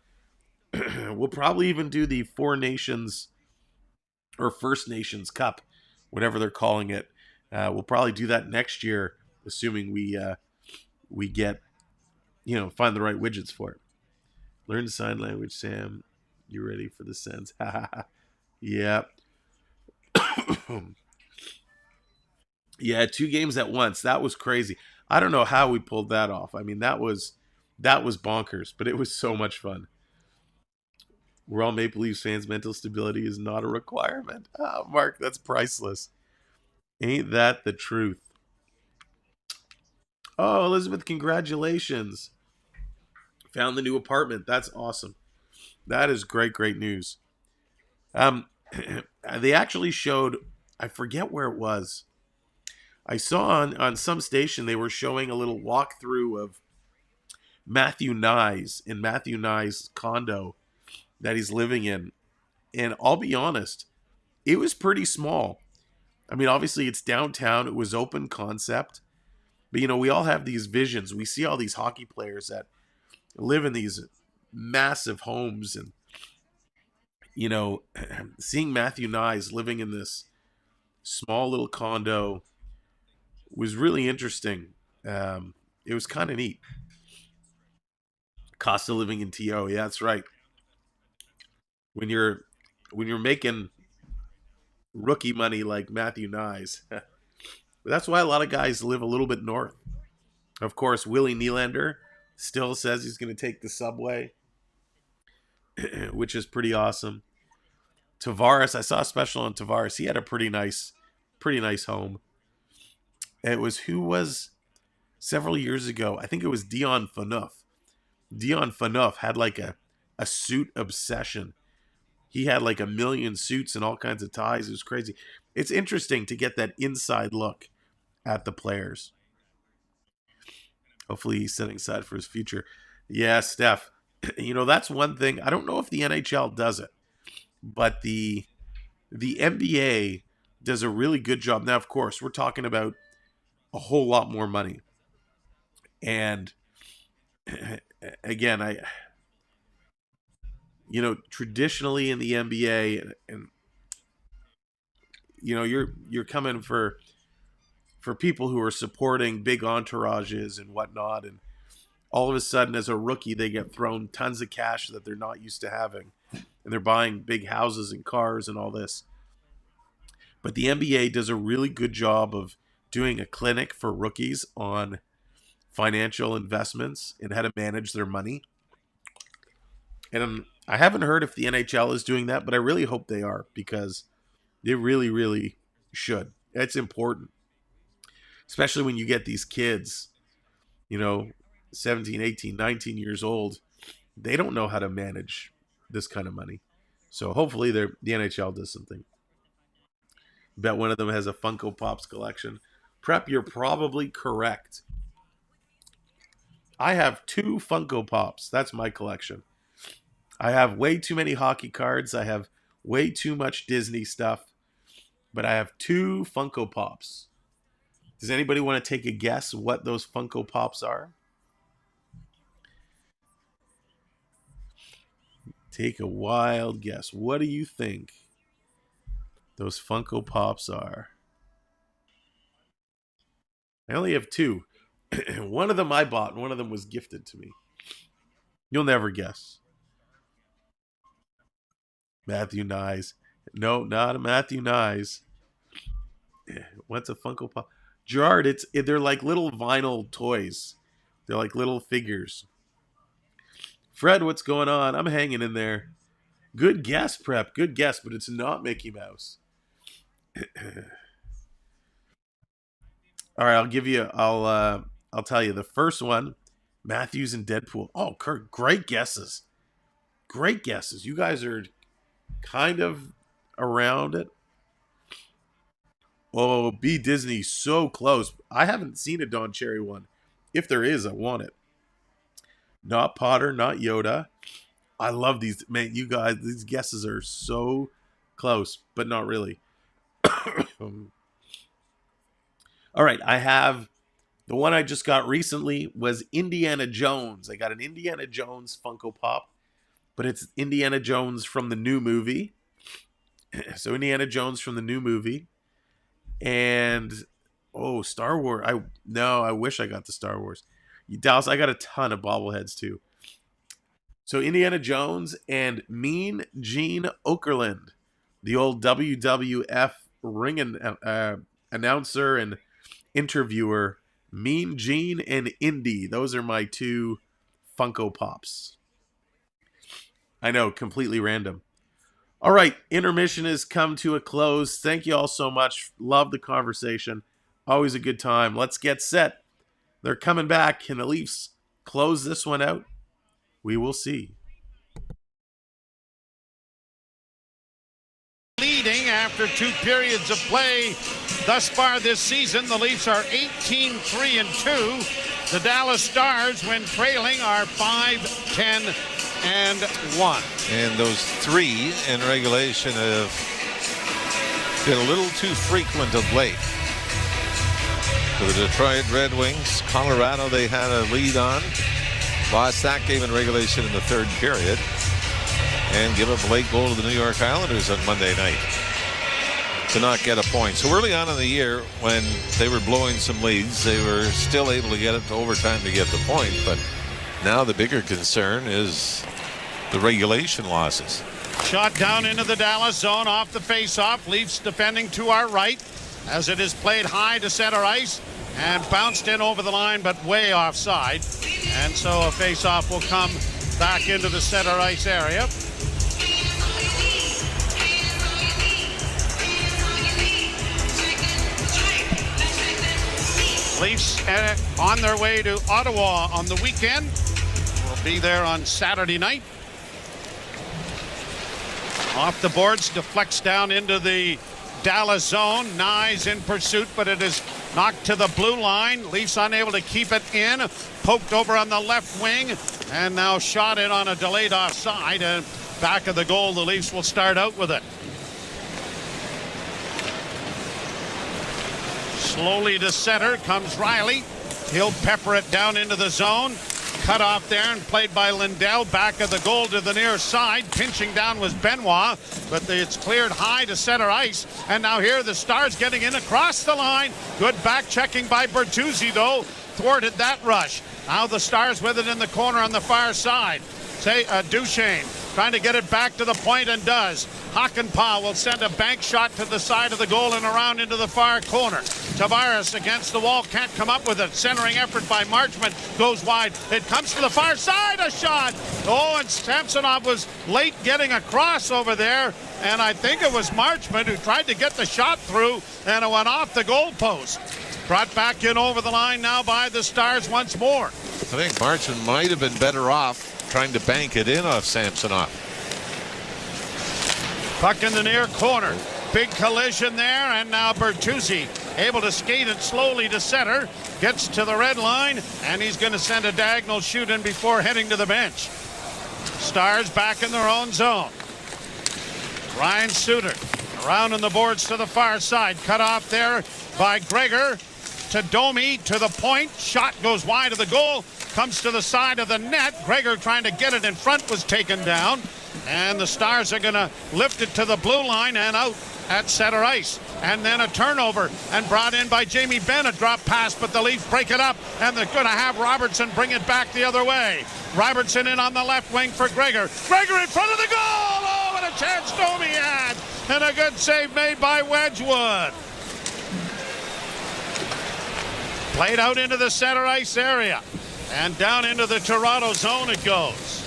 We'll probably even do the Four Nations or First Nations Cup, whatever they're calling it. We'll probably do that next year, assuming we get, find the right widgets for it. Learn sign language, Sam. You ready for the sense? Yeah. Yeah, 2 games at once. That was crazy. I don't know how we pulled that off. I mean, that was bonkers, but it was so much fun. We're all Maple Leafs fans. Mental stability is not a requirement. Oh, Mark, that's priceless. Ain't that the truth? Oh, Elizabeth, congratulations. Found the new apartment. That's awesome. That is great, great news. They actually showed, I forget where it was. I saw on some station they were showing a little walkthrough of Matthew Nye's condo that he's living in. And I'll be honest, it was pretty small. I mean, obviously it's downtown. It was open concept. But, we all have these visions. We see all these hockey players that live in these massive homes. And, seeing Matthew Nye's living in this small little condo was really interesting. It was kind of neat. Cost of living in TO. Yeah, that's right. When you're making rookie money like Matthew Nye's. That's why a lot of guys live a little bit north. Of course, Willie Nylander still says he's going to take the subway, which is pretty awesome. Tavares, I saw a special on Tavares. He had a pretty nice home. It was who was several years ago. I think it was Dion Phaneuf. Dion Phaneuf had like a suit obsession. He had like 1 million suits and all kinds of ties. It was crazy. It's interesting to get that inside look at the players. Hopefully he's setting aside for his future. Yeah, Steph. That's one thing. I don't know if the NHL does it, but the NBA does a really good job. Now, of course, we're talking about a whole lot more money. And again, traditionally in the NBA, and you're coming for people who are supporting big entourages and whatnot, and all of a sudden, as a rookie, they get thrown tons of cash that they're not used to having, and they're buying big houses and cars and all this. But the NBA does a really good job of doing a clinic for rookies on financial investments and how to manage their money. And I haven't heard if the NHL is doing that, but I really hope they are, because they really, really should. It's important, especially when you get these kids, 17, 18, 19 years old. They don't know how to manage this kind of money. So hopefully the NHL does something. Bet one of them has a Funko Pops collection. Prep, you're probably correct. I have 2 Funko Pops. That's my collection. I have way too many hockey cards. I have way too much Disney stuff. But I have 2 Funko Pops. Does anybody want to take a guess what those Funko Pops are? Take a wild guess. What do you think those Funko Pops are? I only have 2. One of them I bought, and one of them was gifted to me. You'll never guess. Matthew Nyes. No, not a Matthew Nyes. What's a Funko Pop? Gerard, they're like little vinyl toys. They're like little figures. Fred, what's going on? I'm hanging in there. Good guess, Prep. Good guess, but it's not Mickey Mouse. All right, I'll tell you the first one, Matthews and Deadpool. Oh, Kurt, great guesses. Great guesses. You guys are kind of around it. Oh, B Disney, so close. I haven't seen a Don Cherry one. If there is, I want it. Not Potter, not Yoda. I love these. Man, you guys, these guesses are so close, but not really. All right, I have the one I just got recently was Indiana Jones. I got an Indiana Jones Funko Pop, but it's Indiana Jones from the new movie. So Indiana Jones from the new movie. And Star Wars. I wish I got the Star Wars. Dallas, I got a ton of bobbleheads too. So Indiana Jones and Mean Gene Okerlund, the old WWF ring announcer and interviewer. Mean Gene and Indy. Those are my 2 Funko Pops. I know, completely random. All right, intermission has come to a close. Thank you all so much. Love the conversation. Always a good time. Let's get set. They're coming back. Can the Leafs close this one out? We will see. Leading after 2 periods of play thus far this season, the Leafs are 18-3-2. The Dallas Stars, when trailing, are 5-10-1. And those 3 in regulation have been a little too frequent of late. For the Detroit Red Wings, Colorado, they had a lead on. Lost that game in regulation in the 3rd period. And give up a late goal to the New York Islanders on Monday night to not get a point. So early on in the year, when they were blowing some leads, they were still able to get it to overtime to get the point. But now the bigger concern is the regulation losses. Shot down into the Dallas zone off the face-off. Leafs defending to our right as it is played high to center ice and bounced in over the line, but way offside. And so a face-off will come back into the center ice area. Leafs on their way to Ottawa on the weekend. Will be there on Saturday night. Off the boards, deflects down into the Dallas zone. Nyes in pursuit, but it is knocked to the blue line. Leafs unable to keep it in. Poked over on the left wing, and now shot in on a delayed offside. And back of the goal, the Leafs will start out with it. Slowly to center comes Riley. He'll pepper it down into the zone. Cut off there and played by Lindell. Back of the goal to the near side. Pinching down was Benoit, but it's cleared high to center ice. And now here the Stars getting in across the line. Good back checking by Bertuzzi, though. Thwarted that rush. Now the Stars with it in the corner on the far side. Duchesne trying to get it back to the point and does. Hakanpää will send a bank shot to the side of the goal and around into the far corner. Tavares against the wall, can't come up with it. Centering effort by Marchment goes wide. It comes to the far side, a shot. Oh, and Samsonov was late getting across over there. And I think it was Marchment who tried to get the shot through, and it went off the goalpost. Brought back in over the line now by the Stars once more. I think Marchment might have been better off trying to bank it in off Samsonov. Puck in the near corner. Big collision there, and now Bertuzzi able to skate it slowly to center. Gets to the red line, and he's going to send a diagonal shoot in before heading to the bench. Stars back in their own zone. Ryan Suter around on the boards to the far side. Cut off there by Gregor. To Domi to the point. Shot goes wide of the goal. Comes to the side of the net. Gregor trying to get it in front was taken down. And the Stars are going to lift it to the blue line and out at center ice. And then a turnover and brought in by Jamie Benn. A drop pass, but the Leafs break it up. And they're going to have Robertson bring it back the other way. Robertson in on the left wing for Gregor. Gregor in front of the goal. Oh, what a chance Domi had. And a good save made by Wedgwood. Played out into the center ice area. And down into the Toronto zone it goes.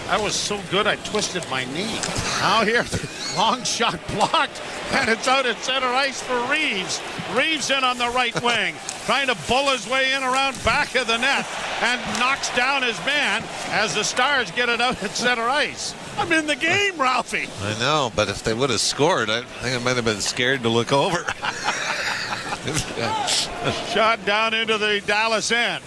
That was so good I twisted my knee. Now here, the long shot blocked, and it's out at center ice for Reeves. Reeves in on the right wing, trying to bull his way in around back of the net, and knocks down his man as the Stars get it out at center ice. I'm in the game, Ralphie. I know, but if they would have scored, I think I might have been scared to look over. Shot down into the Dallas end.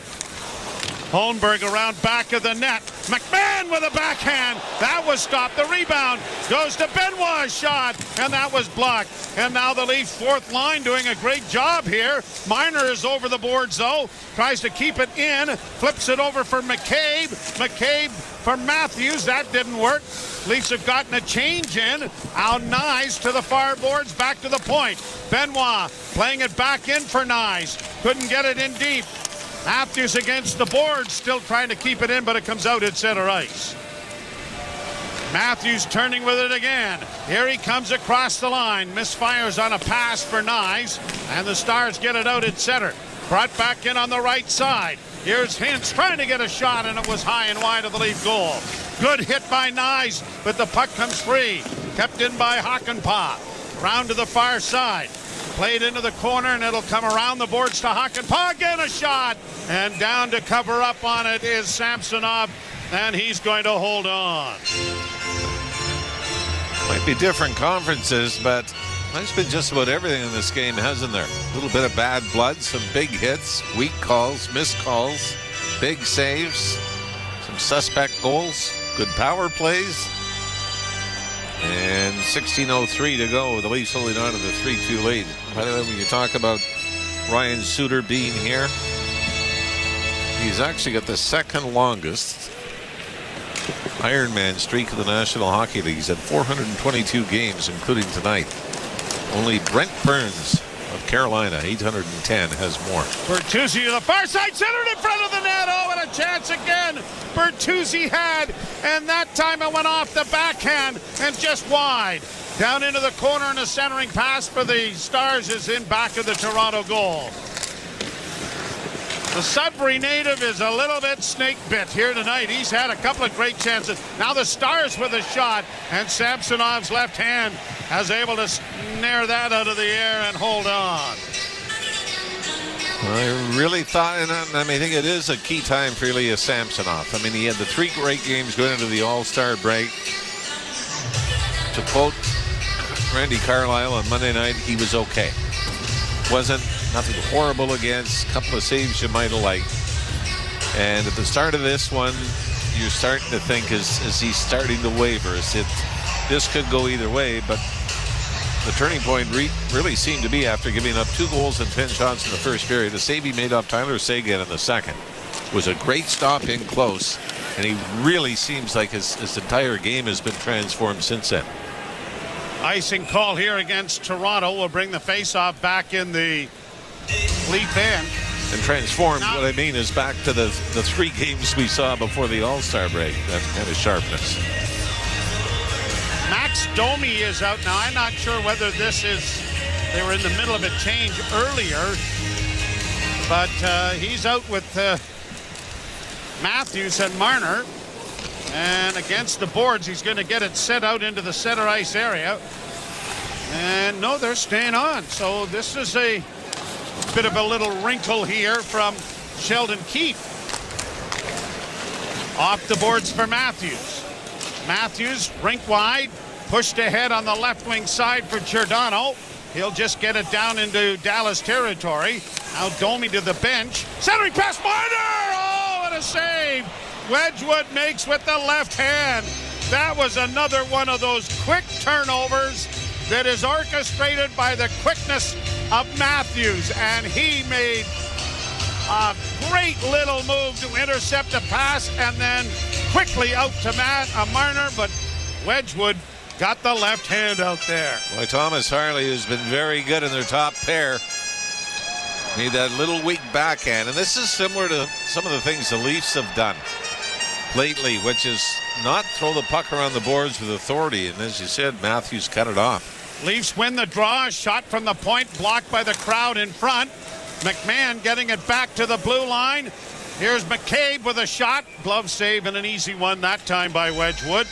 Holmberg around back of the net. McMahon with a backhand. That was stopped. The rebound goes to Benoit's shot, and that was blocked. And now the Leafs fourth line doing a great job here. Marner is over the boards, though. Tries to keep it in. Flips it over for McCabe. McCabe for Matthews. That didn't work. Leafs have gotten a change in. Al Nyes to the far boards, back to the point. Benoit playing it back in for Nyes. Couldn't get it in deep. Matthews against the board, still trying to keep it in, but it comes out at center ice. Matthews turning with it again. Here he comes across the line. Misfires on a pass for Nyes, and the Stars get it out at center. Brought back in on the right side. Here's Hintz trying to get a shot, and it was high and wide of the Leaf goal. Good hit by Nyes, but the puck comes free. Kept in by Hakanpää. Round to the far side. Played into the corner, and it'll come around the boards to Hakanpää. Again a shot, and down to cover up on it is Samsonov, and he's going to hold on. Might be different conferences, but there's been just about everything in this game, hasn't there? A little bit of bad blood, some big hits, weak calls, missed calls, big saves, some suspect goals, good power plays. And 16:03 to go. The Leafs holding on to the 3-2 lead. By the way, when you talk about Ryan Suter being here, he's actually got the second longest Ironman streak of the National Hockey League. He's had 422 games, including tonight. Only Brent Burns of Carolina, 810, has more. Bertuzzi to the far side, centered in front of the net. Oh, and a chance again. Bertuzzi had, and that time it went off the backhand and just wide. Down into the corner, and a centering pass for the Stars is in back of the Toronto goal. The Sudbury native is a little bit snake bit here tonight. He's had a couple of great chances. Now the Stars with a shot, and Samsonov's left hand is able to snare that out of the air and hold on. I really thought, and I think it is a key time for Ilya Samsonov. I mean, he had the 3 great games going into the All-Star break. To quote Randy Carlyle on Monday night, he was okay. Wasn't nothing horrible against, a couple of saves you might have liked. And at the start of this one, you're starting to think, is he starting to waver? This could go either way, but the turning point really seemed to be after giving up 2 goals and 10 shots in the first period. The save he made off Tyler Seguin in the second was a great stop in close, and he really seems like his entire game has been transformed since then. Icing call here against Toronto will bring the faceoff back in the Leaf end. And transformed, what I mean is back to the 3 games we saw before the All-Star break. That kind of sharpness. Max Domi is out now. I'm not sure whether they were in the middle of a change earlier, but he's out with Matthews and Marner. And against the boards, he's going to get it set out into the center ice area. And no, they're staying on. So this is a bit of a little wrinkle here from Sheldon Keefe. Off the boards for Matthews. Matthews, rink wide, pushed ahead on the left wing side for Giordano. He'll just get it down into Dallas territory. Now Domi to the bench. Centering pass, Marner! Oh, what a save! Wedgwood makes with the left hand. That was another one of those quick turnovers that is orchestrated by the quickness of Matthews. And he made a great little move to intercept a pass and then quickly out to Marner, but Wedgwood got the left hand out there. Boy, Thomas Harley has been very good in their top pair. Need that little weak backhand, and this is similar to some of the things the Leafs have done lately, which is not throw the puck around the boards with authority, and as you said, Matthews cut it off. Leafs win the draw, shot from the point, blocked by the crowd in front. McMahon getting it back to the blue line. Here's McCabe with a shot. Glove save and an easy one that time by Wedgwood.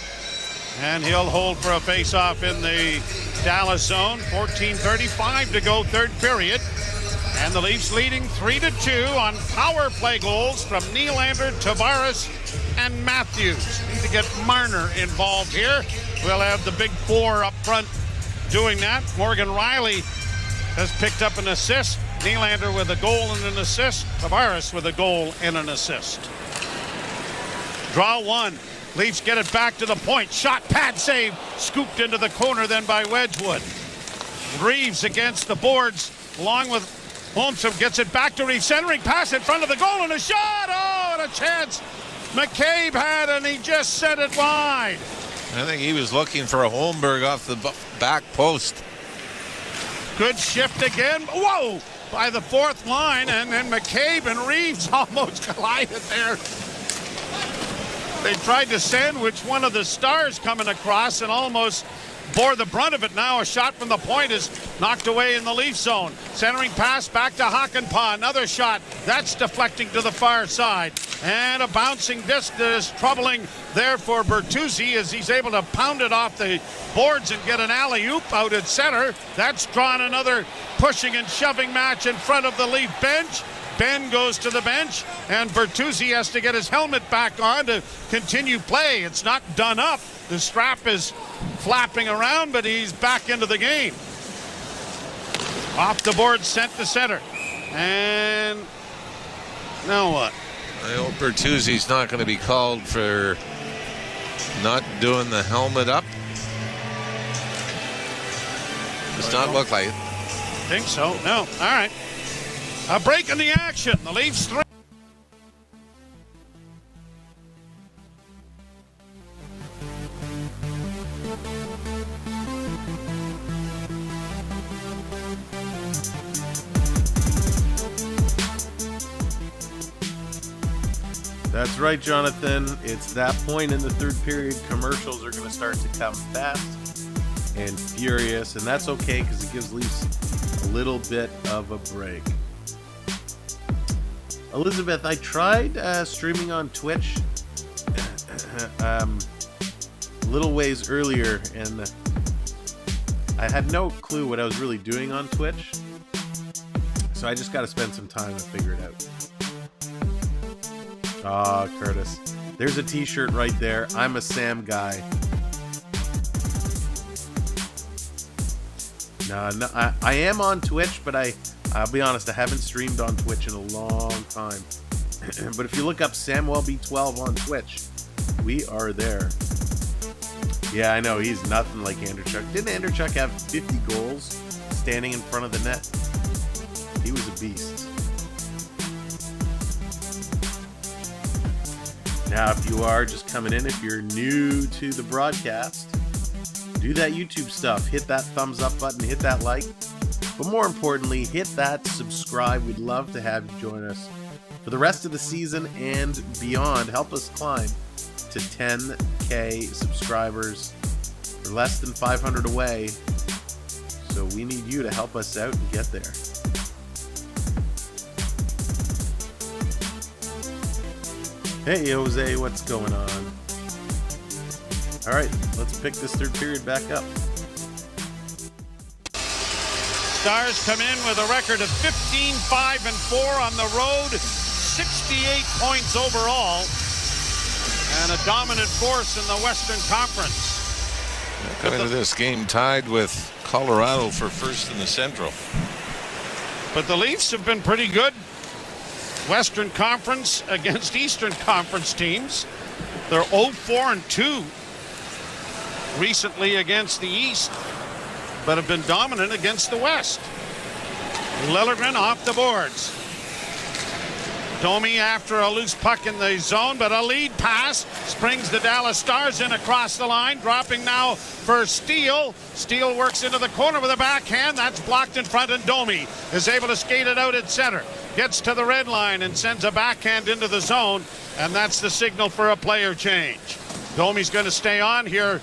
And he'll hold for a face-off in the Dallas zone. 14:35 to go, third period. And the Leafs leading 3-2 on power play goals from Nylander, Tavares, and Matthews. Need to get Marner involved here. We'll have the big 4 up front doing that. Morgan Riley has picked up an assist. Nylander with a goal and an assist. Tavares with a goal and an assist. Draw 1. Leafs get it back to the point. Shot, pad save. Scooped into the corner then by Wedgwood. Reeves against the boards along with Holmstrom. Gets it back to Reeves. Centering pass in front of the goal and a shot. Oh, and a chance McCabe had, and he just set it wide. I think he was looking for a Holmberg off the back post. Good shift again. Whoa! By the fourth line, and then McCabe and Reeves almost collided there. They tried to sandwich one of the stars coming across and almost bore the brunt of it. Now a shot from the point is knocked away in the Leaf zone. Centering pass back to Hakanpää. Another shot. That's deflecting to the far side. And a bouncing disc that is troubling there for Bertuzzi as he's able to pound it off the boards and get an alley-oop out at center. That's drawn another pushing and shoving match in front of the Leaf bench. Ben goes to the bench, and Bertuzzi has to get his helmet back on to continue play. It's not done up. The strap is flapping around, but he's back into the game. Off the board, sent to center. And now what? I hope Bertuzzi's not going to be called for not doing the helmet up. Does not look like it. I think so. No. All right. A break in the action. The Leafs 3. That's right, Jonathan. It's that point in the third period. Commercials are going to start to come fast and furious, and that's okay because it gives Leafs a little bit of a break. Elizabeth, I tried streaming on Twitch a little ways earlier, and I had no clue what I was really doing on Twitch. so I just got to spend some time to figure it out. Ah, Curtis. There's a t-shirt right there. I'm a Sam guy. No, I am on Twitch, but I'll be honest, I haven't streamed on Twitch in a long time. But if you look up Samwelb 12 on Twitch, we are there. Yeah, I know, he's nothing like Andrechuk. Didn't Andrechuk have 50 goals standing in front of the net? He was a beast. Now, if you are just coming in, if you're new to the broadcast, do that YouTube stuff. Hit that thumbs up button, hit that like. But more importantly, hit that subscribe. We'd love to have you join us for the rest of the season and beyond. Help us climb to 10K subscribers. We're less than 500 away. So we need you to help us out and get there. Hey, Jose, what's going on? All right, let's pick this third period back up. Stars come in with a record of 15-5-4 on the road, 68 points overall, and a dominant force in the Western Conference. Coming into this game tied with Colorado for first in the Central. But the Leafs have been pretty good. Western Conference against Eastern Conference teams. They're 0-4-2 recently against the East, but have been dominant against the West. Liljegren off the boards. Domi after a loose puck in the zone, but a lead pass springs the Dallas Stars in across the line, dropping now for Steele. Steele works into the corner with a backhand. That's blocked in front, and Domi is able to skate it out at center. Gets to the red line and sends a backhand into the zone, and that's the signal for a player change. Domi's going to stay on here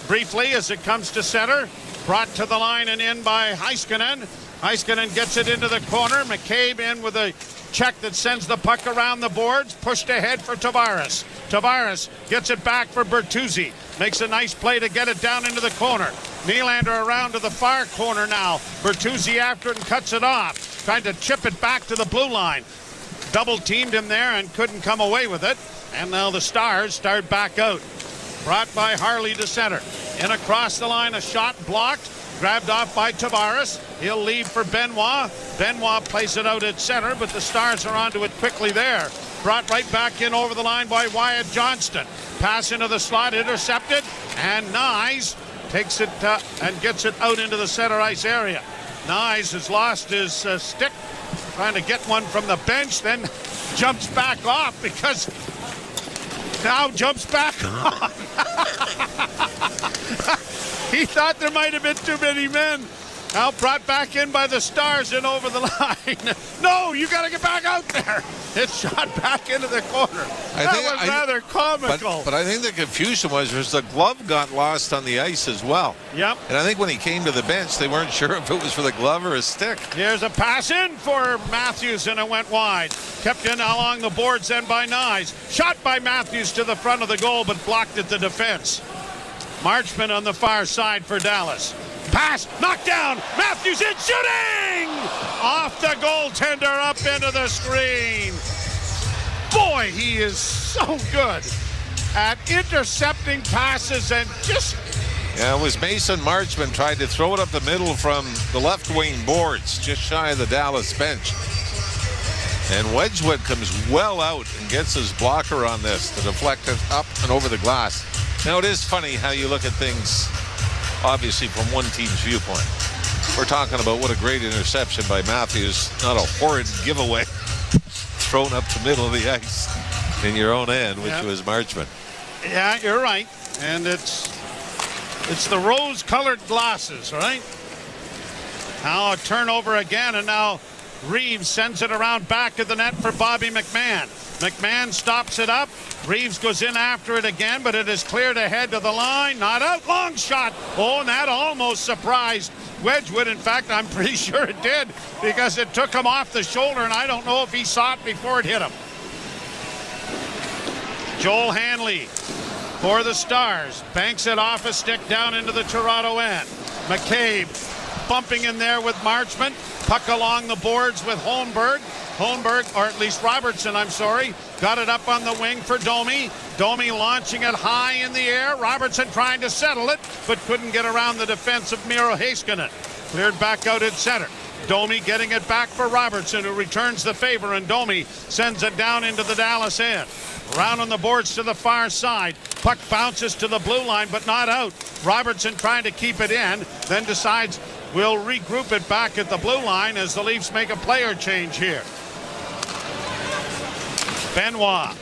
briefly as it comes to center. Brought to the line and in by Heiskanen. Heiskanen gets it into the corner. McCabe in with a check that sends the puck around the boards. Pushed ahead for Tavares. Tavares gets it back for Bertuzzi. Makes a nice play to get it down into the corner. Nylander around to the far corner now. Bertuzzi after it and cuts it off. Trying to chip it back to the blue line. Double teamed him there and couldn't come away with it. And now the Stars start back out. Brought by Harley to center. In across the line, a shot blocked. Grabbed off by Tavares. He'll leave for Benoit. Benoit plays it out at center, but the Stars are onto it quickly there. Brought right back in over the line by Wyatt Johnston. Pass into the slot, intercepted, and Nyes takes it and gets it out into the center ice area. Nyes has lost his stick, trying to get one from the bench, then jumps back off because now jumps back on. He thought there might have been too many men. Now brought back in by the Stars and over the line. No, you got to get back out there. It's shot back into the corner. That was rather comical. But I think the confusion was the glove got lost on the ice as well. Yep. And I think when he came to the bench, they weren't sure if it was for the glove or a stick. Here's a pass in for Matthews, and it went wide. Kept in along the boards then by Nyes. Shot by Matthews to the front of the goal, but blocked at the defense. Marchman on the far side for Dallas. Pass, knocked down, Matthews in, shooting! Off the goaltender, up into the screen. Boy, he is so good at intercepting passes and just... Yeah, it was Mason Marchman tried to throw it up the middle from the left wing boards, just shy of the Dallas bench. And Wedgwood comes well out and gets his blocker on this to deflect it up and over the glass. Now, it is funny how you look at things, obviously, from one team's viewpoint. We're talking about what a great interception by Matthews, not a horrid giveaway thrown up the middle of the ice in your own end, which was Marchman. Yeah, you're right. And it's the rose-colored glasses, right? Now a turnover again, and now Reeves sends it around back to the net for Bobby McMahon. McMahon stops it up. Reeves goes in after it again, but it is cleared ahead to the line. Not out. Long shot. Oh, and that almost surprised Wedgwood. In fact, I'm pretty sure it did because it took him off the shoulder, and I don't know if he saw it before it hit him. Joel Hanley for the Stars. Banks it off a stick down into the Toronto end. McCabe bumping in there with Marchment. Puck along the boards with Holmberg, or at least Robertson, I'm sorry. Got it up on the wing for Domi. Domi launching it high in the air. Robertson trying to settle it, but couldn't get around the defense of Miro Heiskanen. Cleared back out at center. Domi getting it back for Robertson, who returns the favor, and Domi sends it down into the Dallas end. Round on the boards to the far side. Puck bounces to the blue line, but not out. Robertson trying to keep it in, then decides we'll regroup it back at the blue line as the Leafs make a player change here. Benoit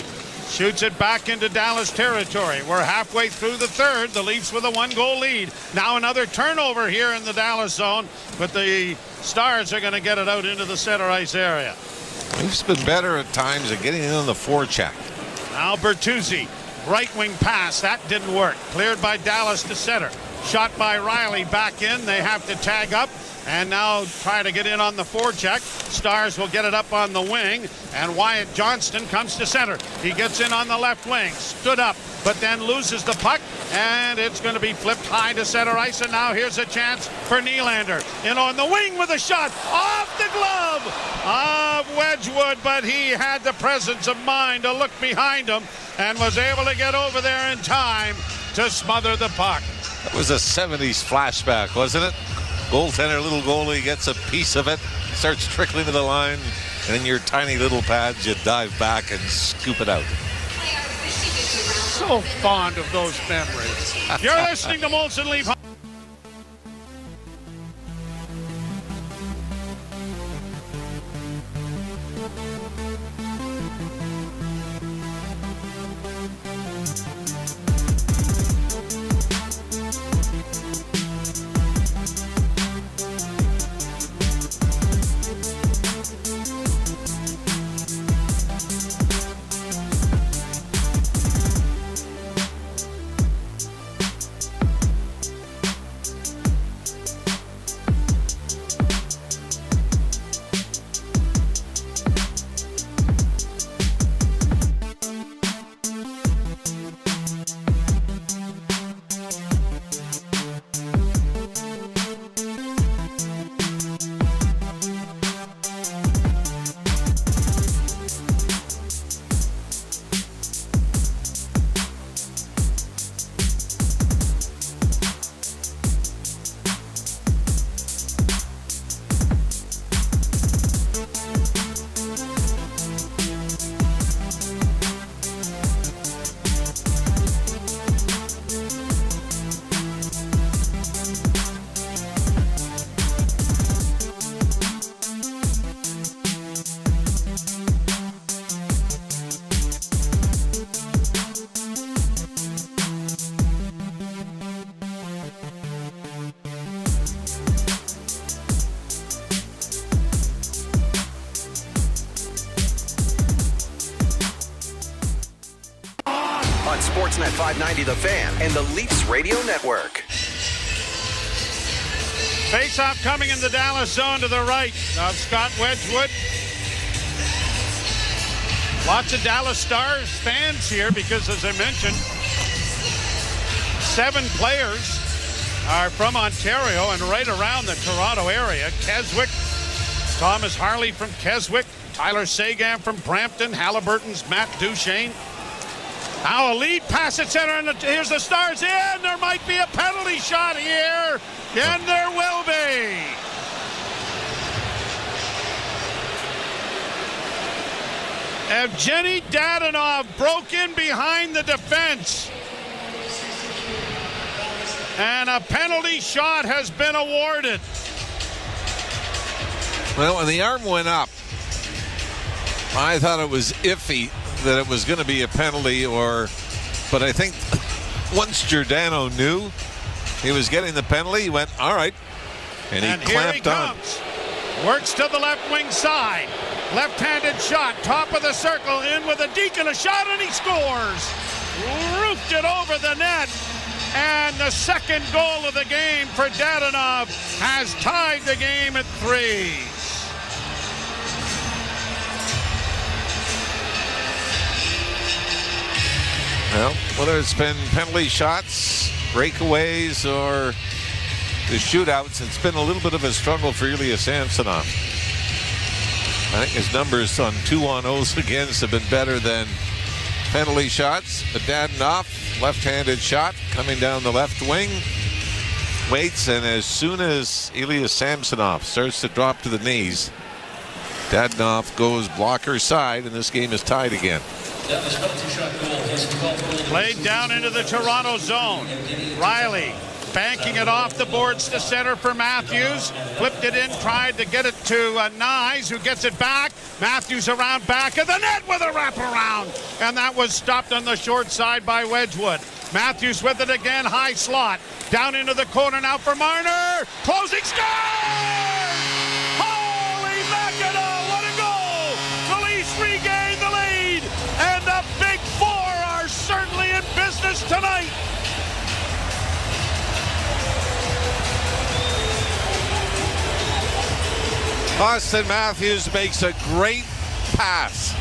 shoots it back into Dallas territory. We're halfway through the third. The Leafs with a 1-goal lead. Now another turnover here in the Dallas zone, but the Stars are going to get it out into the center ice area. Leafs been better at times at getting in on the forecheck. Now Bertuzzi, right wing pass. That didn't work. Cleared by Dallas to center. Shot by Riley back in. They have to tag up and now try to get in on the forecheck. Stars will get it up on the wing, and Wyatt Johnston comes to center. He gets in on the left wing, stood up, but then loses the puck, and it's going to be flipped high to center ice, and now here's a chance for Nylander. In on the wing with a shot off the glove of Wedgwood, but he had the presence of mind to look behind him and was able to get over there in time to smother the puck. That was a 70s flashback, wasn't it? Goaltender, little goalie, gets a piece of it, starts trickling to the line, and in your tiny little pads, you dive back and scoop it out. So fond of those memories. You're listening to Molson Leaf. Sportsnet 590 The Fan and the Leafs Radio Network. Face-off coming in the Dallas zone to the right of Scott Wedgwood. Lots of Dallas Stars fans here because, as I mentioned, 7 players are from Ontario and right around the Toronto area. Keswick, Thomas Harley from Keswick, Tyler Sagan from Brampton, Halliburton's Matt Duchesne. Now a lead pass at center, and here's the Stars in. There might be a penalty shot here, and there will be. Evgeny Dadonov broke in behind the defense, and a penalty shot has been awarded. Well, when the arm went up, I thought it was iffy that it was going to be a penalty, but I think once Giordano knew he was getting the penalty, he went, all right, and he clamped on. Works to the left wing side. Left-handed shot, top of the circle, in with a Deacon, a shot, and he scores. Roofed it over the net, and the second goal of the game for Dadonov has tied the game at 3. Well, whether it's been penalty shots, breakaways, or the shootouts, it's been a little bit of a struggle for Ilya Samsonov. I think his numbers on 2-on-0s against have been better than penalty shots. But Dadonov, left-handed shot coming down the left wing. Waits, and as soon as Ilya Samsonov starts to drop to the knees, Dadonov goes blocker side, and this game is tied again. Played down into the Toronto zone. Riley banking it off the boards to center for Matthews. Flipped it in, tried to get it to Nyes, who gets it back. Matthews around back of the net with a wraparound. And that was stopped on the short side by Wedgwood. Matthews with it again, high slot. Down into the corner now for Marner. Closing score! Holy mackerel, what a goal! The Leafs regain the lead. And the Big Four are certainly in business tonight. Austin Matthews makes a great pass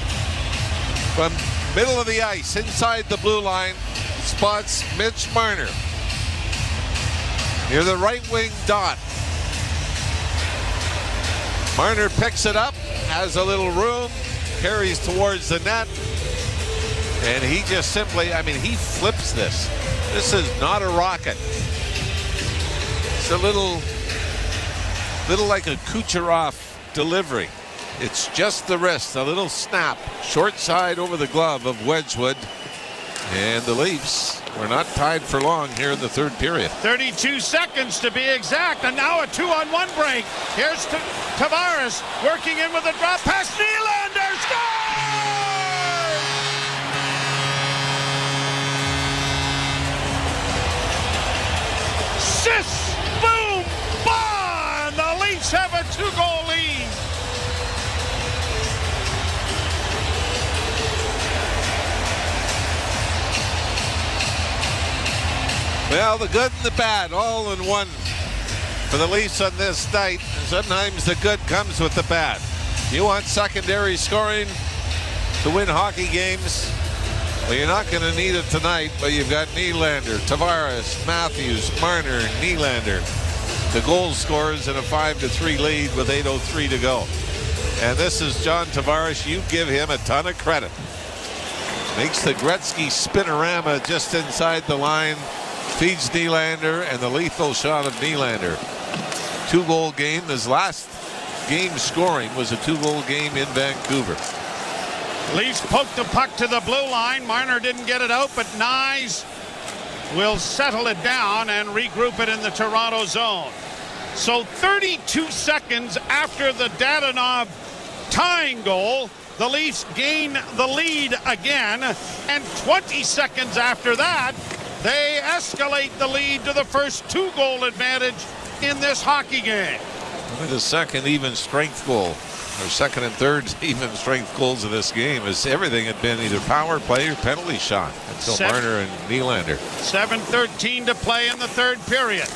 from middle of the ice inside the blue line, spots Mitch Marner near the right wing dot. Marner picks it up, has a little room, carries towards the net, and he just simply, he flips this. This is not a rocket. It's a little like a Kucherov delivery. It's just the wrist, a little snap, short side over the glove of Wedgwood, and the Leafs were not tied for long here in the third period. 32 seconds to be exact, and now a 2-on-1 break. Here's Tavares working in with a drop pass. Nylander scores! Sis, boom, bon! The Leafs have a 2-goal lead. Well, the good and the bad all in one for the Leafs on this night. Sometimes the good comes with the bad. You want secondary scoring to win hockey games? Well, you're not going to need it tonight, but you've got Nylander, Tavares, Matthews, Marner, Nylander, the goal scorers in a 5-3 lead with 8:03 to go. And this is John Tavares. You give him a ton of credit. Makes the Gretzky spinorama just inside the line. Feeds Nylander, and the lethal shot of Nylander. 2-goal game. His last game scoring was a 2-goal game in Vancouver. Leafs poked the puck to the blue line. Marner didn't get it out, but Nyes will settle it down and regroup it in the Toronto zone. So 32 seconds after the Dadonov tying goal, the Leafs gain the lead again, and 20 seconds after that, they escalate the lead to the first 2-goal advantage in this hockey game. Only the second even strength goal, or second and third even strength goals of this game, as everything had been either power play or penalty shot until Marner and Nylander. 7:13 to play in the third period.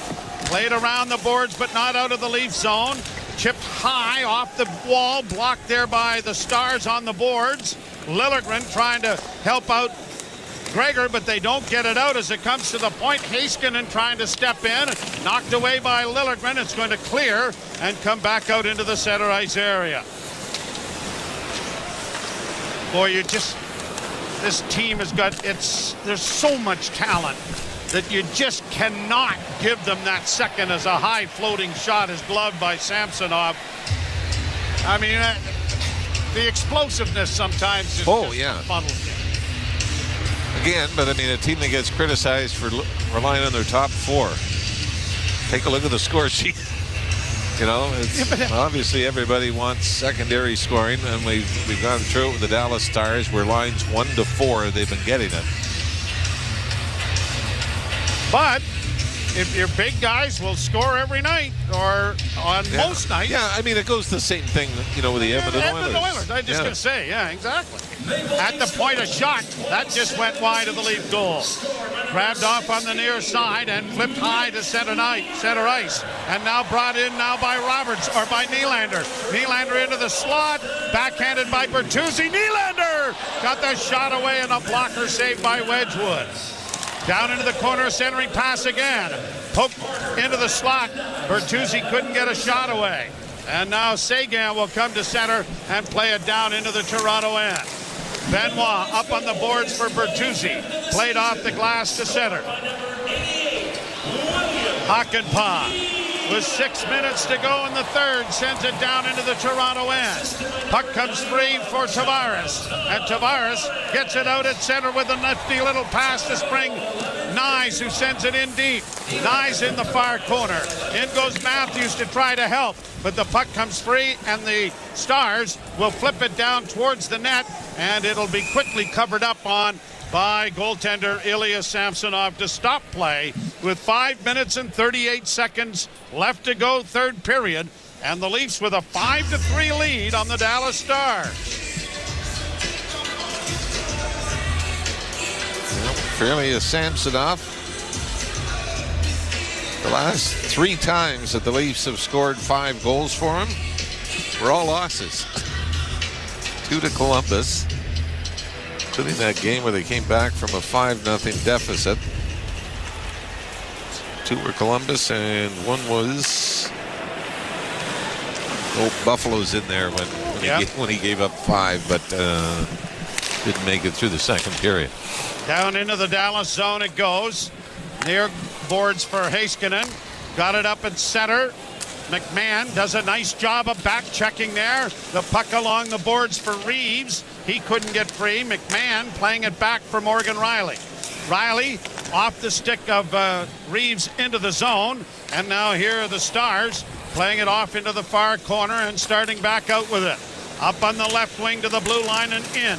Played around the boards, but not out of the Leaf zone. Chipped high off the wall, blocked there by the Stars on the boards. Liljegren trying to help out Gregor, but they don't get it out as it comes to the point. Heiskanen trying to step in, knocked away by Liljegren. It's going to clear and come back out into the center ice area. Boy, this team has got, there's so much talent that you just cannot give them that second as a high floating shot is gloved by Samsonov. The explosiveness sometimes is funneled. Again, but a team that gets criticized for relying on their top four. Take a look at the score sheet. Obviously everybody wants secondary scoring, and we've gone through it with the Dallas Stars, where lines 1 to 4 they've been getting it. But if your big guys will score every night or on most nights. Yeah, it goes the same thing, with the Edmonton Oilers. I just going to say, exactly. At the point of shot, that just went wide of the Leaf goal. Grabbed off on the near side and flipped high to center ice. And now brought in by Nylander. Nylander into the slot, backhanded by Bertuzzi. Nylander got the shot away, and a blocker saved by Wedgwood. Down into the corner, centering pass again. Poked into the slot. Bertuzzi couldn't get a shot away. And now Seguin will come to center and play it down into the Toronto end. Benoit up on the boards for Bertuzzi. Played off the glass to center. Hakanpää, with 6 minutes to go in the third, sends it down into the Toronto end. Puck comes free for Tavares, and Tavares gets it out at center with a nifty little pass to Spring Nyes, who sends it in deep. Nyes in the far corner. In goes Matthews to try to help, but the puck comes free, and the Stars will flip it down towards the net, and it'll be quickly covered up on by goaltender Ilya Samsonov to stop play with 5 minutes and 38 seconds left to go, third period, and the Leafs with a 5-3 lead on the Dallas Stars. For Ilya Samsonov, the last 3 times that the Leafs have scored 5 goals for him were all losses. 2 to Columbus, including that game where they came back from a 5-0 deficit. 2 were Columbus, and 1 was Buffalo's in there when he gave up 5, but didn't make it through the second period. Down into the Dallas zone it goes. Near boards for Heiskanen. Got it up at center. McMahon does a nice job of back checking there. The puck along the boards for Reeves. He couldn't get free. McMahon playing it back for Morgan Riley. Riley off the stick of Reeves into the zone. And now here are the Stars playing it off into the far corner and starting back out with it. Up on the left wing to the blue line and in.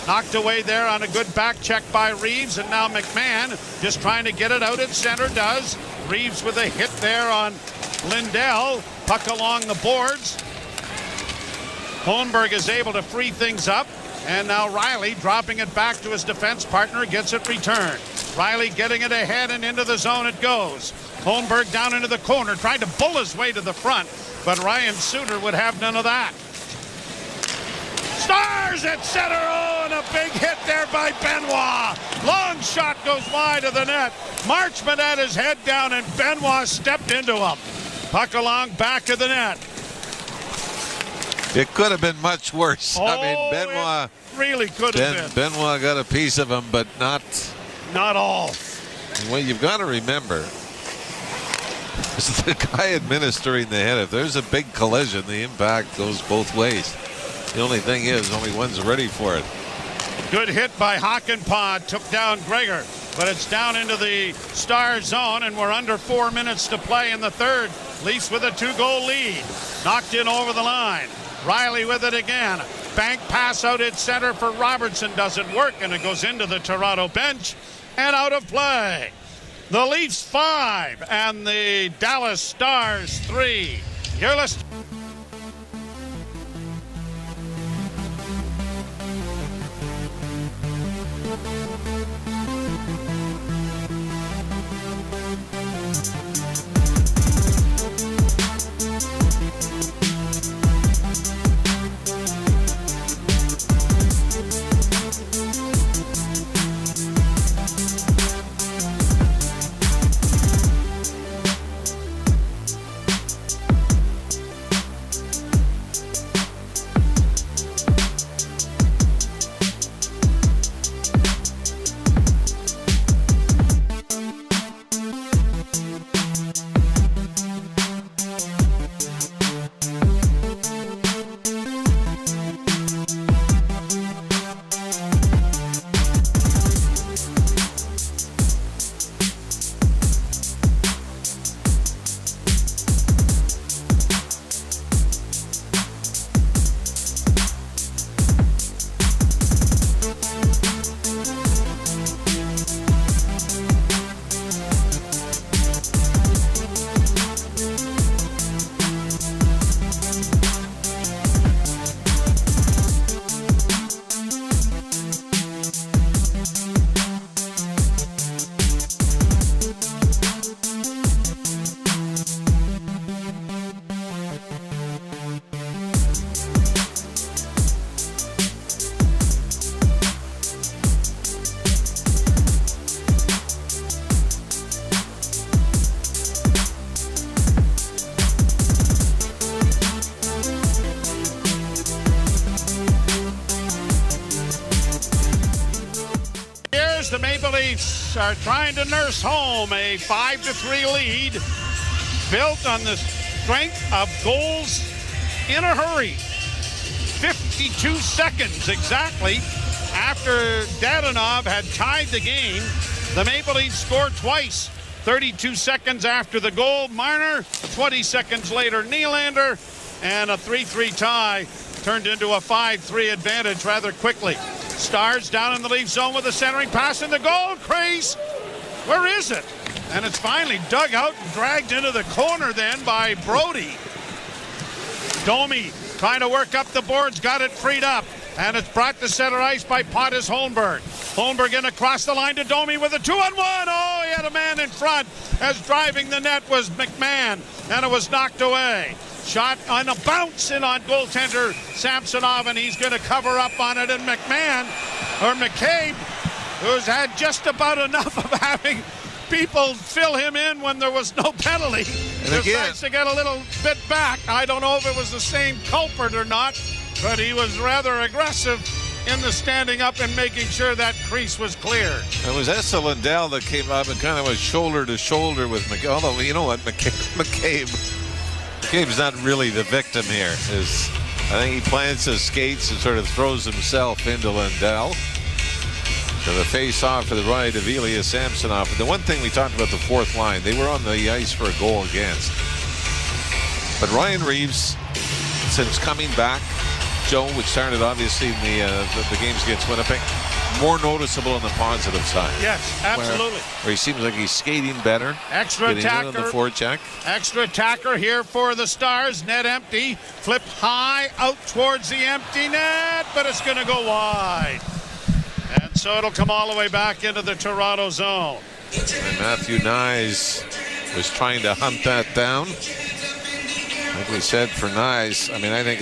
Knocked away there on a good back check by Reeves, and now McMahon just trying to get it out at center, does. Reeves with a hit there on Lindell. Puck along the boards. Holmberg is able to free things up, and now Riley dropping it back to his defense partner, gets it returned. Riley getting it ahead and into the zone it goes. Holmberg down into the corner, trying to bull his way to the front, but Ryan Suter would have none of that. Stars at center. Oh, and a big hit there by Benoit. Long shot goes wide of the net. Marchment had his head down, and Benoit stepped into him. Puck along back of the net. It could have been much worse. Oh, I mean, Benoit really could have been. Benoit got a piece of him, but not all. And what you've got to remember is the guy administering the hit. If there's a big collision, the impact goes both ways. The only thing is, only one's ready for it. Good hit by Hakanpää, took down Gregor, but it's down into the Star zone, and we're under 4 minutes to play in the third. Leafs with a 2-goal lead. Knocked in over the line. Riley with it again. Bank pass out at center for Robertson, doesn't work, and it goes into the Toronto bench and out of play. The Leafs 5 and the Dallas Stars 3. You're listening. Leafs are trying to nurse home a 5-3 lead built on the strength of goals in a hurry. 52 seconds exactly after Dadonov had tied the game, the Maple Leafs scored twice. 32 seconds after the goal, Marner. 20 seconds later, Nylander. And a 3-3 tie turned into a 5-3 advantage rather quickly. Stars down in the Leaf zone with a centering pass in the goal crease. Where is it? And it's finally dug out and dragged into the corner then by Brody. Domi trying to work up the boards, got it freed up. And it's brought to center ice by Pontus Holmberg. Holmberg in across the line to Domi with a 2-on-1. Oh, he had a man in front as driving the net was McMahon, and it was knocked away. Shot on a bounce in on goaltender Samsonov, and he's going to cover up on it. And McCabe, who's had just about enough of having people fill him in when there was no penalty, decides to get a little bit back. I don't know if it was the same culprit or not, but he was rather aggressive in the standing up and making sure that crease was cleared. It was Esa Lindell that came up and kind of was shoulder to shoulder with McCabe. Although, you know what, McCabe's not really the victim here. I think he plants his skates and sort of throws himself into Lindell. So the face-off to the right of Ilya Samsonov. And the one thing we talked about the fourth line, they were on the ice for a goal against. But Ryan Reeves, since coming back, Joe, which started obviously in the games against Winnipeg, more noticeable on the positive side. Yes, absolutely. Where he seems like he's skating better. Extra attacker. On the forecheck. Extra attacker here for the Stars. Net empty. Flip high out towards the empty net, but it's going to go wide. And so it'll come all the way back into the Toronto zone. And Matthew Nyes was trying to hunt that down. Like we said for Nyes, I mean, I think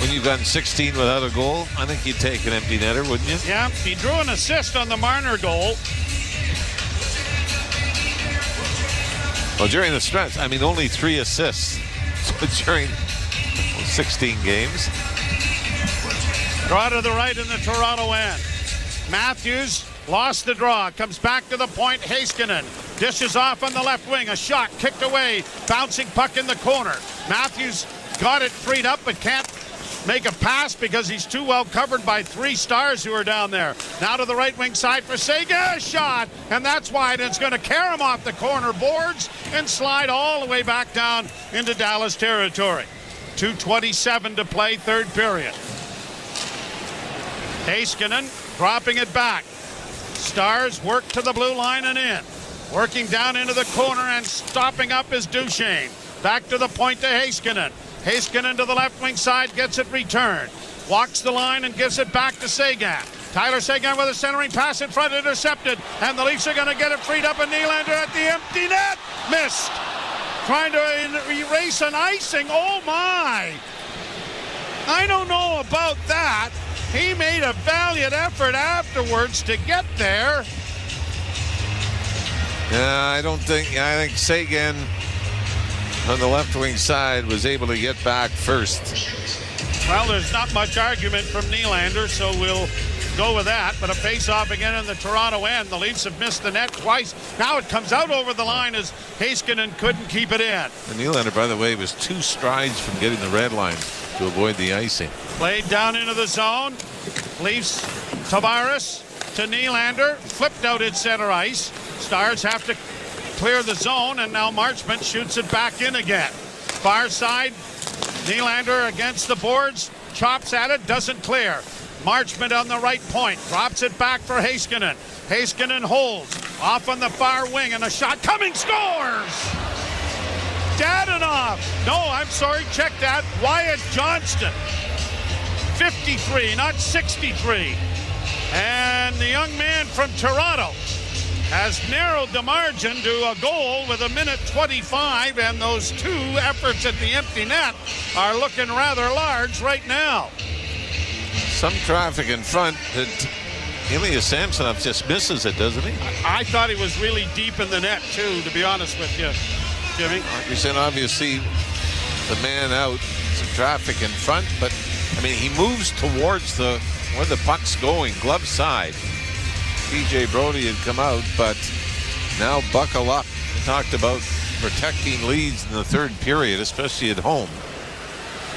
when you've gotten 16 without a goal, I think you'd take an empty netter, wouldn't you? Yeah, he drew an assist on the Marner goal. Well, during the stretch, I mean, only 3 assists during 16 games. Draw to the right in the Toronto end. Matthews lost the draw, comes back to the point. Heiskanen dishes off on the left wing. A shot kicked away, bouncing puck in the corner. Matthews got it freed up but can't make a pass because he's too well covered by 3 Stars who are down there. Now to the right wing side for Seguin. A shot, and that's wide. And it's going to carry him off the corner boards and slide all the way back down into Dallas territory. 2:27 to play, third period. Heiskanen dropping it back. Stars work to the blue line and in. Working down into the corner and stopping up is Duchesne. Back to the point to Heiskanen. Heiskanen to the left wing side, gets it returned. Walks the line and gives it back to Seguin. Tyler Seguin with a centering pass in front, intercepted. And the Leafs are going to get it freed up, and Nylander at the empty net. Missed. Trying to erase an icing. Oh my. I don't know about that. He made a valiant effort afterwards to get there. I think Seguin on the left wing side was able to get back first. Well, there's not much argument from Nylander, so we'll go with that. But a face-off again in the Toronto end. The Leafs have missed the net twice. Now it comes out over the line as Heiskanen couldn't keep it in. And Nylander, by the way, was 2 strides from getting the red line to avoid the icing. Played down into the zone. Leafs, Tavares to Nylander. Flipped out at center ice. Stars have to clear the zone, and now Marchment shoots it back in again. Far side, Nylander against the boards. Chops at it, doesn't clear. Marchment on the right point. Drops it back for Heiskanen. Heiskanen holds. Off on the far wing, and a shot coming. Scores! Dadonov. No, I'm sorry, check that. Wyatt Johnston. 53, not 63. And the young man from Toronto has narrowed the margin to a goal with 1:25, and those 2 efforts at the empty net are looking rather large right now. Some traffic in front. Ilya Samsonov just misses it, doesn't he? I thought he was really deep in the net, too, to be honest with you, Jimmy. Like we said, obviously, the man out, some traffic in front, but, I mean, he moves towards where the puck's going, glove side. P.J. Brodie had come out, but now buckle up. We talked about protecting leads in the third period, especially at home.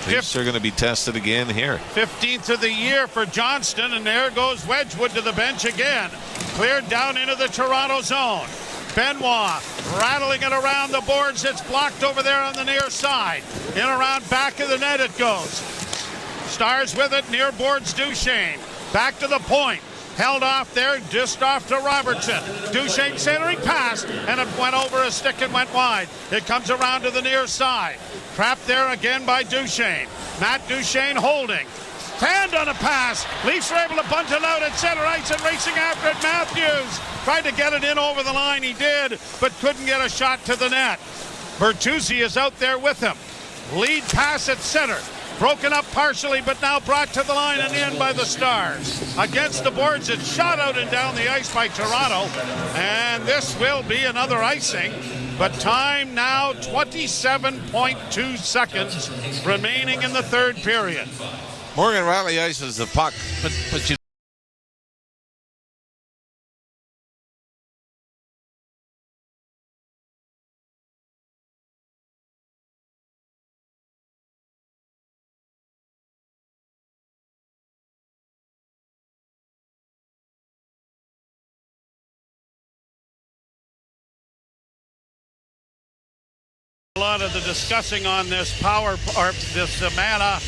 Leafs are going to be tested again here. 15th of the year for Johnston, and there goes Wedgwood to the bench again. Cleared down into the Toronto zone. Benoit rattling it around the boards. It's blocked over there on the near side. In around back of the net it goes. Stars with it near boards Duchesne. Back to the point. Held off there, just off to Robertson. Duchesne centering pass, and it went over a stick and went wide. It comes around to the near side. Trapped there again by Duchesne. Matt Duchesne holding. Hand on a pass. Leafs are able to bunt it out at center ice and racing after it. Matthews tried to get it in over the line. He did, but couldn't get a shot to the net. Bertuzzi is out there with him. Lead pass at center. Broken up partially, but now brought to the line and in by the Stars. Against the boards, it's shot out and down the ice by Toronto. And this will be another icing. But time now, 27.2 seconds remaining in the third period. Morgan Riley ices the puck, but you A lot of the discussing on this power or this mana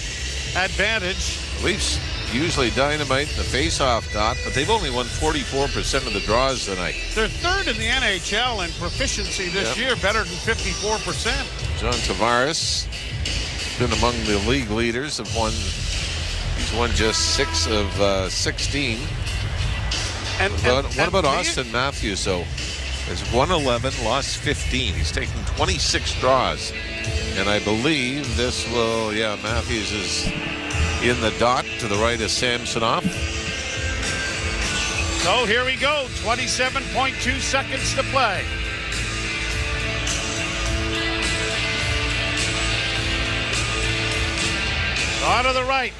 advantage. Leafs usually dynamite the face-off dot, but they've only won 44% of the draws tonight. They're third in the NHL in proficiency this year, better than 54%. John Tavares been among the league leaders. He's won just 6 of 16. What about Austin Matthews, though? Has won 11, lost 15. He's taken 26 draws. And I believe this will, Matthews is in the dot to the right of Samsonov. So here we go, 27.2 seconds to play. On to the right,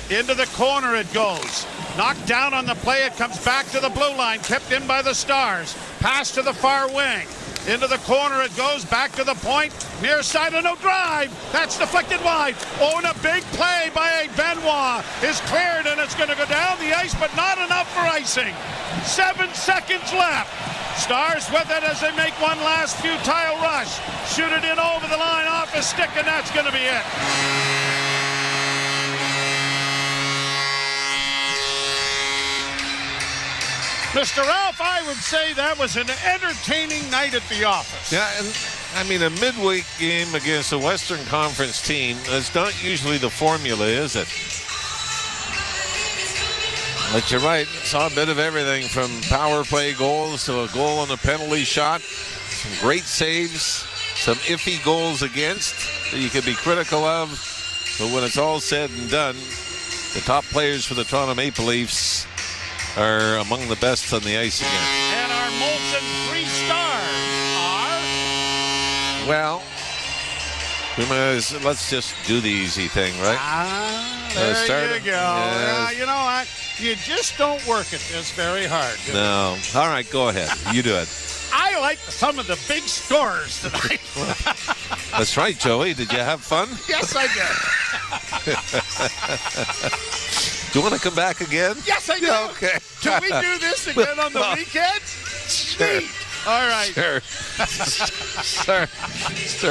into the corner it goes. Knocked down on the play, it comes back to the blue line, kept in by the Stars. Pass to the far wing. Into the corner it goes, back to the point. Near side and no drive. That's deflected wide. Oh, and a big play by Benoit is cleared, and it's going to go down the ice, but not enough for icing. 7 seconds left. Stars with it as they make one last futile rush. Shoot it in over the line, off a stick, and that's going to be it. Mr. Ralph, I would say that was an entertaining night at the office. Yeah, and I mean, a midweek game against a Western Conference team, that's not usually the formula, is it? But you're right, saw a bit of everything from power play goals to a goal on a penalty shot. Some great saves, some iffy goals against that you could be critical of. But when it's all said and done, the top players for the Toronto Maple Leafs are among the best on the ice again. And our Molson 3 stars are? Well, let's just do the easy thing, right? There you go. Yes. You know what? You just don't work at this very hard. No. All right, go ahead. You do it. I like some of the big scores tonight. That's right, Joey. Did you have fun? Yes, I did. Do you want to come back again? Yes, I do. Yeah, okay. Can we do this again on the weekend? Sweet. All right. Sure. Star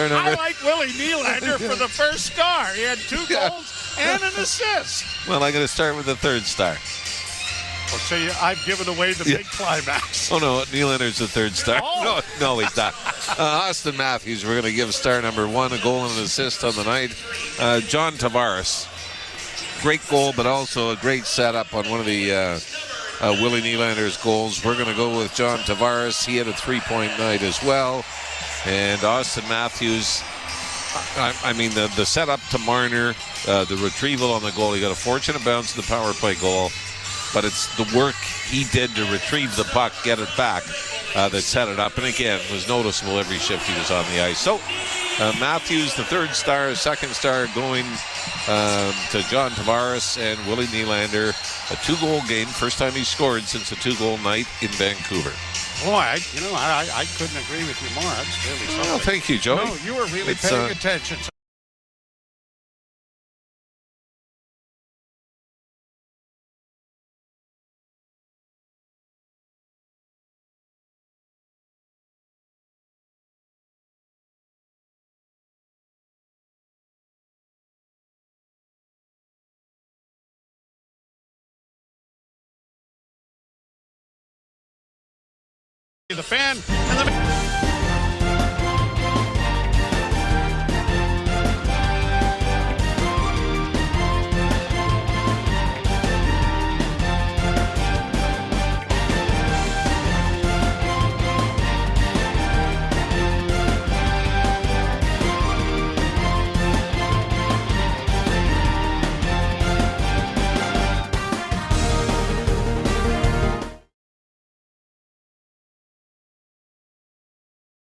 number. I like Willie Nylander for the first star. He had 2 goals and an assist. Well, I'm going to start with the third star. Oh, so I've given away the big climax. Oh, no. Nylander's the third star. Oh. No, he's not. Austin Matthews, we're going to give star number 1, a goal and an assist on the night. John Tavares. Great goal, but also a great setup on one of the Willie Nylander's goals. We're going to go with John Tavares. He had a 3-point night as well. And Austin Matthews, I mean, the setup to Marner, the retrieval on the goal. He got a fortunate bounce in the power play goal, but it's the work he did to retrieve the puck, get it back, that set it up, and again was noticeable every shift he was on the ice. So Matthews, the third star, second star going to John Tavares and Willie Nylander. A 2-goal game, first time he scored since a 2-goal night in Vancouver. Boy, I couldn't agree with you more. That's really something. Well, thank you, Joe. No, you were really paying attention. The fan and the